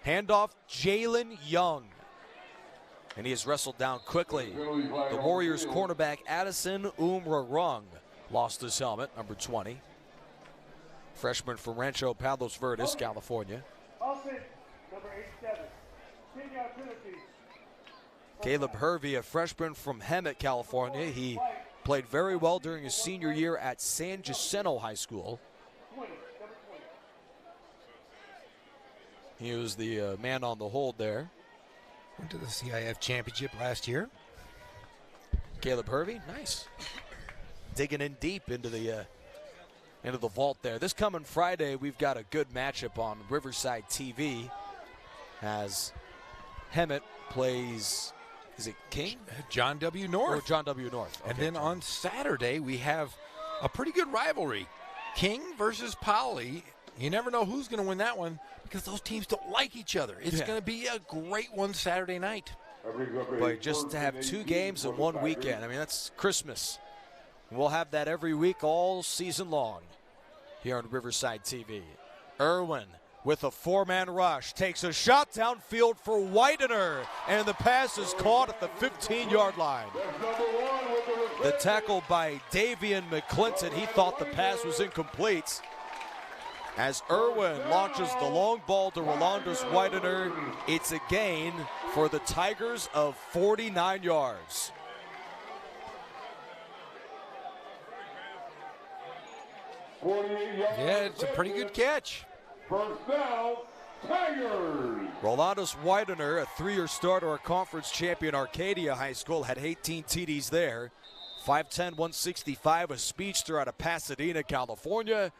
Handoff, Jalen Young. And he is wrestled down quickly. The Warriors cornerback Addison Umrarung lost his helmet, number 20. Freshman from Rancho Palos Verdes, California. Offense, number 87. 10-yard penalty. Caleb Hervey, a freshman from Hemet, California. He played very well during his senior year at San Jacinto High School. He was the man on the hold there. Went to the CIF championship last year. Caleb Hervey, nice. Digging in deep into the vault there. This coming Friday, we've got a good matchup on Riverside TV as Hemet plays, is it King? John W. North. Or John W. North. Okay. And then on Saturday, we have a pretty good rivalry. King versus Pauli. You never know who's going to win that one because those teams don't like each other. It's going to be a great one Saturday night. But just to have two games in one weekend, I mean, that's Christmas. We'll have that every week all season long here on Riverside TV. Irwin with a 4-man rush takes a shot downfield for Widener, and the pass is caught at the 15-yard line. The tackle by Davian McClinton, he thought the pass was incomplete. As Irwin launches the long ball to Rolandus Widener, it's a gain for the Tigers of 49 yards. Yeah, it's a pretty good catch. First down, Tigers. Rolandus Widener, a 3-year starter at conference champion Arcadia High School, had 18 TDs there. 5'10", 165, a speedster out of Pasadena, California.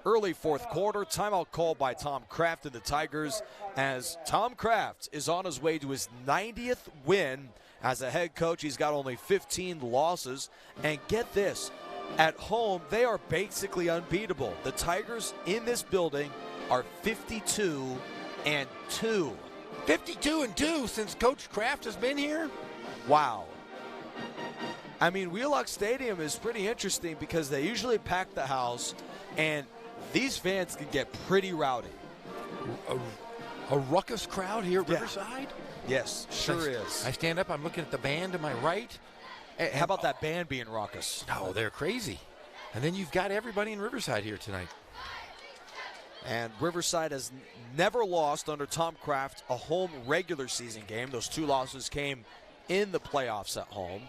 Early fourth quarter, timeout called by Tom Kraft and the Tigers as Tom Kraft is on his way to his 90th win as a head coach. He's got only 15 losses. And get this, at home, they are basically unbeatable. The Tigers in this building are 52-2. 52-2 since Coach Kraft has been here? Wow. I mean, Wheelock Stadium is pretty interesting because they usually pack the house, and these fans can get pretty rowdy. A ruckus crowd here at Riverside? Yes, sure is. I stand up, I'm looking at the band to my right. Hey, how about that band being raucous? No, they're crazy. And then you've got everybody in Riverside here tonight. And Riverside has never lost under Tom Kraft a home regular season game. Those two losses came in the playoffs at home.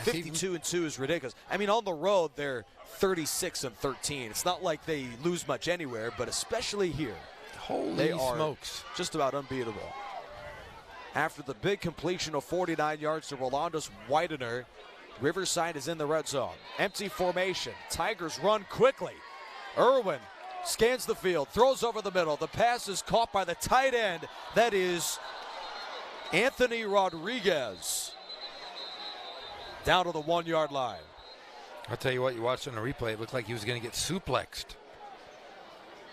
52-2 is ridiculous. I mean, on the road, they're 36-13. It's not like they lose much anywhere, but especially here. Holy they are smokes. Just about unbeatable. After the big completion of 49 yards to Rolandus Widener, Riverside is in the red zone. Empty formation. Tigers run quickly. Irwin scans the field, throws over the middle. The pass is caught by the tight end. That is Anthony Rodriguez. Down to the 1-yard line. I'll tell you what, you watched on the replay, it looked like he was going to get suplexed.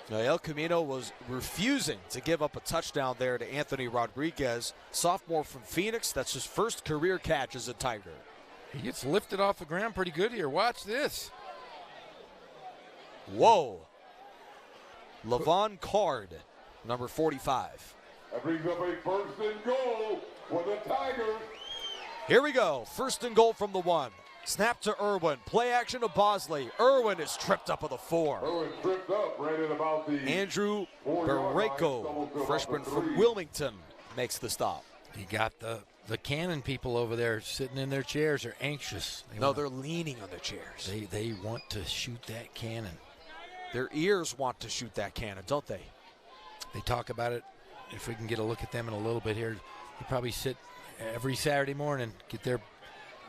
Now, El Camino was refusing to give up a touchdown there to Anthony Rodriguez, sophomore from Phoenix. That's his first career catch as a Tiger. He gets lifted off the ground pretty good here. Watch this. Whoa. Levon Card, number 45. That brings up a first and goal for the Tigers. Here we go. First and goal from the 1. Snap to Irwin. Play action to Bosley. Irwin is tripped up at the 4. Irwin tripped up right at about the Andrew Barreco, freshman from Wilmington, makes the stop. You got the cannon people over there sitting in their chairs. They're anxious. They're leaning on their chairs. They want to shoot that cannon. Their ears want to shoot that cannon, don't they? They talk about it. If we can get a look at them in a little bit here, you probably sit every Saturday morning, get their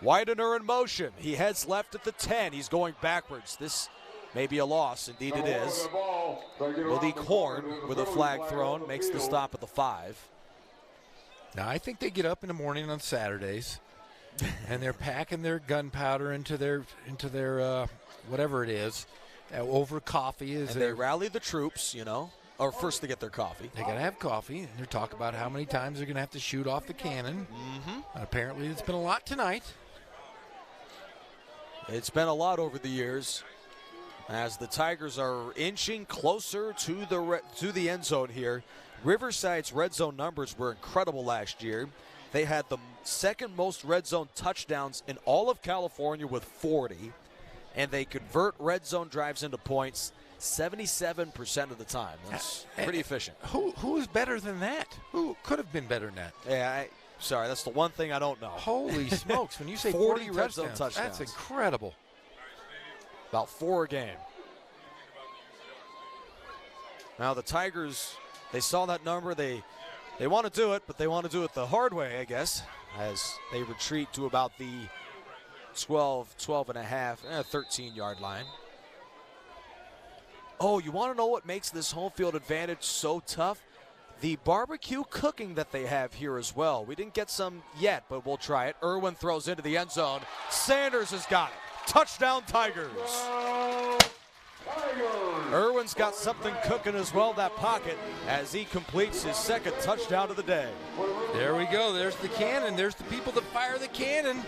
Widener in motion. He heads left at the 10. He's going backwards. This may be a loss. Indeed it is. Malik Horn with a flag thrown makes the stop at the 5. Now, I think they get up in the morning on Saturdays, and they're packing their gunpowder into their whatever it is, over coffee. And they rally the troops, you know, or first to get their coffee. They got to have coffee, and they're talking about how many times they're going to have to shoot off the cannon. And apparently it's been a lot tonight. It's been a lot over the years as the Tigers are inching closer to the end zone here. Riverside's red zone numbers were incredible last year. They had the second most red zone touchdowns in all of California with 40, and they convert red zone drives into points 77% of the time. That's pretty efficient. Who is better than that? Who could have been better than that? Yeah, sorry, that's the one thing I don't know. Holy smokes, when you say 40 red zone touchdowns, that's incredible. About 4 a game. Now the Tigers, they saw that number. They want to do it, but they want to do it the hard way, I guess, as they retreat to about the 12 and a half, 13-yard line. Oh, you want to know what makes this home field advantage so tough? The barbecue cooking that they have here as well. We didn't get some yet, but we'll try it. Irwin throws into the end zone. Sanders has got it. Touchdown, Tigers. Irwin's got something cooking as well, that pocket, as he completes his second touchdown of the day. There we go. There's the cannon. There's the people that fire the cannon.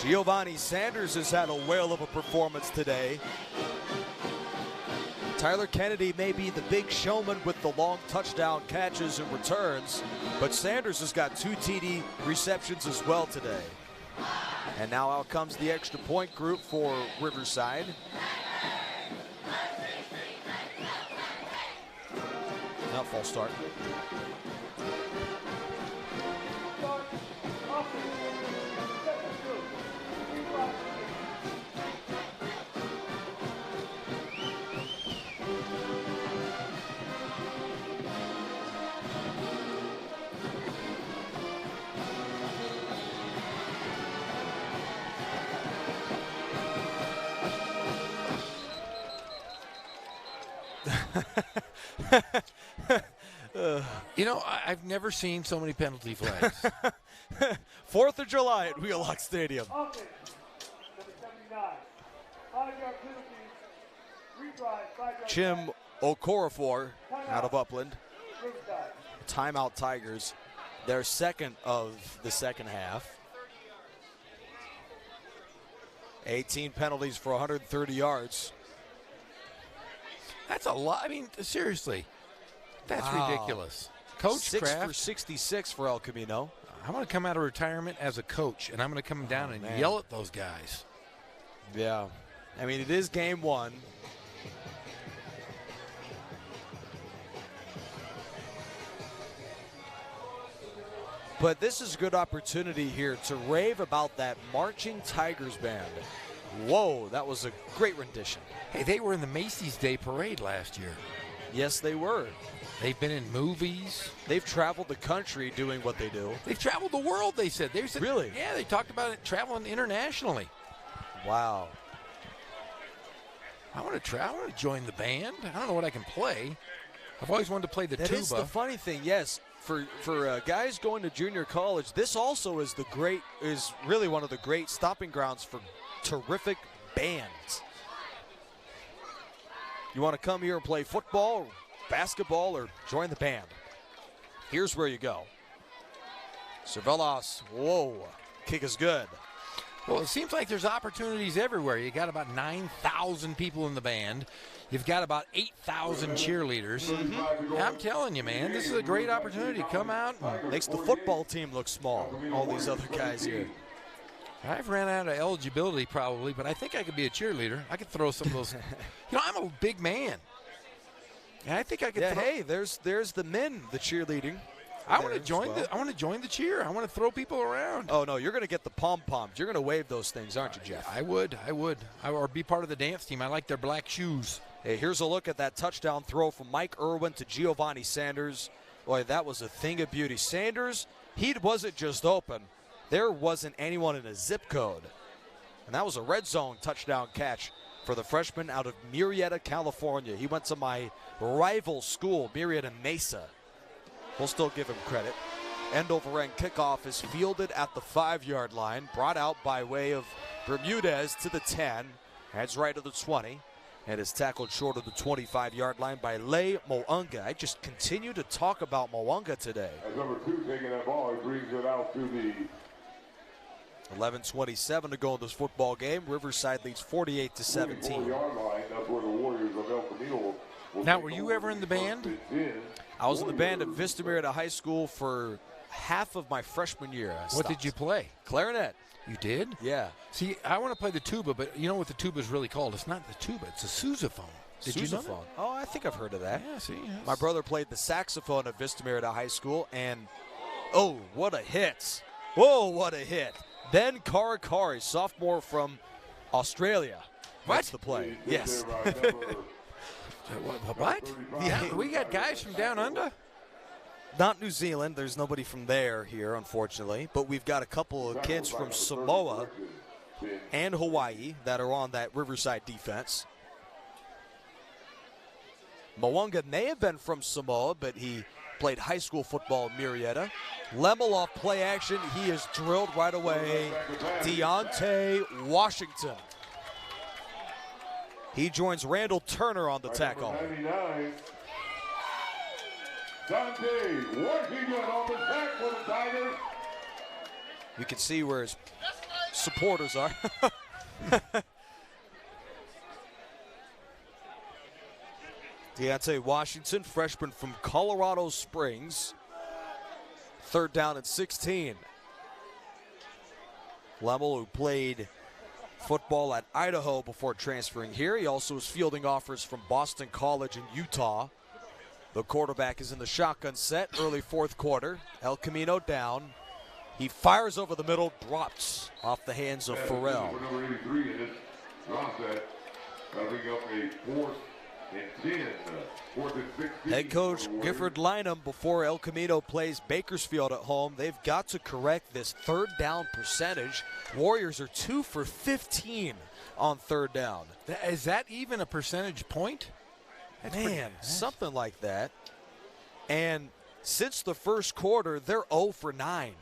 Giovanni Sanders has had a whale of a performance today. Tyler Kennedy may be the big showman with the long touchdown catches and returns, but Sanders has got 2 TD receptions as well today. And now out comes the extra point group for Riverside. Now false start. You know, I've never seen so many penalty flags. 4th of July at Wheelock Stadium. Offense, number 79. 5-yard penalty. Chim Okorafor out of Upland. Riverside. Timeout Tigers. Their second of the second half. 18 penalties for 130 yards. That's a lot. I mean, seriously, that's ridiculous. Coach 6 Kraft, for 66 for El Camino. I'm going to come out of retirement as a coach, and I'm going to come down and yell at those guys. Yeah. I mean, it is game 1. But this is a good opportunity here to rave about that marching Tigers band. Whoa, that was a great rendition. Hey, they were in the Macy's Day Parade last year. Yes, they were. They've been in movies. They've traveled the country doing what they do. They've traveled the world, they said. Really? Yeah, they talked about it traveling internationally. Wow. I want to join the band. I don't know what I can play. I've always wanted to play the tuba. That is the funny thing, yes. For guys going to junior college, this also is really one of the great stopping grounds for terrific bands. You want to come here and play football, or basketball, or join the band. Here's where you go. Cervelas, whoa, kick is good. Well, it seems like there's opportunities everywhere. You got about 9,000 people in the band. You've got about 8,000 cheerleaders. I'm telling you, man, this is a great opportunity. Come out. Makes the football team look small, all these other guys here. I've ran out of eligibility probably, but I think I could be a cheerleader. I could throw some of those. You know, I'm a big man. And I think I could throw. Hey, there's the men, the cheerleading. I want to join the cheer. I want to throw people around. Oh no, you're going to get the pom-poms. You're going to wave those things, aren't you, Jeff? I would. Or be part of the dance team. I like their black shoes. Hey, here's a look at that touchdown throw from Mike Irwin to Giovanni Sanders. Boy, that was a thing of beauty. Sanders, he wasn't just open. There wasn't anyone in a zip code. And that was a red zone touchdown catch for the freshman out of Murrieta, California. He went to my rival school, Murrieta Mesa. We'll still give him credit. End-over-end kickoff is fielded at the 5-yard line, brought out by way of Bermudez to the 10, heads right to the 20, and is tackled short of the 25-yard line by Lei Mo'unga. I just continue to talk about Mo'unga today. As number 2 taking that ball, he brings it out to the 11:27 to go in this football game. Riverside leads 48-17. Now, were you ever in the band? I was in the band at Vista Murrieta High School for half of my freshman year. What did you play? Clarinet. You did? Yeah. See, I want to play the tuba, but you know what the tuba is really called? It's not the tuba, it's a sousaphone. Did you know that? Oh, I think I've heard of that. Yeah, see. Yes. My brother played the saxophone at Vista Murrieta High School, and oh, what a hit. Whoa, what a hit. Ben Karakari, sophomore from Australia. What's the play? Yes. What? Yeah, we got guys from down under? Not New Zealand. There's nobody from there here, unfortunately. But we've got a couple of kids from Samoa and Hawaii that are on that Riverside defense. Mo'unga may have been from Samoa, but he played high school football in Murrieta. Lemel off play action. He is drilled right away. Deontay Washington. He joins Randall Turner on the tackle. Deontay Washington on the tack for the Tigers. You can see where his supporters are. Deontay Washington, freshman from Colorado Springs. 3rd down and 16. Lemel, who played football at Idaho before transferring here. He also is fielding offers from Boston College in Utah. The quarterback is in the shotgun set, early 4th quarter. El Camino down. He fires over the middle, drops off the hands of Farrell. Number 83 in this drop set, coming up a 4th and 10, 4th and 16. Head coach Gifford Lynham, before El Camino plays Bakersfield at home, they've got to correct this 3rd down percentage. Warriors are 2 for 15 on 3rd down. Is that even a percentage point? That's Man, something like that. And since the 1st quarter, they're 0 for 9.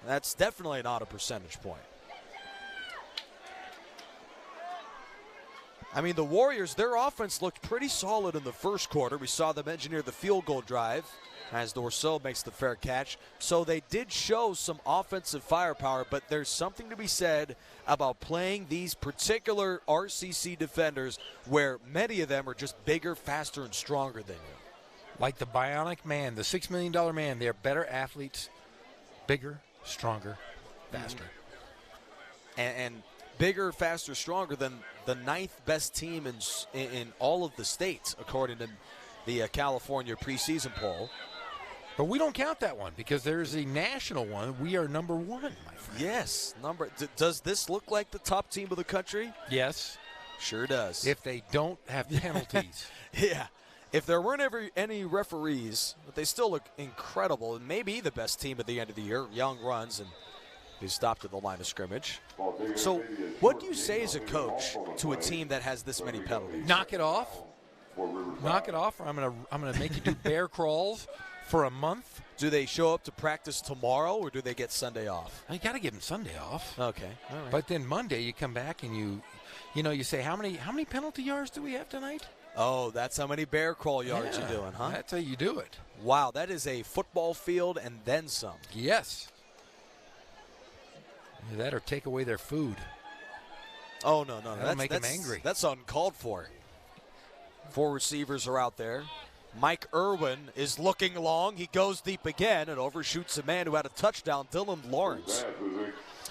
That's definitely not a percentage point. I mean, the Warriors, their offense looked pretty solid in the 1st quarter. We saw them engineer the field goal drive as Dorso makes the fair catch. So they did show some offensive firepower, but there's something to be said about playing these particular RCC defenders where many of them are just bigger, faster, and stronger than you. Like the Bionic Man, the $6 million man, they're better athletes, bigger, stronger, faster. And bigger, faster, stronger than the 9th best team in all of the states, according to the California preseason poll. But we don't count that one because there's a national one. We are number 1, my friend. Yes. Does this look like the top team of the country? Yes. Sure does. If they don't have penalties. Yeah. If there weren't any referees, but they still look incredible and maybe the best team at the end of the year. Young runs and he stopped at the line of scrimmage. So what do you say as a coach to a team that has this many penalties? Knock it off. Knock it off, or I'm gonna make you do bear crawls for a month. Do they show up to practice tomorrow, or do they get Sunday off? You got to give them Sunday off. Okay, all right. But then Monday you come back and you say how many penalty yards do we have tonight? Oh, that's how many bear crawl yards you're doing, huh? That's how you do it. Wow, that is a football field and then some. Yes. Either that or take away their food. Oh no, that'll make them angry. That's uncalled for. 4 receivers are out there. Mike Irwin is looking long. He goes deep again and overshoots a man who had a touchdown, Dylan Lawrence.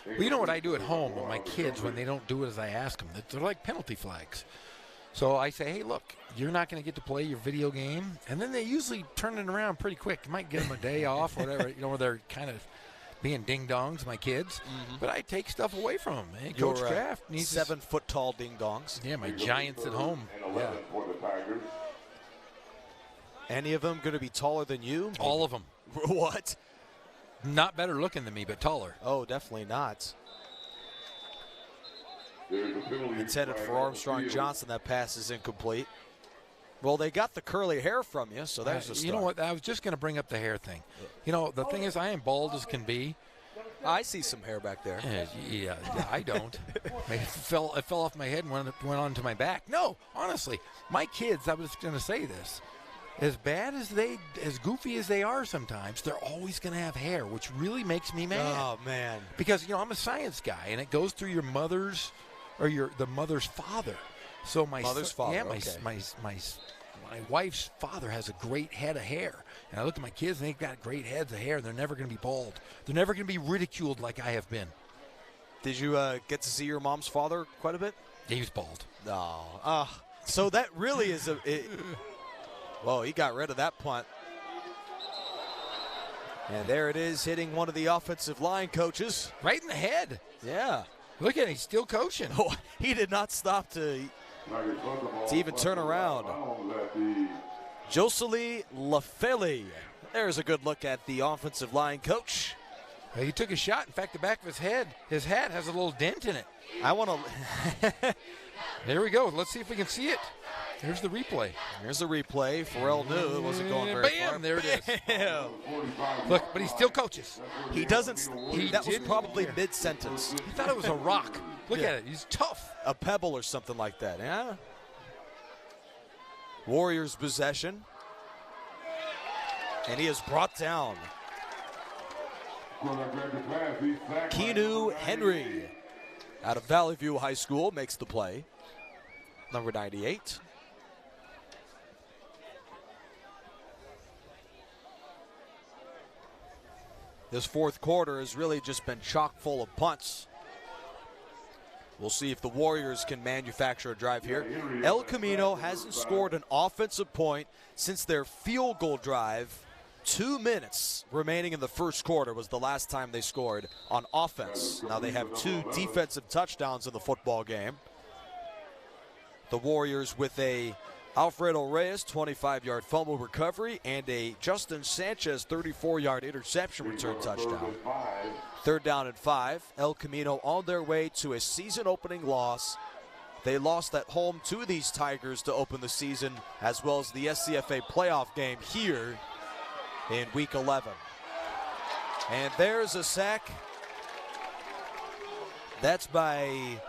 Well, you know what I do at home with my kids when they don't do it as I ask them? They're like penalty flags. So I say, hey, look, you're not going to get to play your video game. And then they usually turn it around pretty quick. You might give them a day off, whatever, where they're kind of being ding-dongs, my kids. Mm-hmm. But I take stuff away from them. Hey, Coach Kraft needs 7-foot-tall ding-dongs. Yeah, my giants at home. And 11 for the Tigers. Any of them going to be taller than you? Maybe. All of them. What? Not better looking than me, but taller. Oh, definitely not. Intended for Armstrong Johnson. That pass is incomplete. Well, they got the curly hair from you, so there's a start. You know what? I was just going to bring up the hair thing. You know, the thing is, I am bald as can be. I see some hair back there. Yeah, I don't. It fell off my head and went onto my back. No, honestly, my kids, I was going to say this. As goofy as they are sometimes, they're always going to have hair, which really makes me mad. Oh, man. Because, I'm a science guy, and it goes through your mother's or the mother's father. So my mother's father. Yeah, okay. my wife's father has a great head of hair. And I look at my kids, and they've got great heads of hair, and they're never going to be bald. They're never going to be ridiculed like I have been. Did you get to see your mom's father quite a bit? Yeah, he was bald. No. So that really is well, he got rid of that punt. And there it is, hitting one of the offensive line coaches. Right in the head. Yeah. Look at him, he's still coaching. Oh, he did not stop to even turn around. Josely Lafeli. There's a good look at the offensive line coach. He took a shot. In fact, the back of his hat has a little dent in it. I want to. There we go. Let's see if we can see it. Here's the replay. Here's the replay. Pharrell knew it wasn't going very far. Bam! There it is. Look, but he still coaches. He doesn't. That was probably mid-sentence. He thought it was a rock. Look at it. He's tough. A pebble or something like that. Yeah. Warriors possession. And he is brought down. Keanu Henry out of Valley View High School makes the play. Number 98. This fourth quarter has really just been chock full of punts. We'll see if the Warriors can manufacture a drive here. El Camino hasn't scored an offensive point since their field goal drive. 2 minutes remaining in the first quarter was the last time they scored on offense. Now they have 2 defensive touchdowns in the football game. The Warriors with a Alfredo Reyes 25-yard fumble recovery and a Justin Sanchez 34-yard interception return touchdown. 3rd down and 5. El Camino on their way to a season-opening loss. They lost at home to these Tigers to open the season, as well as the SCFA playoff game here in Week 11. And there's a sack. That's by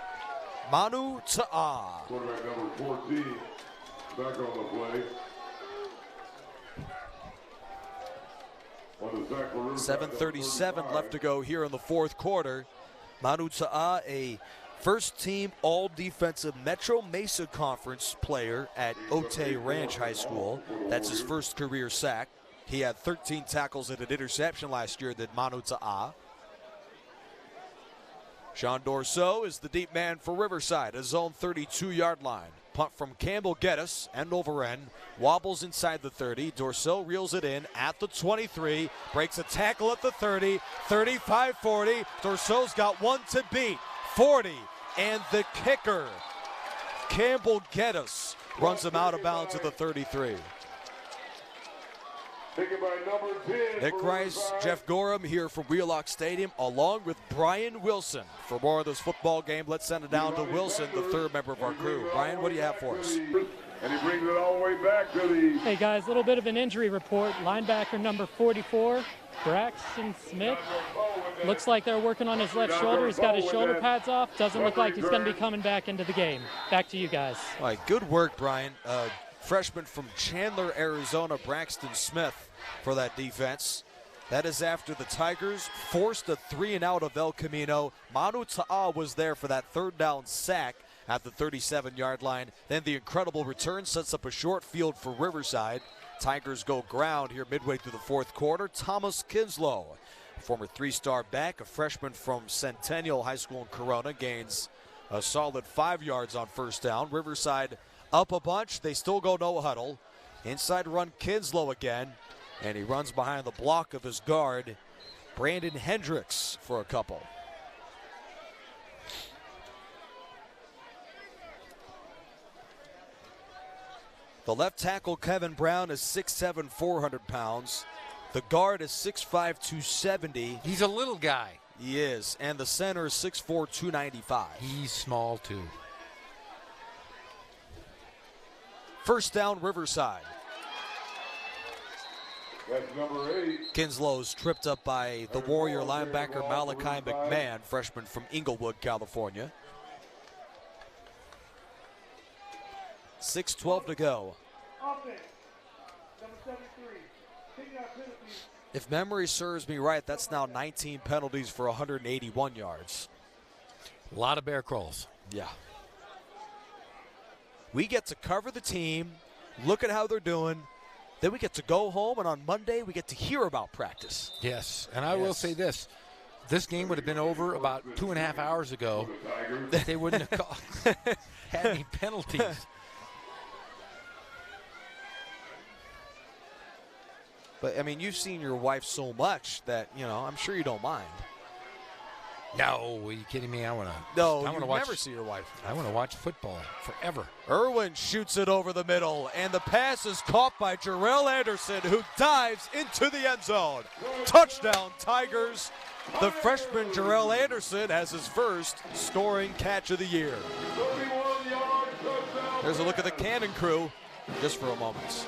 Manu Ta'a. Quarterback number 14 back on the play. 7:37 left to go here in the fourth quarter. Manu Ta'a, a first-team all-defensive Metro Mesa Conference player at Otay Ranch High School. That's his first career sack. He had 13 tackles and an interception last year, did Manu Ta'a. Sean Dorso is the deep man for Riverside, his own 32-yard line. Punt from Campbell Geddes, end over end, wobbles inside the 30. Dorso reels it in at the 23, breaks a tackle at the 30, 35-40. Dorso's got one to beat, 40, and the kicker, Campbell Geddes, runs him out of bounds at the 33. Taken by number 10. Nick Rice, Jeff Gorham here from Wheelock Stadium, along with Brian Wilson. For more of this football game, let's send it down to Wilson, the 3rd member of our crew. Brian, what do you have for us? And he brings it all the way back to the... Hey, guys, a little bit of an injury report. Linebacker number 44, Braxton Smith. Looks like they're working on his left shoulder. He's got his shoulder pads off. Doesn't look like he's going to be coming back into the game. Back to you guys. All right, good work, Brian. Freshman from Chandler, Arizona, Braxton Smith, for that defense. That is after the Tigers forced a 3-and-out of El Camino. Manu Ta'a was there for that 3rd down sack at the 37-yard line. Then the incredible return sets up a short field for Riverside. Tigers go ground here midway through the fourth quarter. Thomas Kinslow, former 3-star back, a freshman from Centennial High School in Corona, gains a solid 5 yards on 1st down. Riverside up a bunch. They still go no huddle. Inside run Kinslow again. And he runs behind the block of his guard, Brandon Hendricks, for a couple. The left tackle, Kevin Brown, is 6'7", 400 pounds. The guard is 6'5", 270. He's a little guy. He is. And the center is 6'4", 295. He's small, too. First down, Riverside. That's number 8. Kinslow's tripped up by the Warrior linebacker Malachi McMahon, freshman from Inglewood, California. 6:12 to go. Offense, number 73. Taking out penalties. If memory serves me right, that's now 19 penalties for 181 yards. A lot of bear crawls. Yeah. We get to cover the team, look at how they're doing, then we get to go home, and on Monday we get to hear about practice. Yes, and I will say this. This game would have been over about 2.5 hours ago if they wouldn't have had any penalties. But, I mean, you've seen your wife so much that, you know, I'm sure you don't mind. No, are you kidding me? I want to. No, you never see your wife. I want to watch football forever. Irwin shoots it over the middle, and the pass is caught by Jarrell Anderson, who dives into the end zone. Touchdown, Tigers. The freshman Jarrell Anderson has his first scoring catch of the year. There's a look at the Cannon crew just for a moment.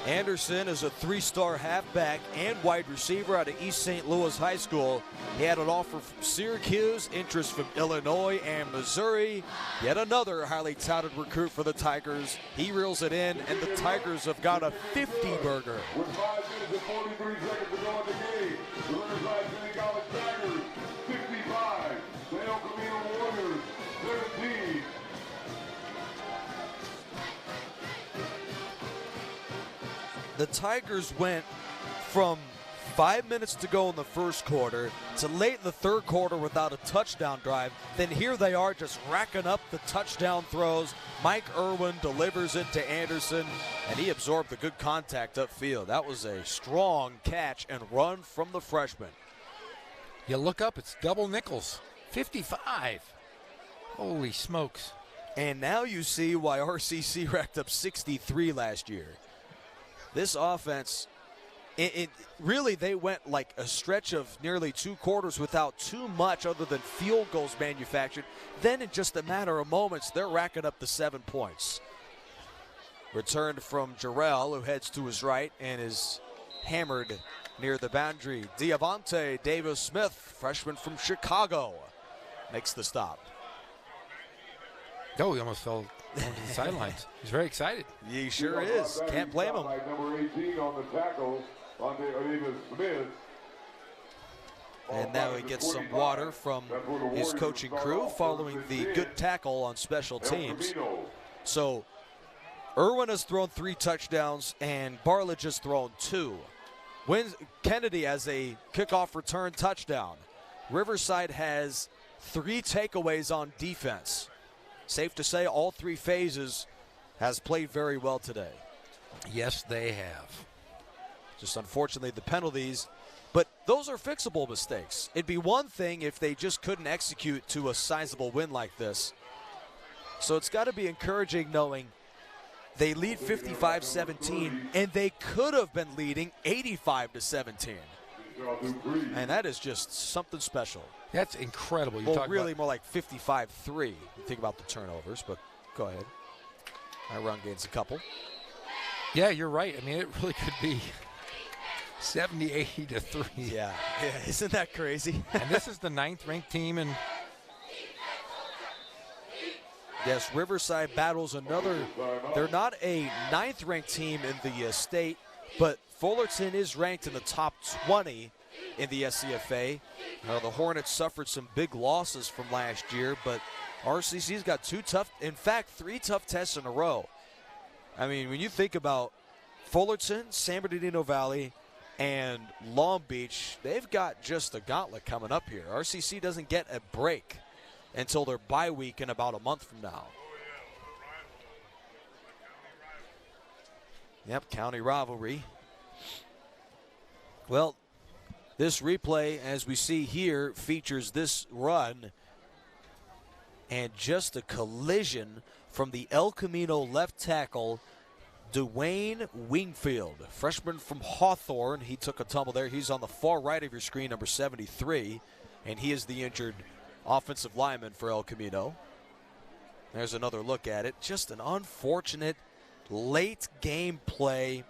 Anderson is a 3-star halfback and wide receiver out of East St. Louis High School. He had an offer from Syracuse, interest from Illinois and Missouri. Yet another highly touted recruit for the Tigers. He reels it in, and the Tigers have got a 50-burger. With 5 minutes and 43 seconds to go in the game, the Riverside City College Tigers 65, the El Camino Warriors 17. The Tigers went from 5 minutes to go in the first quarter to late in the third quarter without a touchdown drive. Then here they are just racking up the touchdown throws. Mike Irwin delivers it to Anderson, and he absorbed the good contact upfield. That was a strong catch and run from the freshman. You look up, it's double nickels. 55. Holy smokes. And now you see why RCC racked up 63 last year. This offense, it really, they went like a stretch of nearly 2 quarters without too much other than field goals manufactured. Then in just a matter of moments, they're racking up the 7 points. Returned from Jarrell, who heads to his right and is hammered near the boundary. Diavante Davis-Smith, freshman from Chicago, makes the stop. Oh, he almost fell onto the sidelines. He's very excited. He sure is. Can't blame him. Number 18 on the tackle, Davis-Smith. And now he gets some water from his coaching crew following the good tackle on special teams. So Irwin has thrown 3 touchdowns and Barlage has thrown 2. Kennedy has a kickoff return touchdown. Riverside has 3 takeaways on defense. Safe to say all 3 phases has played very well today. Yes, they have. Just unfortunately the penalties, but those are fixable mistakes. It'd be one thing if they just couldn't execute to a sizable win like this. So it's got to be encouraging knowing they lead 55-17 and they could have been leading 85-17. And that is just something special. That's incredible. Well, really more like 55-3. You think about the turnovers, but go ahead. Our run gains a couple. Yeah, you're right. I mean, it really could be 70-80-3. Yeah, isn't that crazy? And this is the 9th-ranked team. And yes, Riverside battles another. They're not a 9th-ranked team in the state, but Fullerton is ranked in the top 20 in the SCFA. The Hornets suffered some big losses from last year, but RCC's got 3 tough tests in a row. I mean, when you think about Fullerton, San Bernardino Valley, and Long Beach, they've got just a gauntlet coming up here. RCC doesn't get a break until their bye week in about a month from now. Yep, county rivalry. Well, This replay, as we see here, features this run and just a collision from the El Camino left tackle, Dwayne Wingfield, freshman from Hawthorne. He took a tumble there. He's on the far right of your screen, number 73, and he is the injured offensive lineman for El Camino. There's another look at it. Just an unfortunate late game play.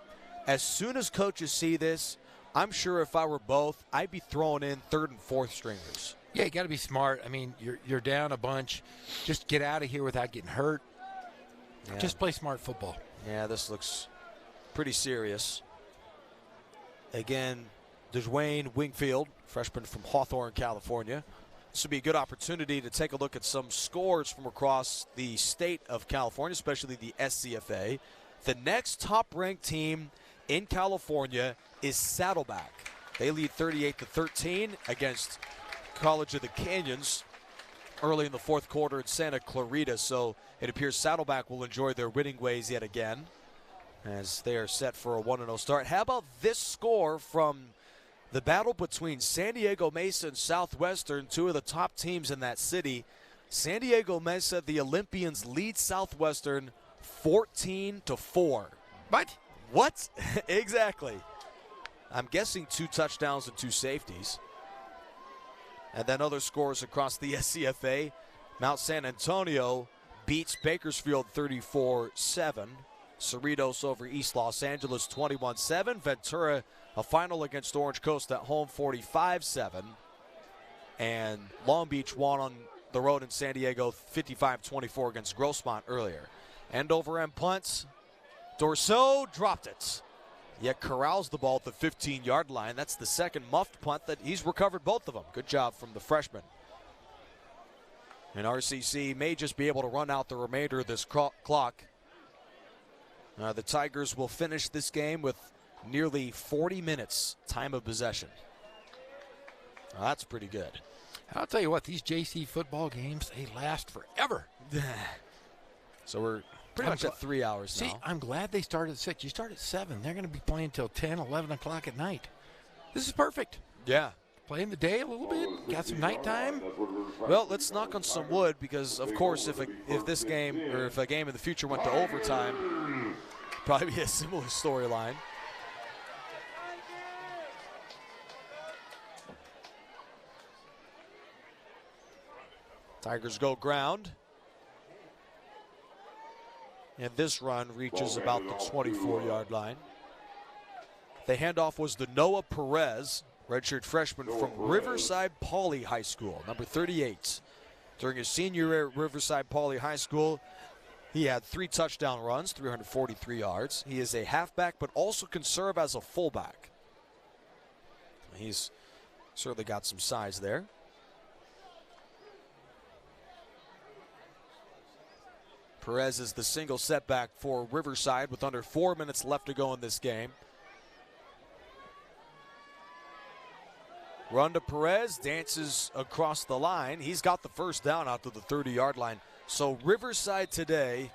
As soon as coaches see this, I'm sure if I were both, I'd be throwing in third and fourth stringers. Yeah, you got to be smart. I mean, you're down a bunch. Just get out of here without getting hurt. Yeah. Just play smart football. Yeah, this looks pretty serious. Again, Dwayne Wingfield, freshman from Hawthorne, California. This would be a good opportunity to take a look at some scores from across the state of California, especially the SCFA. The next top-ranked team in California is Saddleback. They lead 38-13 against College of the Canyons early in the fourth quarter in Santa Clarita. So it appears Saddleback will enjoy their winning ways yet again as they are set for a 1-0 start. How about this score from the battle between San Diego Mesa and Southwestern, two of the top teams in that city? San Diego Mesa, the Olympians, lead Southwestern 14-4. What? Exactly. I'm guessing 2 touchdowns and 2 safeties. And then other scores across the SCFA. Mount San Antonio beats Bakersfield 34-7. Cerritos over East Los Angeles 21-7. Ventura, a final against Orange Coast at home 45-7. And Long Beach won on the road in San Diego 55-24 against Grossmont earlier. End over end punts. Dorso dropped it. Yet corrals the ball at the 15-yard line. That's the second muffed punt that he's recovered both of them. Good job from the freshman. And RCC may just be able to run out the remainder of this clock. The Tigers will finish this game with nearly 40 minutes time of possession. That's pretty good. I'll tell you what, these JC football games, they last forever. So we're pretty much at 3 hours now. See, I'm glad they started at 6. You start at 7. They're going to be playing until 10, 11 o'clock at night. This is perfect. Yeah. Play in the day a little bit. Got some nighttime. Well, let's knock on some wood because, of course, if this game or if a game in the future went to overtime, probably be a similar storyline. Tigers go ground. And this run reaches about the 24-yard line. The handoff was to Noah Perez, redshirt freshman from Riverside Pauley High School, number 38. During his senior year at Riverside Pauley High School, he had 3 touchdown runs, 343 yards. He is a halfback, but also can serve as a fullback. He's certainly got some size there. Perez is the single setback for Riverside with under 4 minutes left to go in this game. Run to Perez, dances across the line. He's got the first down out to the 30-yard line. So Riverside today,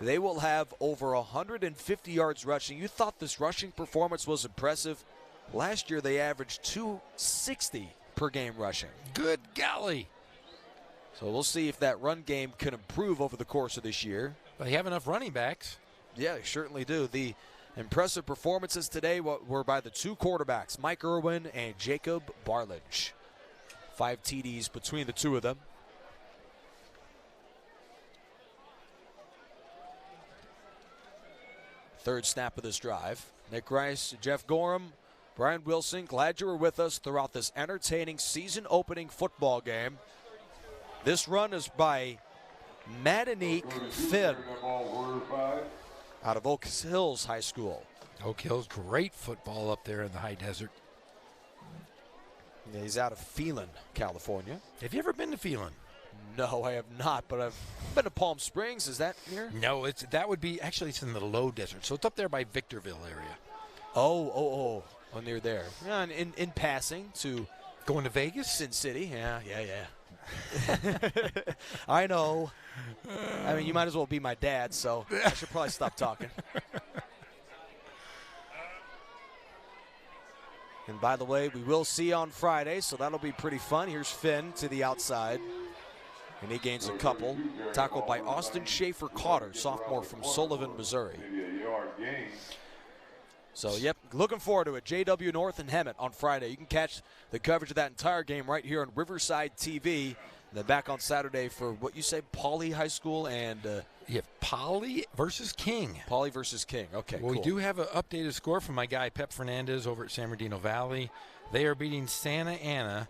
they will have over 150 yards rushing. You thought this rushing performance was impressive. Last year they averaged 260 per game rushing. Good golly. So we'll see if that run game can improve over the course of this year. They have enough running backs. Yeah, they certainly do. The impressive performances today were by the 2 quarterbacks, Mike Irwin and Jacob Barledge. 5 TDs between the 2 of them. Third snap of this drive. Nick Rice, Jeff Gorham, Brian Wilson, glad you were with us throughout this entertaining season-opening football game. This run is by Madanique Finn out of Oak Hills High School. Oak Hills, great football up there in the high desert. Yeah, he's out of Phelan, California. Have you ever been to Phelan? No, I have not, but I've been to Palm Springs. Is that here? No, that would be, actually it's in the low desert, so it's up there by Victorville area. Oh, near there. Yeah, in passing to... Going to Vegas? Sin City, yeah. I know. I mean, you might as well be my dad, so I should probably stop talking. And by the way, we will see on Friday, so that'll be pretty fun. Here's Finn to the outside, and he gains a couple. Tackled by Austin Schaefer-Cotter, sophomore from Sullivan, Missouri. So, yep, looking forward to it. JW North and Hemet on Friday. You can catch the coverage of that entire game right here on Riverside TV. And then back on Saturday for what you say, Pauley High School and... you have Pauley versus King. Pauley versus King. Okay, well, cool. We do have an updated score from my guy, Pep Fernandez, over at San Bernardino Valley. They are beating Santa Ana.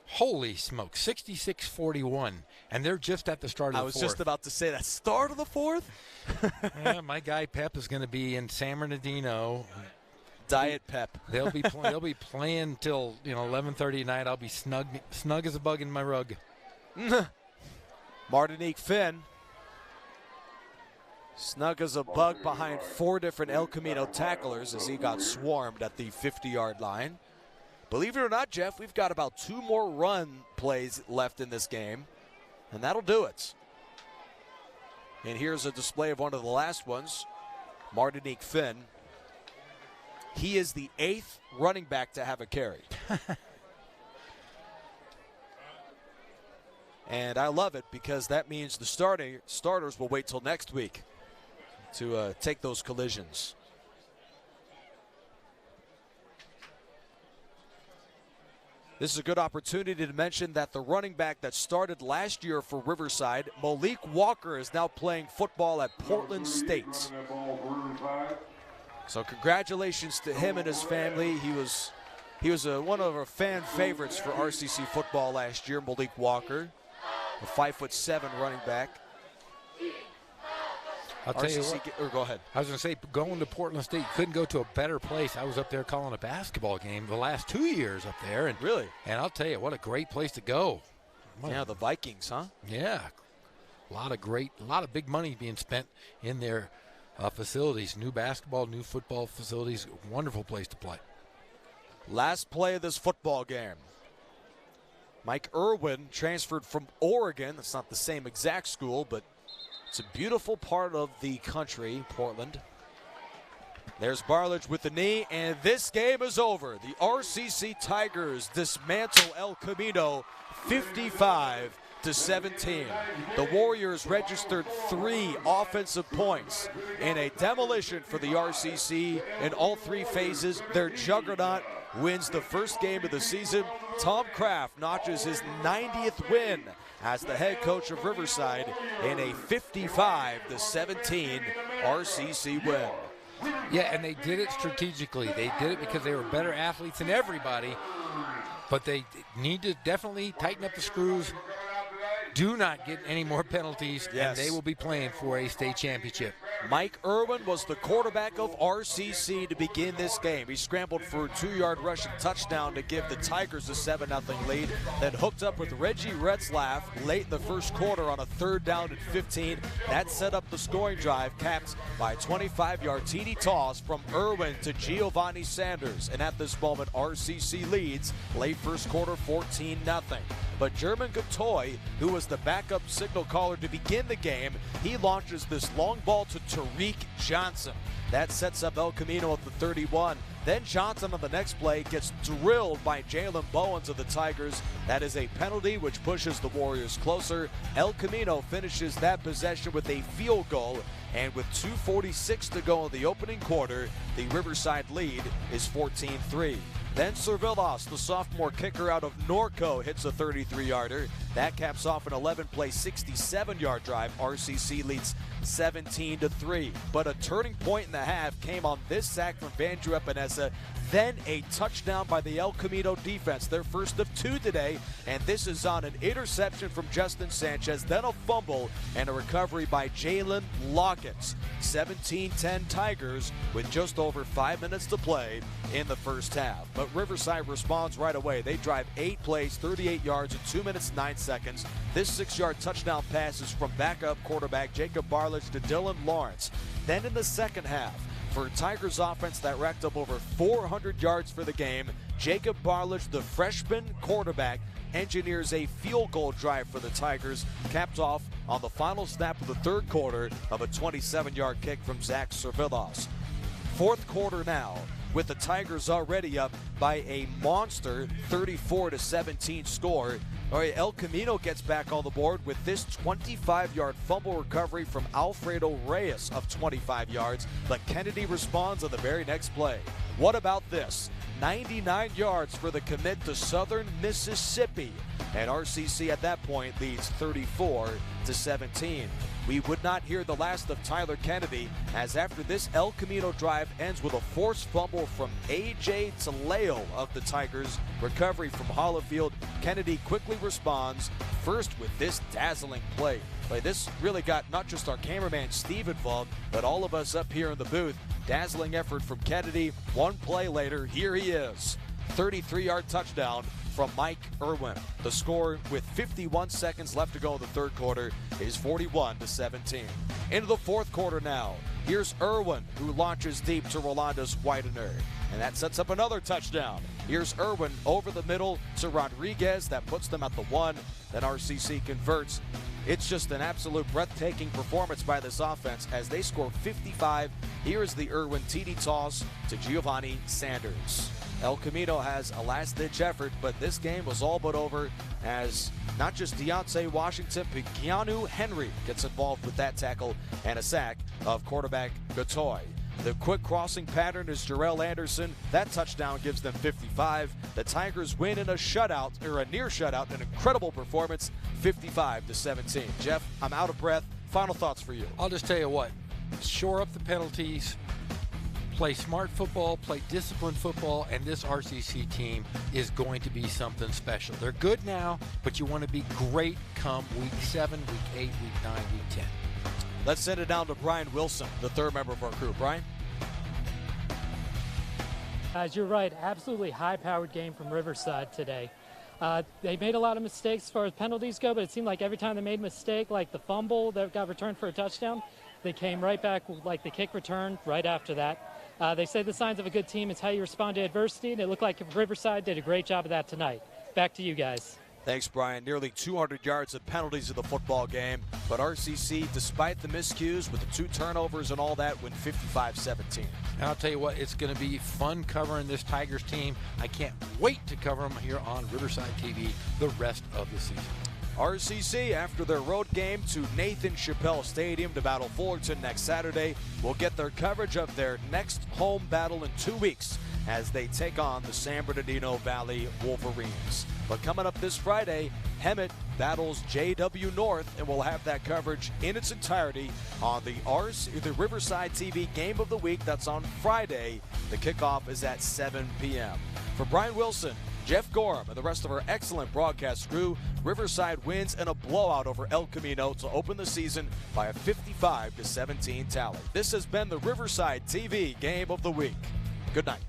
Holy smoke, 66-41. And they're just at the start of the fourth. I was just about to say that. Start of the fourth? Yeah, my guy Pep is going to be in San Bernardino. Diet Pep. They'll be playing till 11:30 at night. I'll be snug as a bug in my rug. Martinique Finn, snug as a bug behind 4 different El Camino tacklers as he got swarmed at the 50-yard line. Believe it or not, Jeff, we've got about 2 more run plays left in this game, and that'll do it. And here's a display of one of the last ones, Martinique Finn. He is the 8th running back to have a carry. And I love it because that means the starters will wait till next week to take those collisions. This is a good opportunity to mention that the running back that started last year for Riverside, Malik Walker, is now playing football at Portland State. So congratulations to him and his family. He was one of our fan favorites for RCC football last year, Malik Walker, a 5'7" running back. I'll tell you what. Or go ahead. I was going to say, going to Portland State, you couldn't go to a better place. I was up there calling a basketball game the last 2 years up there. And, really? And I'll tell you, what a great place to go. Yeah, the Vikings, huh? Yeah. A lot of big money being spent in their facilities. New basketball, new football facilities. Wonderful place to play. Last play of this football game. Mike Irwin transferred from Oregon. That's not the same exact school, but it's a beautiful part of the country, Portland. There's Barlage with the knee, and this game is over. The RCC Tigers dismantle El Camino 55-17. The Warriors registered 3 offensive points in a demolition for the RCC in all 3 phases. Their juggernaut wins the first game of the season. Tom Kraft notches his 90th win as the head coach of Riverside in a 55-17 RCC win. Yeah, and they did it strategically. They did it because they were better athletes than everybody, but they need to definitely tighten up the screws. Do not get any more penalties, yes. And they will be playing for a state championship. Mike Irwin was the quarterback of RCC to begin this game. He scrambled for a 2-yard rushing touchdown to give the Tigers a 7-0 lead, then hooked up with Reggie Retzlaff late in the first quarter on a 3rd down and 15. That set up the scoring drive, capped by a 25-yard TD toss from Irwin to Giovanni Sanders. And at this moment, RCC leads late first quarter 14-0. But German Gatoy, who was the backup signal caller to begin the game, he launches this long ball to Tariq Johnson. That sets up El Camino at the 31. Then Johnson on the next play gets drilled by Jalen Bowens of the Tigers. That is a penalty which pushes the Warriors closer. El Camino finishes that possession with a field goal. And with 2:46 to go in the opening quarter, the Riverside lead is 14-3. Then Servillas, the sophomore kicker out of Norco, hits a 33-yarder. That caps off an 11-play, 67-yard drive. RCC leads 17-3. But a turning point in the half came on this sack from Vandrew Epinesa. Then a touchdown by the El Camino defense, their first of 2 today. And this is on an interception from Justin Sanchez, then a fumble and a recovery by Jalen Lockett. 17-10 Tigers with just over 5 minutes to play in the first half. But Riverside responds right away. They drive 8 plays, 38 yards in 2 minutes, 9 seconds. This 6-yard touchdown pass is from backup quarterback Jacob Barlage to Dylan Lawrence. Then in the second half, for Tigers offense that racked up over 400 yards for the game, Jacob Barlage, the freshman quarterback, engineers a field goal drive for the Tigers, capped off on the final snap of the 3rd quarter of a 27-yard kick from Zach Servillas. 4th quarter now. with the Tigers already up by a monster 34-17 score. All right, El Camino gets back on the board with this 25-yard fumble recovery from Alfredo Reyes of 25 yards, but Kennedy responds on the very next play. What about this? 99 yards for the commit to Southern Mississippi, and RCC at that point leads 34-17. We would not hear the last of Tyler Kennedy, as after this El Camino drive ends with a forced fumble from A.J. Taleo of the Tigers. Recovery from Hollifield. Kennedy quickly responds, first with this dazzling play. This really got not just our cameraman Steve involved, but all of us up here in the booth. Dazzling effort from Kennedy. One play later, here he is. 33-yard touchdown from Mike Irwin. The score with 51 seconds left to go in the third quarter is 41-17. Into the fourth quarter now. Here's Irwin, who launches deep to Rolandus Widener, and that sets up another touchdown. Here's Irwin over the middle to Rodriguez. That puts them at the 1. Then RCC converts. It's just an absolute breathtaking performance by this offense as they score 55. Here is the Irwin TD toss to Giovanni Sanders. El Camino has a last-ditch effort, but this game was all but over as not just Deontay Washington, but Keanu Henry gets involved with that tackle and a sack of quarterback Gatoy. The quick crossing pattern is Jarrell Anderson. That touchdown gives them 55. The Tigers win in a shutout, or a near shutout, an incredible performance, 55-17. Jeff, I'm out of breath. Final thoughts for you. I'll just tell you what, shore up the penalties, play smart football, play disciplined football, and this RCC team is going to be something special. They're good now, but you want to be great come week 7, week 8, week 9, week 10. Let's send it down to Brian Wilson, the third member of our crew. Brian? Guys, you're right. Absolutely high-powered game from Riverside today. They made a lot of mistakes as far as penalties go, but it seemed like every time they made a mistake, like the fumble that got returned for a touchdown, they came right back, like the kick return right after that. They say the signs of a good team is how you respond to adversity, and it looked like Riverside did a great job of that tonight. Back to you guys. Thanks, Brian. Nearly 200 yards of penalties in the football game, but RCC, despite the miscues with the 2 turnovers and all that, win 55-17. And I'll tell you what, it's going to be fun covering this Tigers team. I can't wait to cover them here on Riverside TV the rest of the season. RCC, after their road game to Nathan Chappelle Stadium to battle Fullerton next Saturday, will get their coverage of their next home battle in 2 weeks as they take on the San Bernardino Valley Wolverines. But coming up this Friday, Hemet battles JW North, and we'll have that coverage in its entirety on the Riverside TV Game of the Week. That's on Friday. The kickoff is at 7 p.m. For Brian Wilson, Jeff Gorham, and the rest of our excellent broadcast crew, Riverside wins in a blowout over El Camino to open the season by a 55-17 tally. This has been the Riverside TV Game of the Week. Good night.